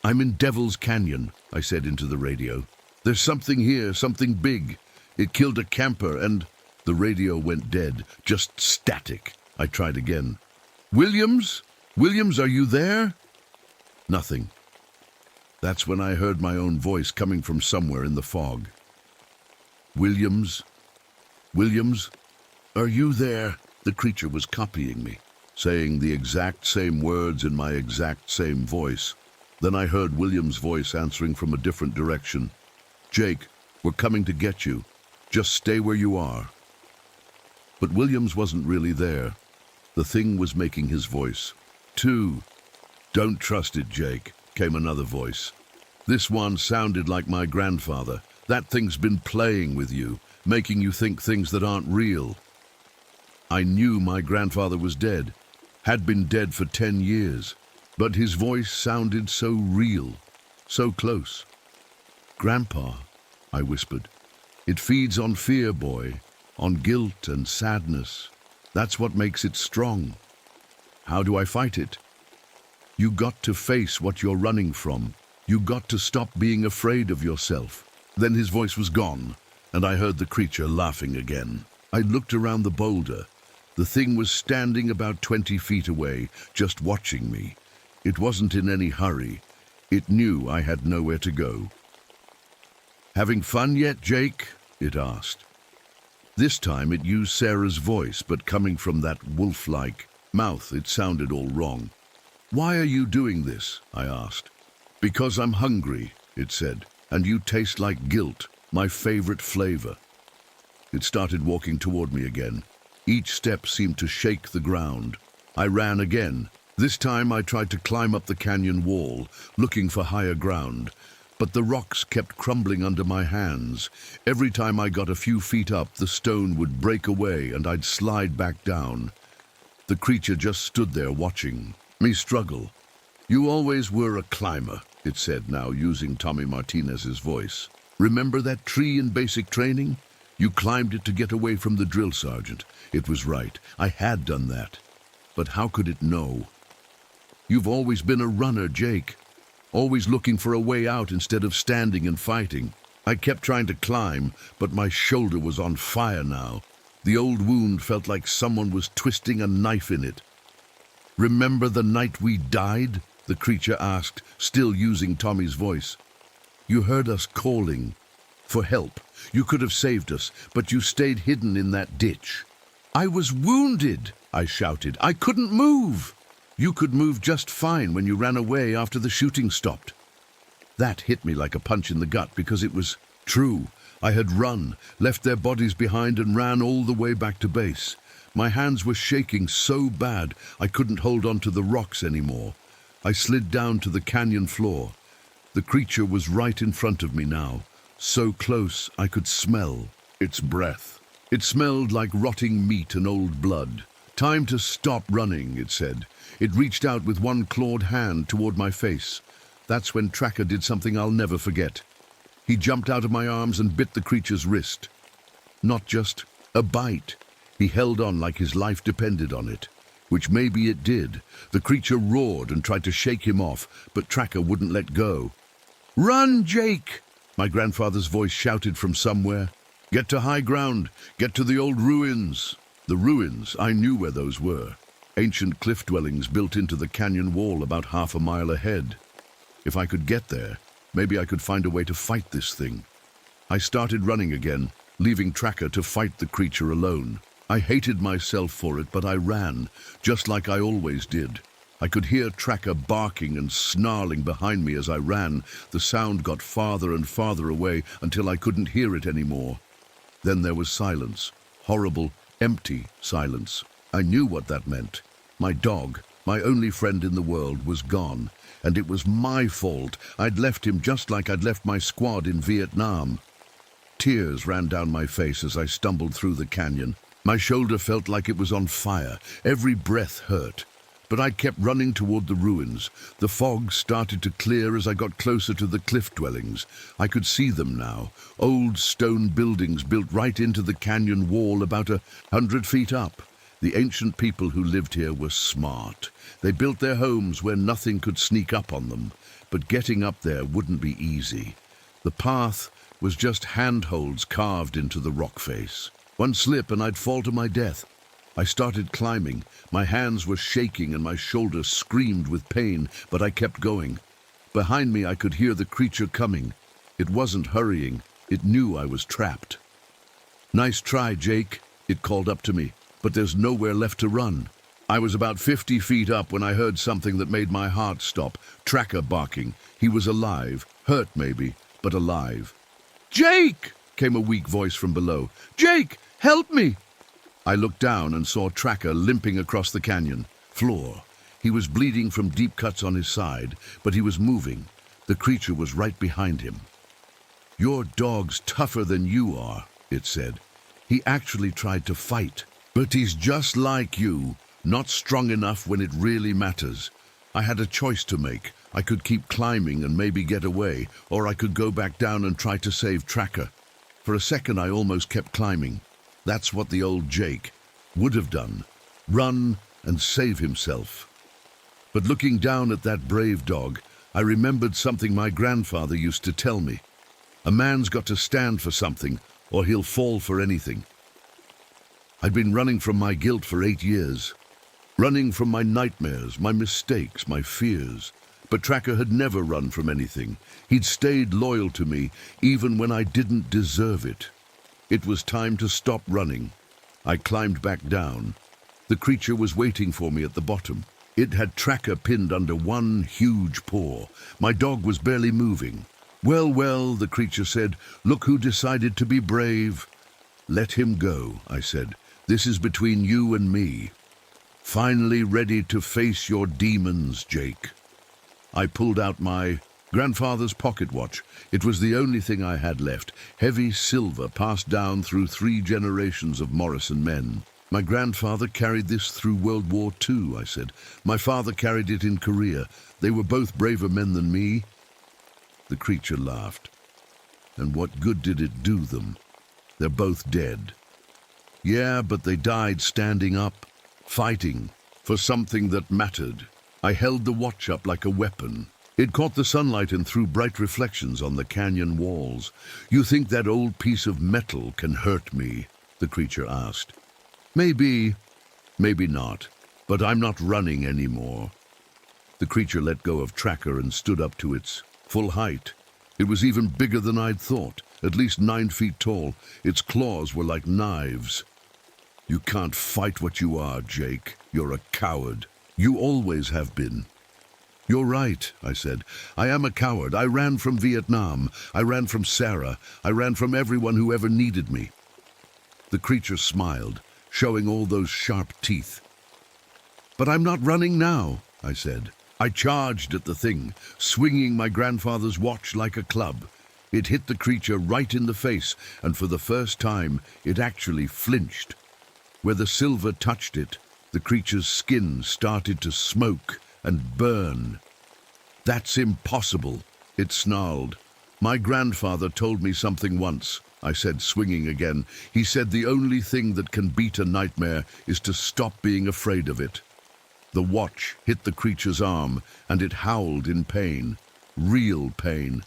S1: I'm in Devil's Canyon, I said into the radio. There's something here, something big. It killed a camper and... The radio went dead, just static. I tried again. Williams? Williams, are you there? Nothing. That's when I heard my own voice coming from somewhere in the fog. Williams? Williams? Are you there? The creature was copying me. saying the exact same words in my exact same voice. Then I heard William's voice answering from a different direction. "Jake, we're coming to get you. Just stay where you are." But Williams wasn't really there. The thing was making his voice. "Two. Don't trust it, Jake," came another voice. This one sounded like my grandfather. "That thing's been playing with you, making you think things that aren't real." I knew my grandfather was dead, had been dead for 10 years, but his voice sounded so real, so close. "Grandpa," I whispered, "it feeds on fear, boy, on guilt and sadness. That's what makes it strong. How do I fight it?" "You got to face what you're running from. You got to stop being afraid of yourself." Then his voice was gone, and I heard the creature laughing again. I looked around the boulder. The thing was standing about 20 feet away, just watching me. It wasn't in any hurry. It knew I had nowhere to go. "Having fun yet, Jake?" it asked. This time it used Sarah's voice, but coming from that wolf-like mouth, it sounded all wrong. "Why are you doing this?" I asked. "Because I'm hungry," it said, "and you taste like guilt, my favorite flavor." It started walking toward me again. Each step seemed to shake the ground. I ran again. This time I tried to climb up the canyon wall, looking for higher ground, but the rocks kept crumbling under my hands. Every time I got a few feet up, the stone would break away and I'd slide back down. The creature just stood there watching me struggle. "You always were a climber," it said, now using Tommy Martinez's voice. "Remember that tree in basic training? You climbed it to get away from the drill sergeant." It was right. I had done that. But how could it know? "You've always been a runner, Jake. Always looking for a way out instead of standing and fighting." I kept trying to climb, but my shoulder was on fire now. The old wound felt like someone was twisting a knife in it. "Remember the night we died?" the creature asked, still using Tommy's voice. "You heard us calling for help. You could have saved us, but you stayed hidden in that ditch." "I was wounded," I shouted. "I couldn't move." "You could move just fine when you ran away after the shooting stopped." That hit me like a punch in the gut because it was true. I had run, left their bodies behind and ran all the way back to base. My hands were shaking so bad I couldn't hold on to the rocks anymore. I slid down to the canyon floor. The creature was right in front of me now, so close I could smell its breath. It smelled like rotting meat and old blood. "Time to stop running," it said. It reached out with one clawed hand toward my face. That's when Tracker did something I'll never forget. He jumped out of my arms and bit the creature's wrist. Not just a bite. He held on like his life depended on it, which maybe it did. The creature roared and tried to shake him off, but Tracker wouldn't let go. "Run, Jake!" my grandfather's voice shouted from somewhere. "Get to high ground. Get to the old ruins." The ruins, I knew where those were. Ancient cliff dwellings built into the canyon wall about half a mile ahead. If I could get there, maybe I could find a way to fight this thing. I started running again, leaving Tracker to fight the creature alone. I hated myself for it, but I ran, just like I always did. I could hear Tracker barking and snarling behind me as I ran. The sound got farther and farther away until I couldn't hear it anymore. Then there was silence, horrible, empty silence. I knew what that meant. My dog, my only friend in the world, was gone, and it was my fault. I'd left him just like I'd left my squad in Vietnam. Tears ran down my face as I stumbled through the canyon. My shoulder felt like it was on fire. Every breath hurt. But I kept running toward the ruins. The fog started to clear as I got closer to the cliff dwellings. I could see them now. Old stone buildings built right into the canyon wall about 100 feet up. The ancient people who lived here were smart. They built their homes where nothing could sneak up on them. But getting up there wouldn't be easy. The path was just handholds carved into the rock face. One slip and I'd fall to my death. I started climbing. My hands were shaking and my shoulders screamed with pain, but I kept going. Behind me I could hear the creature coming. It wasn't hurrying. It knew I was trapped. "Nice try, Jake," it called up to me, "but there's nowhere left to run." I was about 50 feet up when I heard something that made my heart stop. Tracker barking. He was alive. Hurt maybe, but alive. "Jake!" came a weak voice from below. "Jake, help me!" I looked down and saw Tracker limping across the canyon floor. He was bleeding from deep cuts on his side, but he was moving. The creature was right behind him. "Your dog's tougher than you are," it said. "He actually tried to fight, but he's just like you. Not strong enough when it really matters." I had a choice to make. I could keep climbing and maybe get away, or I could go back down and try to save Tracker. For a second I almost kept climbing. That's what the old Jake would have done. Run and save himself. But looking down at that brave dog, I remembered something my grandfather used to tell me. A man's got to stand for something, or he'll fall for anything. I'd been running from my guilt for 8 years. Running from my nightmares, my mistakes, my fears. But Tracker had never run from anything. He'd stayed loyal to me, even when I didn't deserve it. It was time to stop running. I climbed back down. The creature was waiting for me at the bottom. It had Tracker pinned under one huge paw. My dog was barely moving. "Well, well," the creature said, "look who decided to be brave." "Let him go," I said. "This is between you and me. Finally ready to face your demons, Jake." I pulled out my grandfather's pocket watch. It was the only thing I had left, heavy silver passed down through 3 generations of Morrison men. "My grandfather carried this through World War II, I said. "My father carried it in Korea. They were both braver men than me." The creature laughed. "And what good did it do them? They're both dead." "Yeah, but they died standing up, fighting for something that mattered." I held the watch up like a weapon. It caught the sunlight and threw bright reflections on the canyon walls. "You think that old piece of metal can hurt me?" the creature asked. "Maybe, maybe not, but I'm not running anymore." The creature let go of Tracker and stood up to its full height. It was even bigger than I'd thought, at least 9 feet tall. Its claws were like knives. "You can't fight what you are, Jake. You're a coward. You always have been." "You're right," I said. "I am a coward. I ran from Vietnam. I ran from Sarah. I ran from everyone who ever needed me." The creature smiled, showing all those sharp teeth. "But I'm not running now," I said. I charged at the thing, swinging my grandfather's watch like a club. It hit the creature right in the face, and for the first time, it actually flinched. Where the silver touched it, the creature's skin started to smoke and burn. "That's impossible," it snarled. "My grandfather told me something once," I said, swinging again. "He said the only thing that can beat a nightmare is to stop being afraid of it." The watch hit the creature's arm, and it howled in pain. Real pain.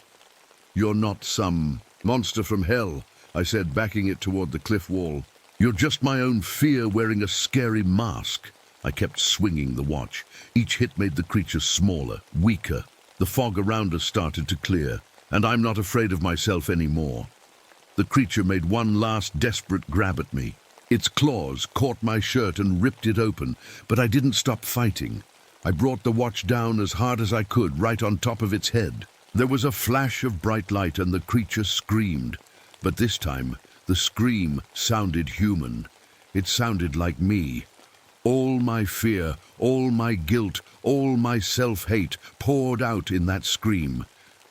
S1: "You're not some monster from hell," I said, backing it toward the cliff wall. "You're just my own fear wearing a scary mask." I kept swinging the watch. Each hit made the creature smaller, weaker. The fog around us started to clear, and I'm not afraid of myself anymore. The creature made one last desperate grab at me. Its claws caught my shirt and ripped it open, but I didn't stop fighting. I brought the watch down as hard as I could, right on top of its head. There was a flash of bright light and the creature screamed. But this time, the scream sounded human. It sounded like me. All my fear, all my guilt, all my self-hate poured out in that scream.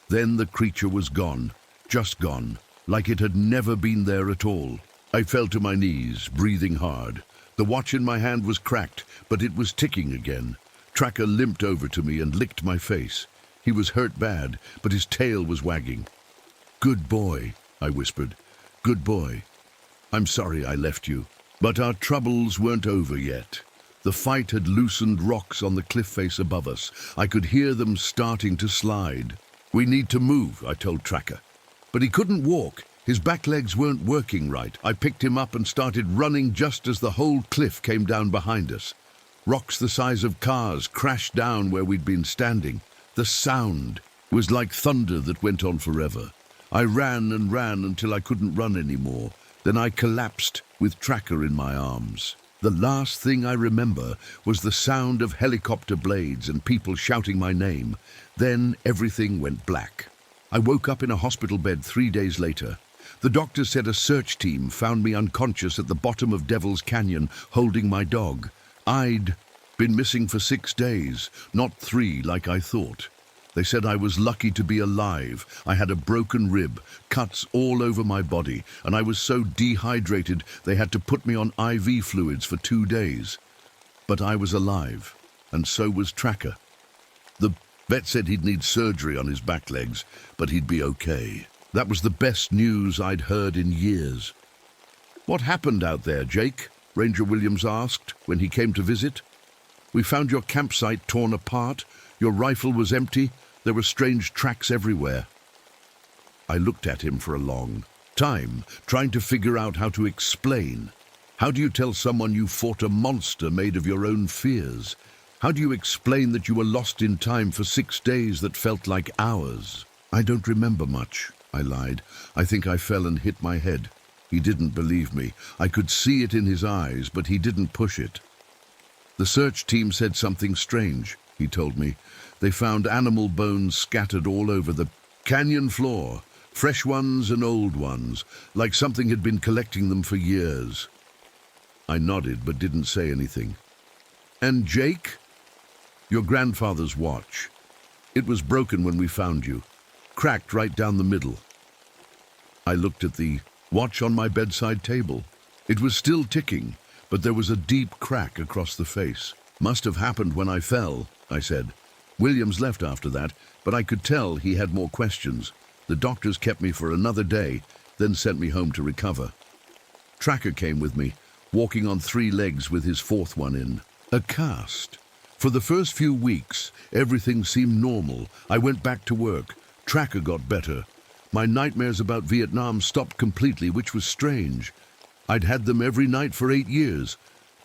S1: Then the creature was gone, just gone, like it had never been there at all. I fell to my knees, breathing hard. The watch in my hand was cracked, but it was ticking again. Tracker limped over to me and licked my face. He was hurt bad, but his tail was wagging. "Good boy," I whispered. "Good boy. I'm sorry I left you." But our troubles weren't over yet. The fight had loosened rocks on the cliff face above us. I could hear them starting to slide. "We need to move," I told Tracker. But he couldn't walk. His back legs weren't working right. I picked him up and started running just as the whole cliff came down behind us. Rocks the size of cars crashed down where we'd been standing. The sound was like thunder that went on forever. I ran and ran until I couldn't run anymore. Then I collapsed with Tracker in my arms. The last thing I remember was the sound of helicopter blades and people shouting my name. Then everything went black. I woke up in a hospital bed 3 days later. The doctor said a search team found me unconscious at the bottom of Devil's Canyon holding my dog. I'd been missing for 6 days, not 3 like I thought. They said I was lucky to be alive. I had a broken rib, cuts all over my body, and I was so dehydrated they had to put me on IV fluids for 2 days. But I was alive, and so was Tracker. The vet said he'd need surgery on his back legs, but he'd be okay. That was the best news I'd heard in years. "What happened out there, Jake?" Ranger Williams asked when he came to visit. "We found your campsite torn apart. Your rifle was empty. There were strange tracks everywhere." I looked at him for a long time, trying to figure out how to explain. How do you tell someone you fought a monster made of your own fears? How do you explain that you were lost in time for 6 days that felt like hours? "I don't remember much," I lied. "I think I fell and hit my head." He didn't believe me. I could see it in his eyes, but he didn't push it. "The search team said something strange," he told me. "They found animal bones scattered all over the canyon floor, fresh ones and old ones, like something had been collecting them for years." I nodded but didn't say anything. "And Jake?" "Your grandfather's watch. It was broken when we found you, cracked right down the middle." I looked at the watch on my bedside table. It was still ticking, but there was a deep crack across the face. "Must have happened when I fell," I said. "Williams left after that, but I could tell he had more questions. The doctors kept me for another day, then sent me home to recover." Tracker came with me, walking on 3 legs with his 4th one in. A cast. For the first few weeks, everything seemed normal. I went back to work. Tracker got better. My nightmares about Vietnam stopped completely, which was strange. I'd had them every night for 8 years,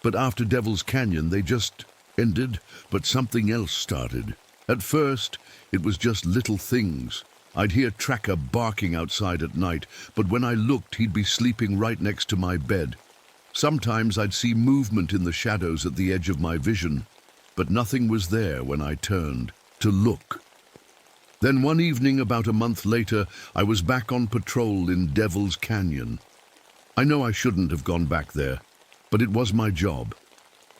S1: but after Devil's Canyon they just ended, but something else started. At first, it was just little things. I'd hear Tracker barking outside at night, but when I looked, he'd be sleeping right next to my bed. Sometimes I'd see movement in the shadows at the edge of my vision, but nothing was there when I turned to look. Then one evening, about a month later, I was back on patrol in Devil's Canyon. I know I shouldn't have gone back there, but it was my job,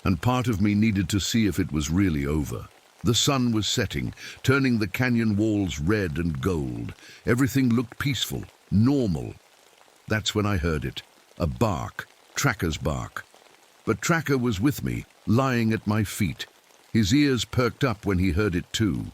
S1: and part of me needed to see if it was really over. The sun was setting, turning the canyon walls red and gold. Everything looked peaceful, normal. That's when I heard it, a bark, Tracker's bark. But Tracker was with me, lying at my feet. His ears perked up when he heard it too.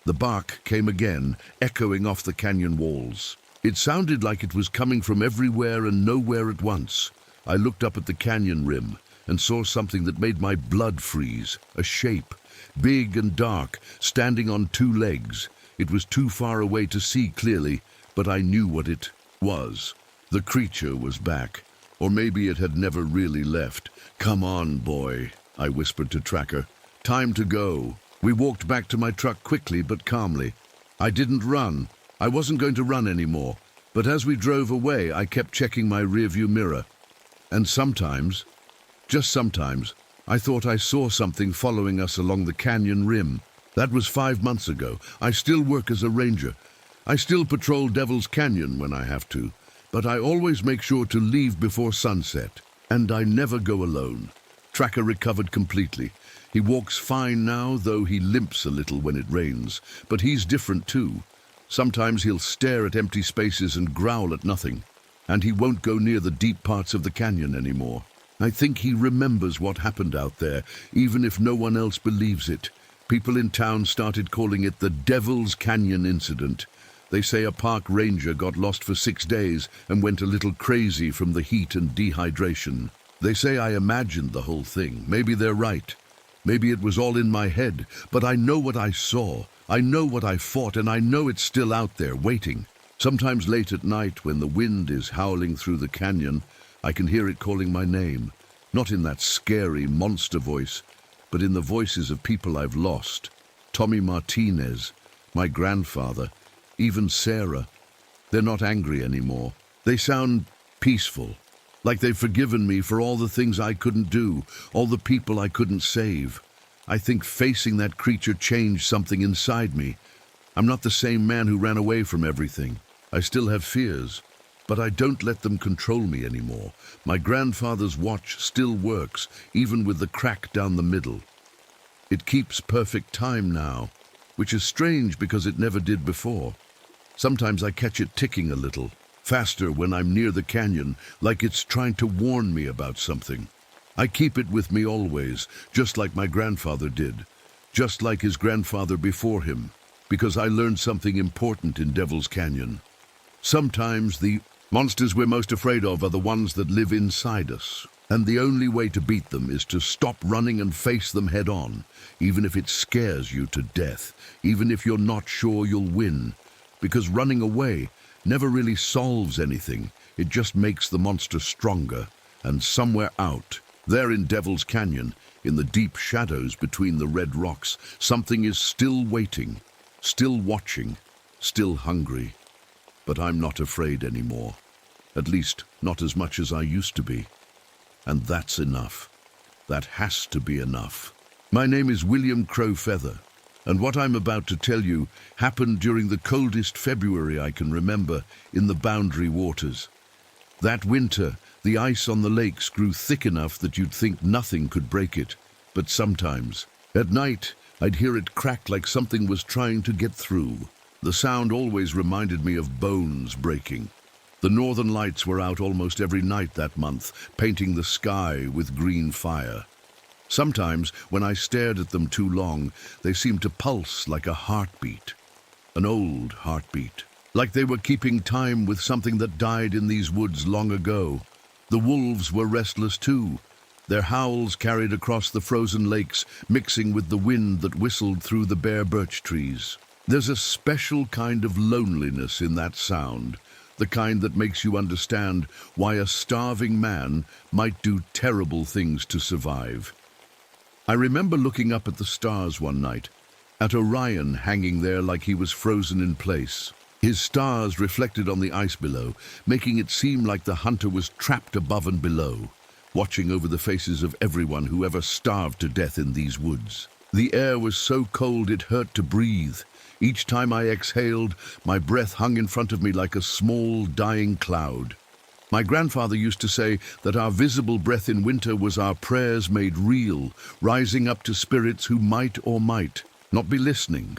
S1: The bark came again, echoing off the canyon walls. It sounded like it was coming from everywhere and nowhere at once. I looked up at the canyon rim and saw something that made my blood freeze, a shape, big and dark, standing on 2 legs. It was too far away to see clearly, but I knew what it was. The creature was back, or maybe it had never really left. "Come on, boy," I whispered to Tracker. "Time to go." We walked back to my truck quickly but calmly. I didn't run. I wasn't going to run anymore. But as we drove away, I kept checking my rearview mirror. And sometimes, just sometimes, I thought I saw something following us along the canyon rim. That was 5 months ago. I still work as a ranger. I still patrol Devil's Canyon when I have to. But I always make sure to leave before sunset. And I never go alone. Tracker recovered completely. He walks fine now, though he limps a little when it rains. But he's different too. Sometimes he'll stare at empty spaces and growl at nothing. And he won't go near the deep parts of the canyon anymore. I think he remembers what happened out there, even if no one else believes it. People in town started calling it the Devil's Canyon incident. They say a park ranger got lost for 6 days and went a little crazy from the heat and dehydration. They say I imagined the whole thing. Maybe they're right. Maybe it was all in my head, but I know what I saw. I know what I fought, and I know it's still out there, waiting. Sometimes late at night, when the wind is howling through the canyon, I can hear it calling my name. Not in that scary monster voice, but in the voices of people I've lost. Tommy Martinez, my grandfather, even Sarah. They're not angry anymore. They sound peaceful, Like they've forgiven me for all the things I couldn't do, all the people I couldn't save. I think facing that creature changed something inside me. I'm not the same man who ran away from everything. I still have fears, but I don't let them control me anymore. My grandfather's watch still works, even with the crack down the middle. It keeps perfect time now, which is strange because it never did before. Sometimes I catch it ticking a little, faster when I'm near the canyon, like it's trying to warn me about something. I keep it with me always, just like my grandfather did, just like his grandfather before him, because I learned something important in Devil's Canyon. Sometimes the monsters we're most afraid of are the ones that live inside us, and the only way to beat them is to stop running and face them head on, even if it scares you to death, even if you're not sure you'll win, because running away never really solves anything. It just makes the monster stronger, and somewhere out, there in Devil's Canyon, in the deep shadows between the red rocks, something is still waiting, still watching, still hungry. But I'm not afraid anymore. At least, not as much as I used to be. And that's enough. That has to be enough. My name is William Crow Feather, and what I'm about to tell you happened during the coldest February I can remember in the Boundary Waters. That winter, the ice on the lakes grew thick enough that you'd think nothing could break it. But sometimes, at night, I'd hear it crack like something was trying to get through. The sound always reminded me of bones breaking. The northern lights were out almost every night that month, painting the sky with green fire. Sometimes, when I stared at them too long, they seemed to pulse like a heartbeat. An old heartbeat. Like they were keeping time with something that died in these woods long ago. The wolves were restless too. Their howls carried across the frozen lakes, mixing with the wind that whistled through the bare birch trees. There's a special kind of loneliness in that sound, the kind that makes you understand why a starving man might do terrible things to survive. I remember looking up at the stars one night, at Orion hanging there like he was frozen in place. His stars reflected on the ice below, making it seem like the hunter was trapped above and below, watching over the faces of everyone who ever starved to death in these woods. The air was so cold it hurt to breathe. Each time I exhaled, my breath hung in front of me like a small, dying cloud. My grandfather used to say that our visible breath in winter was our prayers made real, rising up to spirits who might or might not be listening.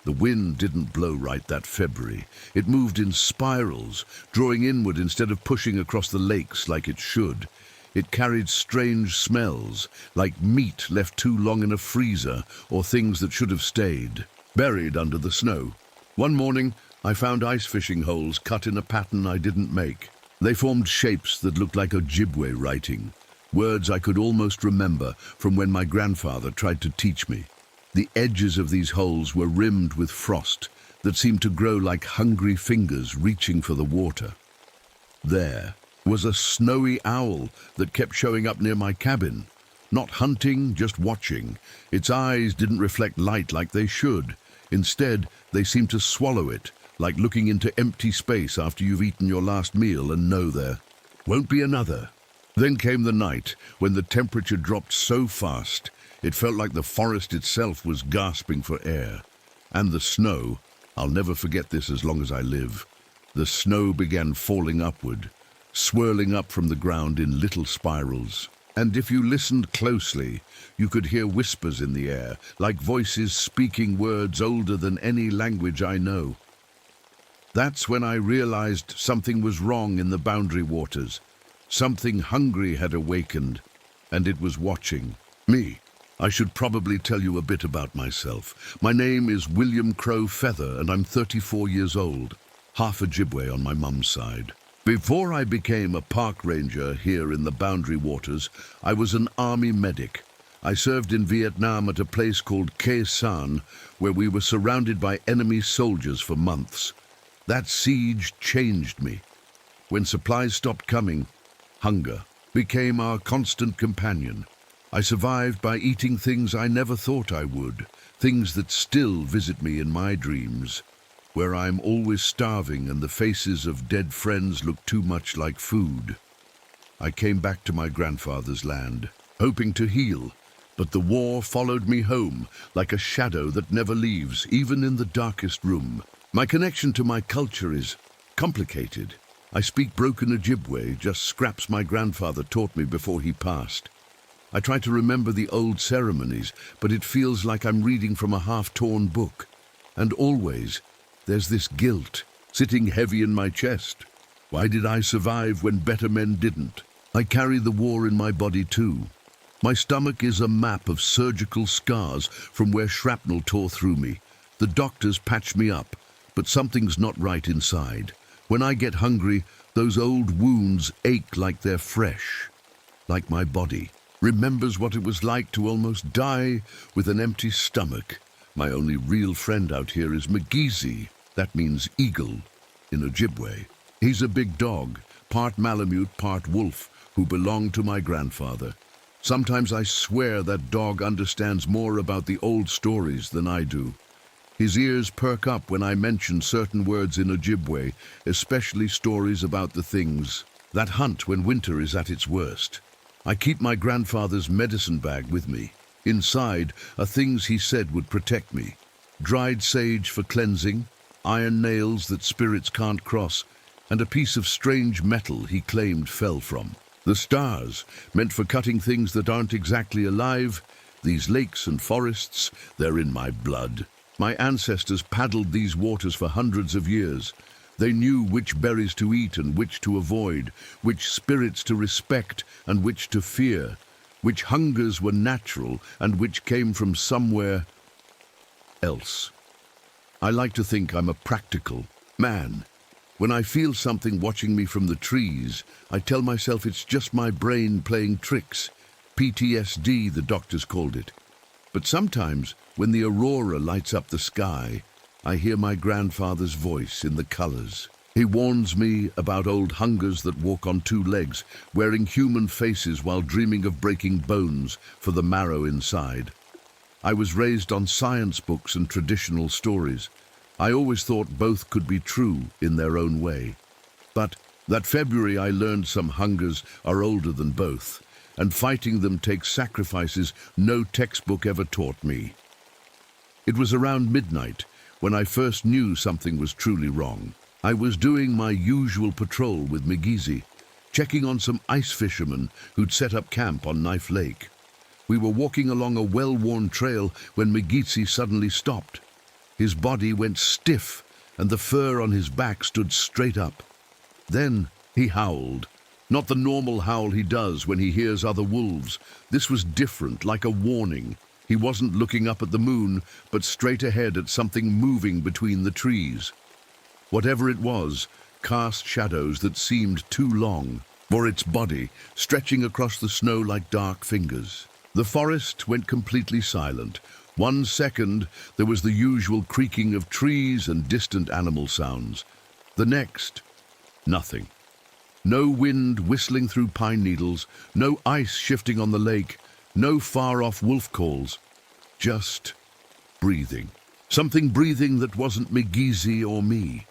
S1: The wind didn't blow right that February. It moved in spirals, drawing inward instead of pushing across the lakes like it should. It carried strange smells, like meat left too long in a freezer or things that should have stayed, buried under the snow. One morning, I found ice fishing holes cut in a pattern I didn't make. They formed shapes that looked like Ojibwe writing, words I could almost remember from when my grandfather tried to teach me. The edges of these holes were rimmed with frost that seemed to grow like hungry fingers reaching for the water. There was a snowy owl that kept showing up near my cabin. Not hunting, just watching. Its eyes didn't reflect light like they should. Instead, they seemed to swallow it, like looking into empty space after you've eaten your last meal and know there won't be another. Then came the night when the temperature dropped so fast, it felt like the forest itself was gasping for air. And the snow, I'll never forget this as long as I live. The snow began falling upward, swirling up from the ground in little spirals. And if you listened closely, you could hear whispers in the air, like voices speaking words older than any language I know. That's when I realized something was wrong in the Boundary Waters. Something hungry had awakened, and it was watching me. I should probably tell you a bit about myself. My name is William Crow Feather, and I'm 34 years old, half Ojibwe on my mum's side. Before I became a park ranger here in the Boundary Waters, I was an army medic. I served in Vietnam at a place called Khe Sanh, where we were surrounded by enemy soldiers for months. That siege changed me. When supplies stopped coming, hunger became our constant companion. I survived by eating things I never thought I would, things that still visit me in my dreams, where I'm always starving and the faces of dead friends look too much like food. I came back to my grandfather's land, hoping to heal, but the war followed me home like a shadow that never leaves, even in the darkest room. My connection to my culture is complicated. I speak broken Ojibwe, just scraps my grandfather taught me before he passed. I try to remember the old ceremonies, but it feels like I'm reading from a half-torn book. And always, there's this guilt sitting heavy in my chest. Why did I survive when better men didn't? I carry the war in my body too. My stomach is a map of surgical scars from where shrapnel tore through me. The doctors patch me up, but something's not right inside. When I get hungry, those old wounds ache like they're fresh. Like my body remembers what it was like to almost die with an empty stomach. My only real friend out here is Mgizi. That means eagle in Ojibwe. He's a big dog, part Malamute, part wolf, who belonged to my grandfather. Sometimes I swear that dog understands more about the old stories than I do. His ears perk up when I mention certain words in Ojibwe, especially stories about the things that hunt when winter is at its worst. I keep my grandfather's medicine bag with me. Inside are things he said would protect me. Dried sage for cleansing, iron nails that spirits can't cross, and a piece of strange metal he claimed fell from. The stars, meant for cutting things that aren't exactly alive. These lakes and forests, they're in my blood. My ancestors paddled these waters for hundreds of years. They knew which berries to eat and which to avoid, which spirits to respect and which to fear, which hungers were natural and which came from somewhere else. I like to think I'm a practical man. When I feel something watching me from the trees, I tell myself it's just my brain playing tricks. PTSD, the doctors called it. But sometimes, when the aurora lights up the sky, I hear my grandfather's voice in the colors. He warns me about old hungers that walk on two legs, wearing human faces while dreaming of breaking bones for the marrow inside. I was raised on science books and traditional stories. I always thought both could be true in their own way. But that February I learned some hungers are older than both, and fighting them takes sacrifices no textbook ever taught me. It was around midnight when I first knew something was truly wrong. I was doing my usual patrol with Mgizi, checking on some ice fishermen who'd set up camp on Knife Lake. We were walking along a well-worn trail when Mgizi suddenly stopped. His body went stiff and the fur on his back stood straight up. Then he howled. Not the normal howl he does when he hears other wolves. This was different, like a warning. He wasn't looking up at the moon, but straight ahead at something moving between the trees. Whatever it was, cast shadows that seemed too long for its body, stretching across the snow like dark fingers. The forest went completely silent. 1 second, there was the usual creaking of trees and distant animal sounds. The next, nothing. No wind whistling through pine needles, no ice shifting on the lake, no far-off wolf calls. Just breathing. Something breathing that wasn't Mgizi or me.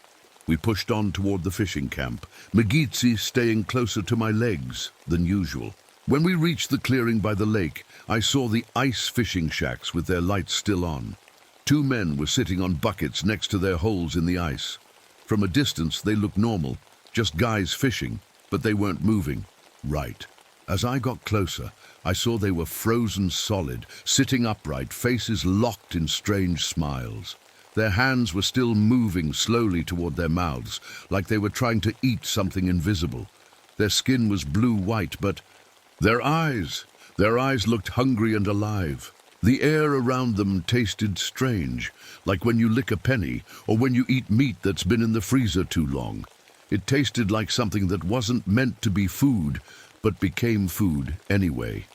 S1: We pushed on toward the fishing camp, Mgizi staying closer to my legs than usual. When we reached the clearing by the lake, I saw the ice fishing shacks with their lights still on. 2 men were sitting on buckets next to their holes in the ice. From a distance, they looked normal, just guys fishing, but they weren't moving. Right. As I got closer, I saw they were frozen solid, sitting upright, faces locked in strange smiles. Their hands were still moving slowly toward their mouths, like they were trying to eat something invisible. Their skin was blue-white, but their eyes looked hungry and alive. The air around them tasted strange, like when you lick a penny or when you eat meat that's been in the freezer too long. It tasted like something that wasn't meant to be food, but became food anyway.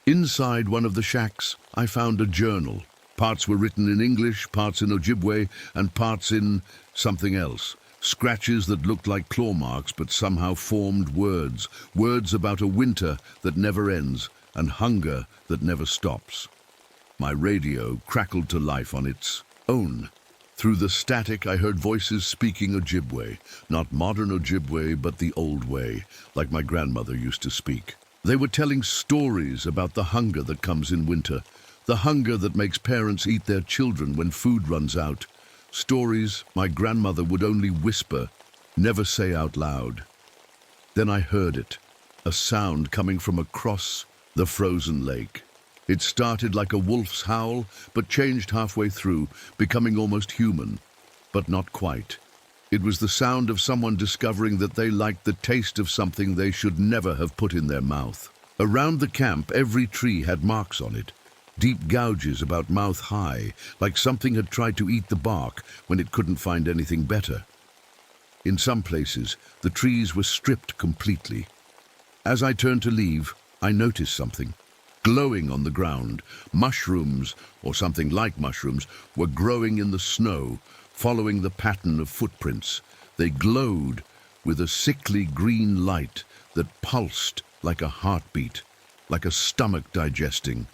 S1: Inside one of the shacks, I found a journal. Parts were written in English, parts in Ojibwe, and parts in something else. Scratches that looked like claw marks but somehow formed words. Words about a winter that never ends and hunger that never stops. My radio crackled to life on its own. Through the static, I heard voices speaking Ojibwe, not modern Ojibwe, but the old way, like my grandmother used to speak. They were telling stories about the hunger that comes in winter, the hunger that makes parents eat their children when food runs out. Stories my grandmother would only whisper, never say out loud. Then I heard it, a sound coming from across the frozen lake. It started like a wolf's howl, but changed halfway through, becoming almost human, but not quite. It was the sound of someone discovering that they liked the taste of something they should never have put in their mouth. Around the camp, every tree had marks on it, deep gouges about mouth high, like something had tried to eat the bark when it couldn't find anything better. In some places, the trees were stripped completely. As I turned to leave, I noticed something. Glowing on the ground, mushrooms, or something like mushrooms, were growing in the snow, following the pattern of footprints. They glowed with a sickly green light that pulsed like a heartbeat, like a stomach digesting.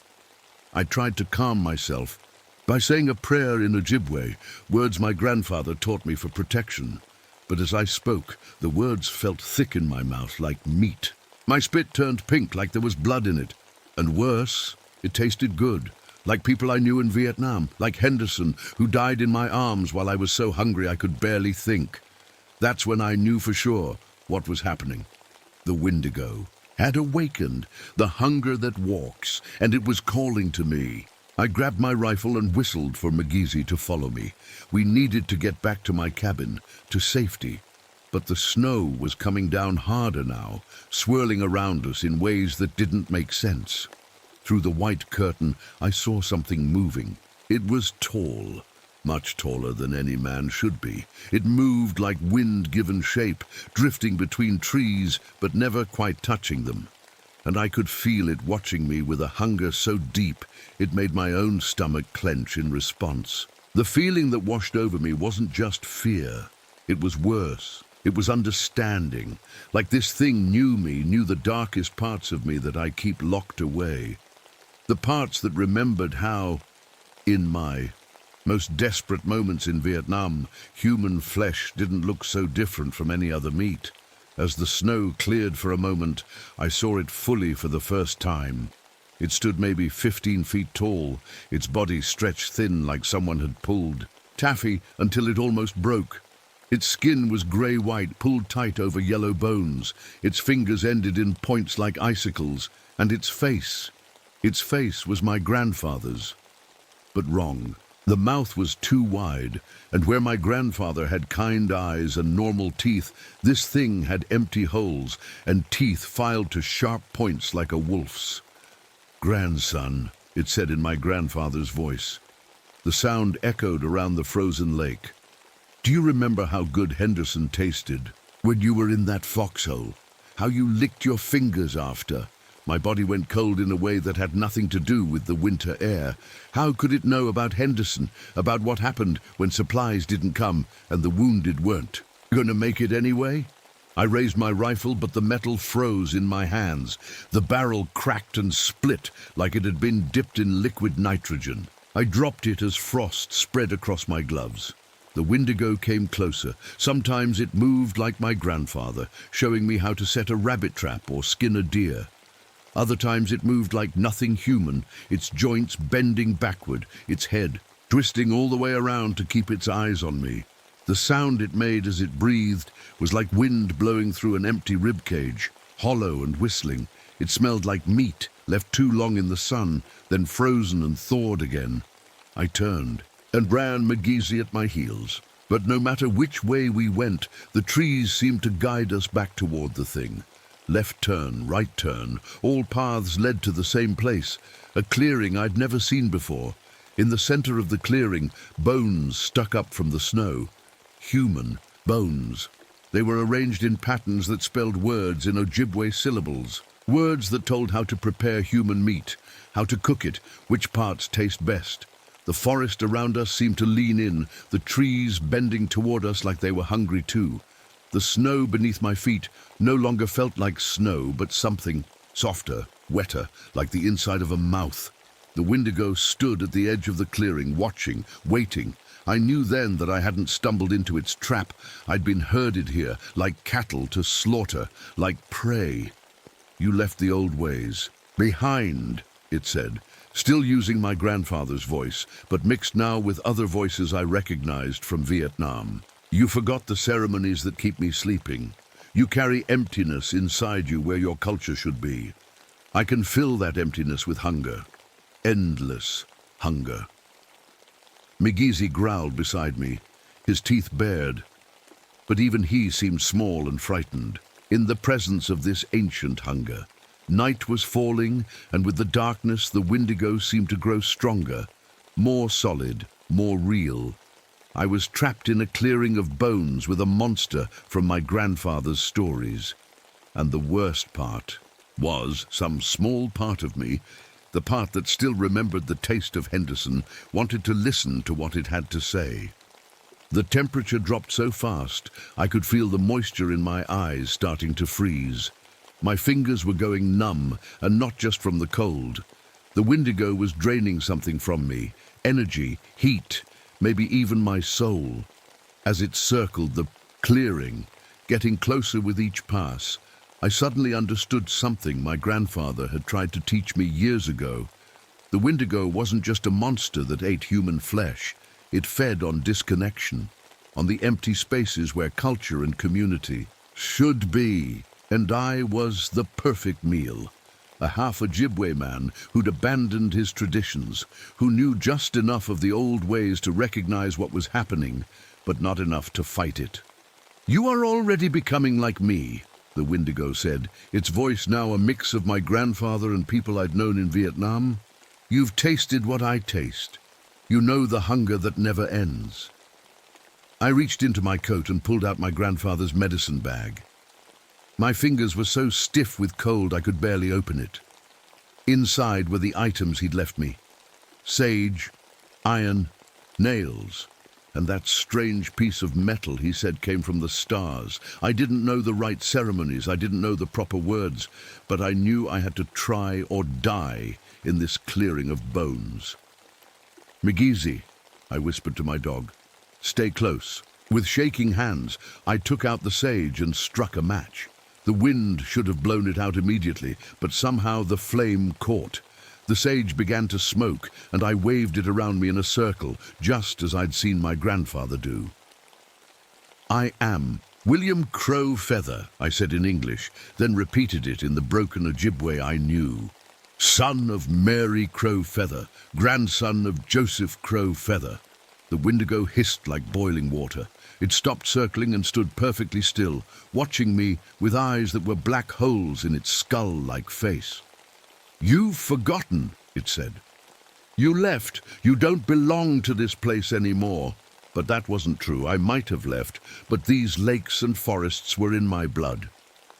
S1: I tried to calm myself by saying a prayer in Ojibwe, words my grandfather taught me for protection. But as I spoke, the words felt thick in my mouth like meat. My spit turned pink like there was blood in it. And worse, it tasted good, like people I knew in Vietnam, like Henderson, who died in my arms while I was so hungry I could barely think. That's when I knew for sure what was happening. The Wendigo had awakened, the hunger that walks, and it was calling to me. I grabbed my rifle and whistled for McGeezy to follow me. We needed to get back to my cabin, to safety. But the snow was coming down harder now, swirling around us in ways that didn't make sense. Through the white curtain, I saw something moving. It was tall, much taller than any man should be. It moved like wind-given shape, drifting between trees, but never quite touching them. And I could feel it watching me with a hunger so deep, it made my own stomach clench in response. The feeling that washed over me wasn't just fear. It was worse. It was understanding, like this thing knew me, knew the darkest parts of me that I keep locked away. The parts that remembered how, in my most desperate moments in Vietnam, human flesh didn't look so different from any other meat. As the snow cleared for a moment, I saw it fully for the first time. It stood maybe 15 feet tall, its body stretched thin like someone had pulled taffy until it almost broke. Its skin was grey-white, pulled tight over yellow bones. Its fingers ended in points like icicles, and its face was my grandfather's. But wrong. The mouth was too wide, and where my grandfather had kind eyes and normal teeth, this thing had empty holes and teeth filed to sharp points like a wolf's. "Grandson," it said in my grandfather's voice. The sound echoed around the frozen lake. "Do you remember how good Henderson tasted when you were in that foxhole? How you licked your fingers after?" My body went cold in a way that had nothing to do with the winter air. How could it know about Henderson, about what happened when supplies didn't come and the wounded weren't? Gonna make it anyway? I raised my rifle, but the metal froze in my hands. The barrel cracked and split like it had been dipped in liquid nitrogen. I dropped it as frost spread across my gloves. The Wendigo came closer. Sometimes it moved like my grandfather, showing me how to set a rabbit trap or skin a deer. Other times it moved like nothing human, its joints bending backward, its head twisting all the way around to keep its eyes on me. The sound it made as it breathed was like wind blowing through an empty ribcage, hollow and whistling. It smelled like meat, left too long in the sun, then frozen and thawed again. I turned and ran, McGeezy at my heels. But no matter which way we went, the trees seemed to guide us back toward the thing. Left turn, right turn, all paths led to the same place, a clearing I'd never seen before. In the center of the clearing, bones stuck up from the snow. Human bones. They were arranged in patterns that spelled words in Ojibwe syllables. Words that told how to prepare human meat, how to cook it, which parts taste best. The forest around us seemed to lean in, the trees bending toward us like they were hungry too. The snow beneath my feet no longer felt like snow, but something softer, wetter, like the inside of a mouth. The Wendigo stood at the edge of the clearing, watching, waiting. I knew then that I hadn't stumbled into its trap. I'd been herded here, like cattle to slaughter, like prey. You left the old ways behind, it said, still using my grandfather's voice, but mixed now with other voices I recognized from Vietnam. You forgot the ceremonies that keep me sleeping. You carry emptiness inside you where your culture should be. I can fill that emptiness with hunger. Endless hunger. Migizi growled beside me, his teeth bared. But even he seemed small and frightened, in the presence of this ancient hunger. Night was falling, and with the darkness the Wendigo seemed to grow stronger, more solid, more real. I was trapped in a clearing of bones with a monster from my grandfather's stories. And the worst part was some small part of me, the part that still remembered the taste of Henderson, wanted to listen to what it had to say. The temperature dropped so fast, I could feel the moisture in my eyes starting to freeze. My fingers were going numb, and not just from the cold. The Wendigo was draining something from me, energy, heat, maybe even my soul. As it circled the clearing, getting closer with each pass, I suddenly understood something my grandfather had tried to teach me years ago. The Wendigo wasn't just a monster that ate human flesh. It fed on disconnection, on the empty spaces where culture and community should be. And I was the perfect meal. A half Ojibwe man who'd abandoned his traditions, who knew just enough of the old ways to recognize what was happening, but not enough to fight it. "You are already becoming like me," the Wendigo said, its voice now a mix of my grandfather and people I'd known in Vietnam. "You've tasted what I taste. You know the hunger that never ends." I reached into my coat and pulled out my grandfather's medicine bag. My fingers were so stiff with cold I could barely open it. Inside were the items he'd left me. Sage, iron, nails, and that strange piece of metal he said came from the stars. I didn't know the right ceremonies, I didn't know the proper words, but I knew I had to try or die in this clearing of bones. "Migizi," I whispered to my dog, "stay close." With shaking hands, I took out the sage and struck a match. The wind should have blown it out immediately, but somehow the flame caught. The sage began to smoke, and I waved it around me in a circle, just as I'd seen my grandfather do. "I am William Crow Feather," I said in English, then repeated it in the broken Ojibwe I knew. "Son of Mary Crow Feather, grandson of Joseph Crow Feather." The Wendigo hissed like boiling water. It stopped circling and stood perfectly still, watching me with eyes that were black holes in its skull-like face. "You've forgotten," it said. "You left. You don't belong to this place anymore." But that wasn't true. I might have left, but these lakes and forests were in my blood.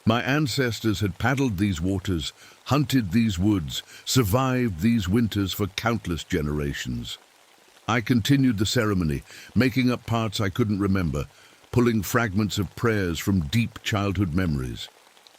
S1: My ancestors had paddled these waters, hunted these woods, survived these winters for countless generations. I continued the ceremony, making up parts I couldn't remember, pulling fragments of prayers from deep childhood memories.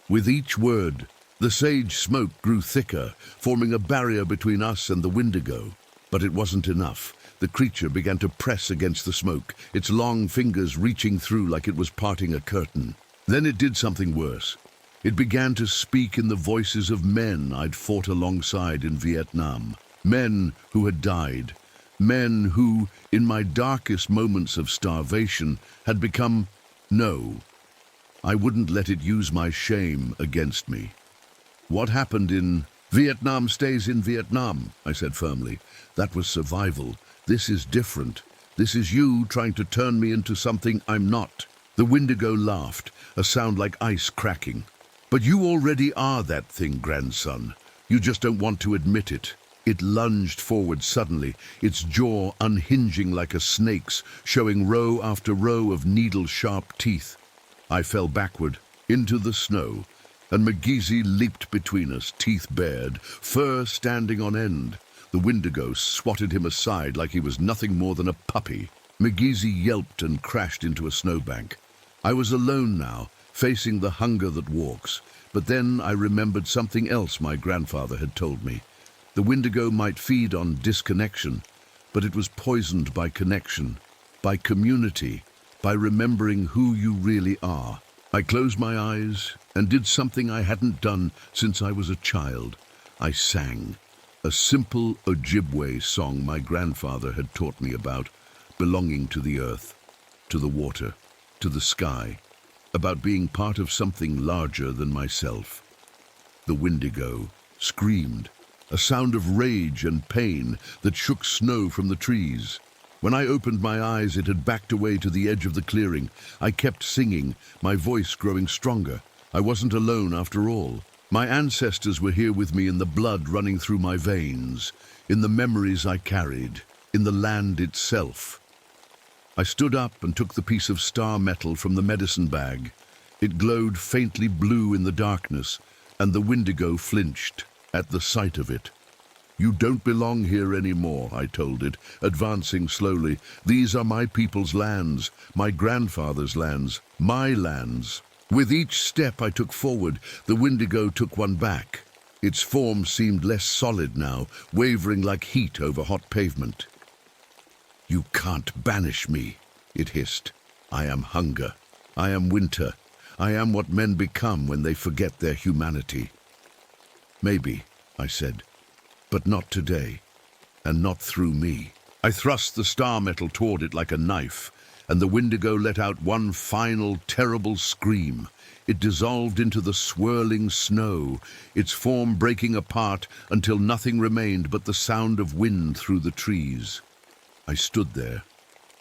S1: With each word, the sage smoke grew thicker, forming a barrier between us and the Wendigo. But it wasn't enough. The creature began to press against the smoke, its long fingers reaching through like it was parting a curtain. Then it did something worse. It began to speak in the voices of men I'd fought alongside in Vietnam. Men who had died. Men who, in my darkest moments of starvation, had become no. I wouldn't let it use my shame against me. "What happened in Vietnam stays in Vietnam," I said firmly. "That was survival. This is different. This is you trying to turn me into something I'm not." The Wendigo laughed, a sound like ice cracking. "But you already are that thing, grandson. You just don't want to admit it." It lunged forward suddenly, its jaw unhinging like a snake's, showing row after row of needle-sharp teeth. I fell backward, into the snow, and Migizi leaped between us, teeth bared, fur standing on end. The Wendigo swatted him aside like he was nothing more than a puppy. Migizi yelped and crashed into a snowbank. I was alone now, facing the hunger that walks. But then I remembered something else my grandfather had told me. The Wendigo might feed on disconnection, but it was poisoned by connection. by community, by remembering who you really are. I closed my eyes and did something I hadn't done since I was a child. I sang a simple Ojibwe song my grandfather had taught me about, belonging to the earth, to the water, to the sky, about being part of something larger than myself. The Wendigo screamed, a sound of rage and pain that shook snow from the trees. When I opened my eyes, it had backed away to the edge of the clearing. I kept singing, my voice growing stronger. I wasn't alone after all. My ancestors were here with me in the blood running through my veins, in the memories I carried, in the land itself. I stood up and took the piece of star metal from the medicine bag. It glowed faintly blue in the darkness, and the Wendigo flinched at the sight of it. "You don't belong here anymore," I told it, advancing slowly. "These are my people's lands, my grandfather's lands, my lands." With each step I took forward, the Wendigo took one back. Its form seemed less solid now, wavering like heat over hot pavement. "You can't banish me," it hissed. "I am hunger. I am winter. I am what men become when they forget their humanity." "Maybe," I said, "but not today, and not through me." I thrust the star metal toward it like a knife, and the Wendigo let out one final, terrible scream. It dissolved into the swirling snow, its form breaking apart until nothing remained but the sound of wind through the trees. I stood there,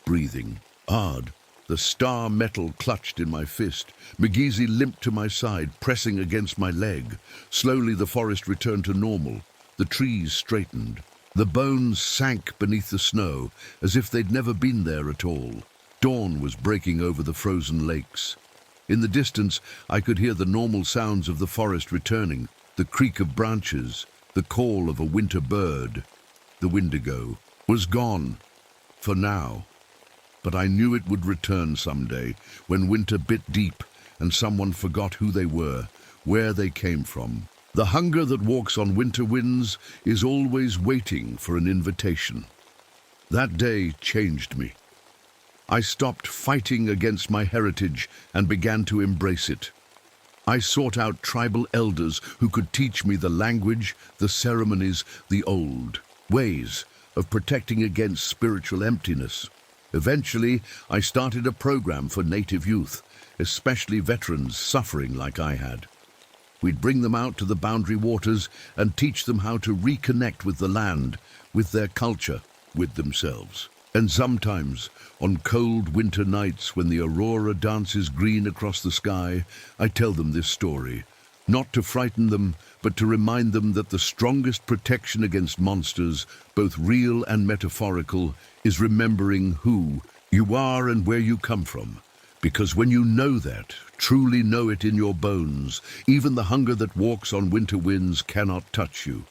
S1: breathing hard, the star metal clutched in my fist. McGeezy limped to my side, pressing against my leg. Slowly the forest returned to normal. The trees straightened. The bones sank beneath the snow, as if they'd never been there at all. Dawn was breaking over the frozen lakes. In the distance, I could hear the normal sounds of the forest returning, the creak of branches, the call of a winter bird. The Wendigo was gone, for now. But I knew it would return someday, when winter bit deep and someone forgot who they were, where they came from. The hunger that walks on winter winds is always waiting for an invitation. That day changed me. I stopped fighting against my heritage and began to embrace it. I sought out tribal elders who could teach me the language, the ceremonies, the old ways of protecting against spiritual emptiness. Eventually, I started a program for native youth, especially veterans suffering like I had. We'd bring them out to the boundary waters and teach them how to reconnect with the land, with their culture, with themselves. And sometimes, on cold winter nights when the aurora dances green across the sky, I tell them this story, not to frighten them, but to remind them that the strongest protection against monsters, both real and metaphorical, is remembering who you are and where you come from. Because when you know that, truly know it in your bones, even the hunger that walks on winter winds cannot touch you.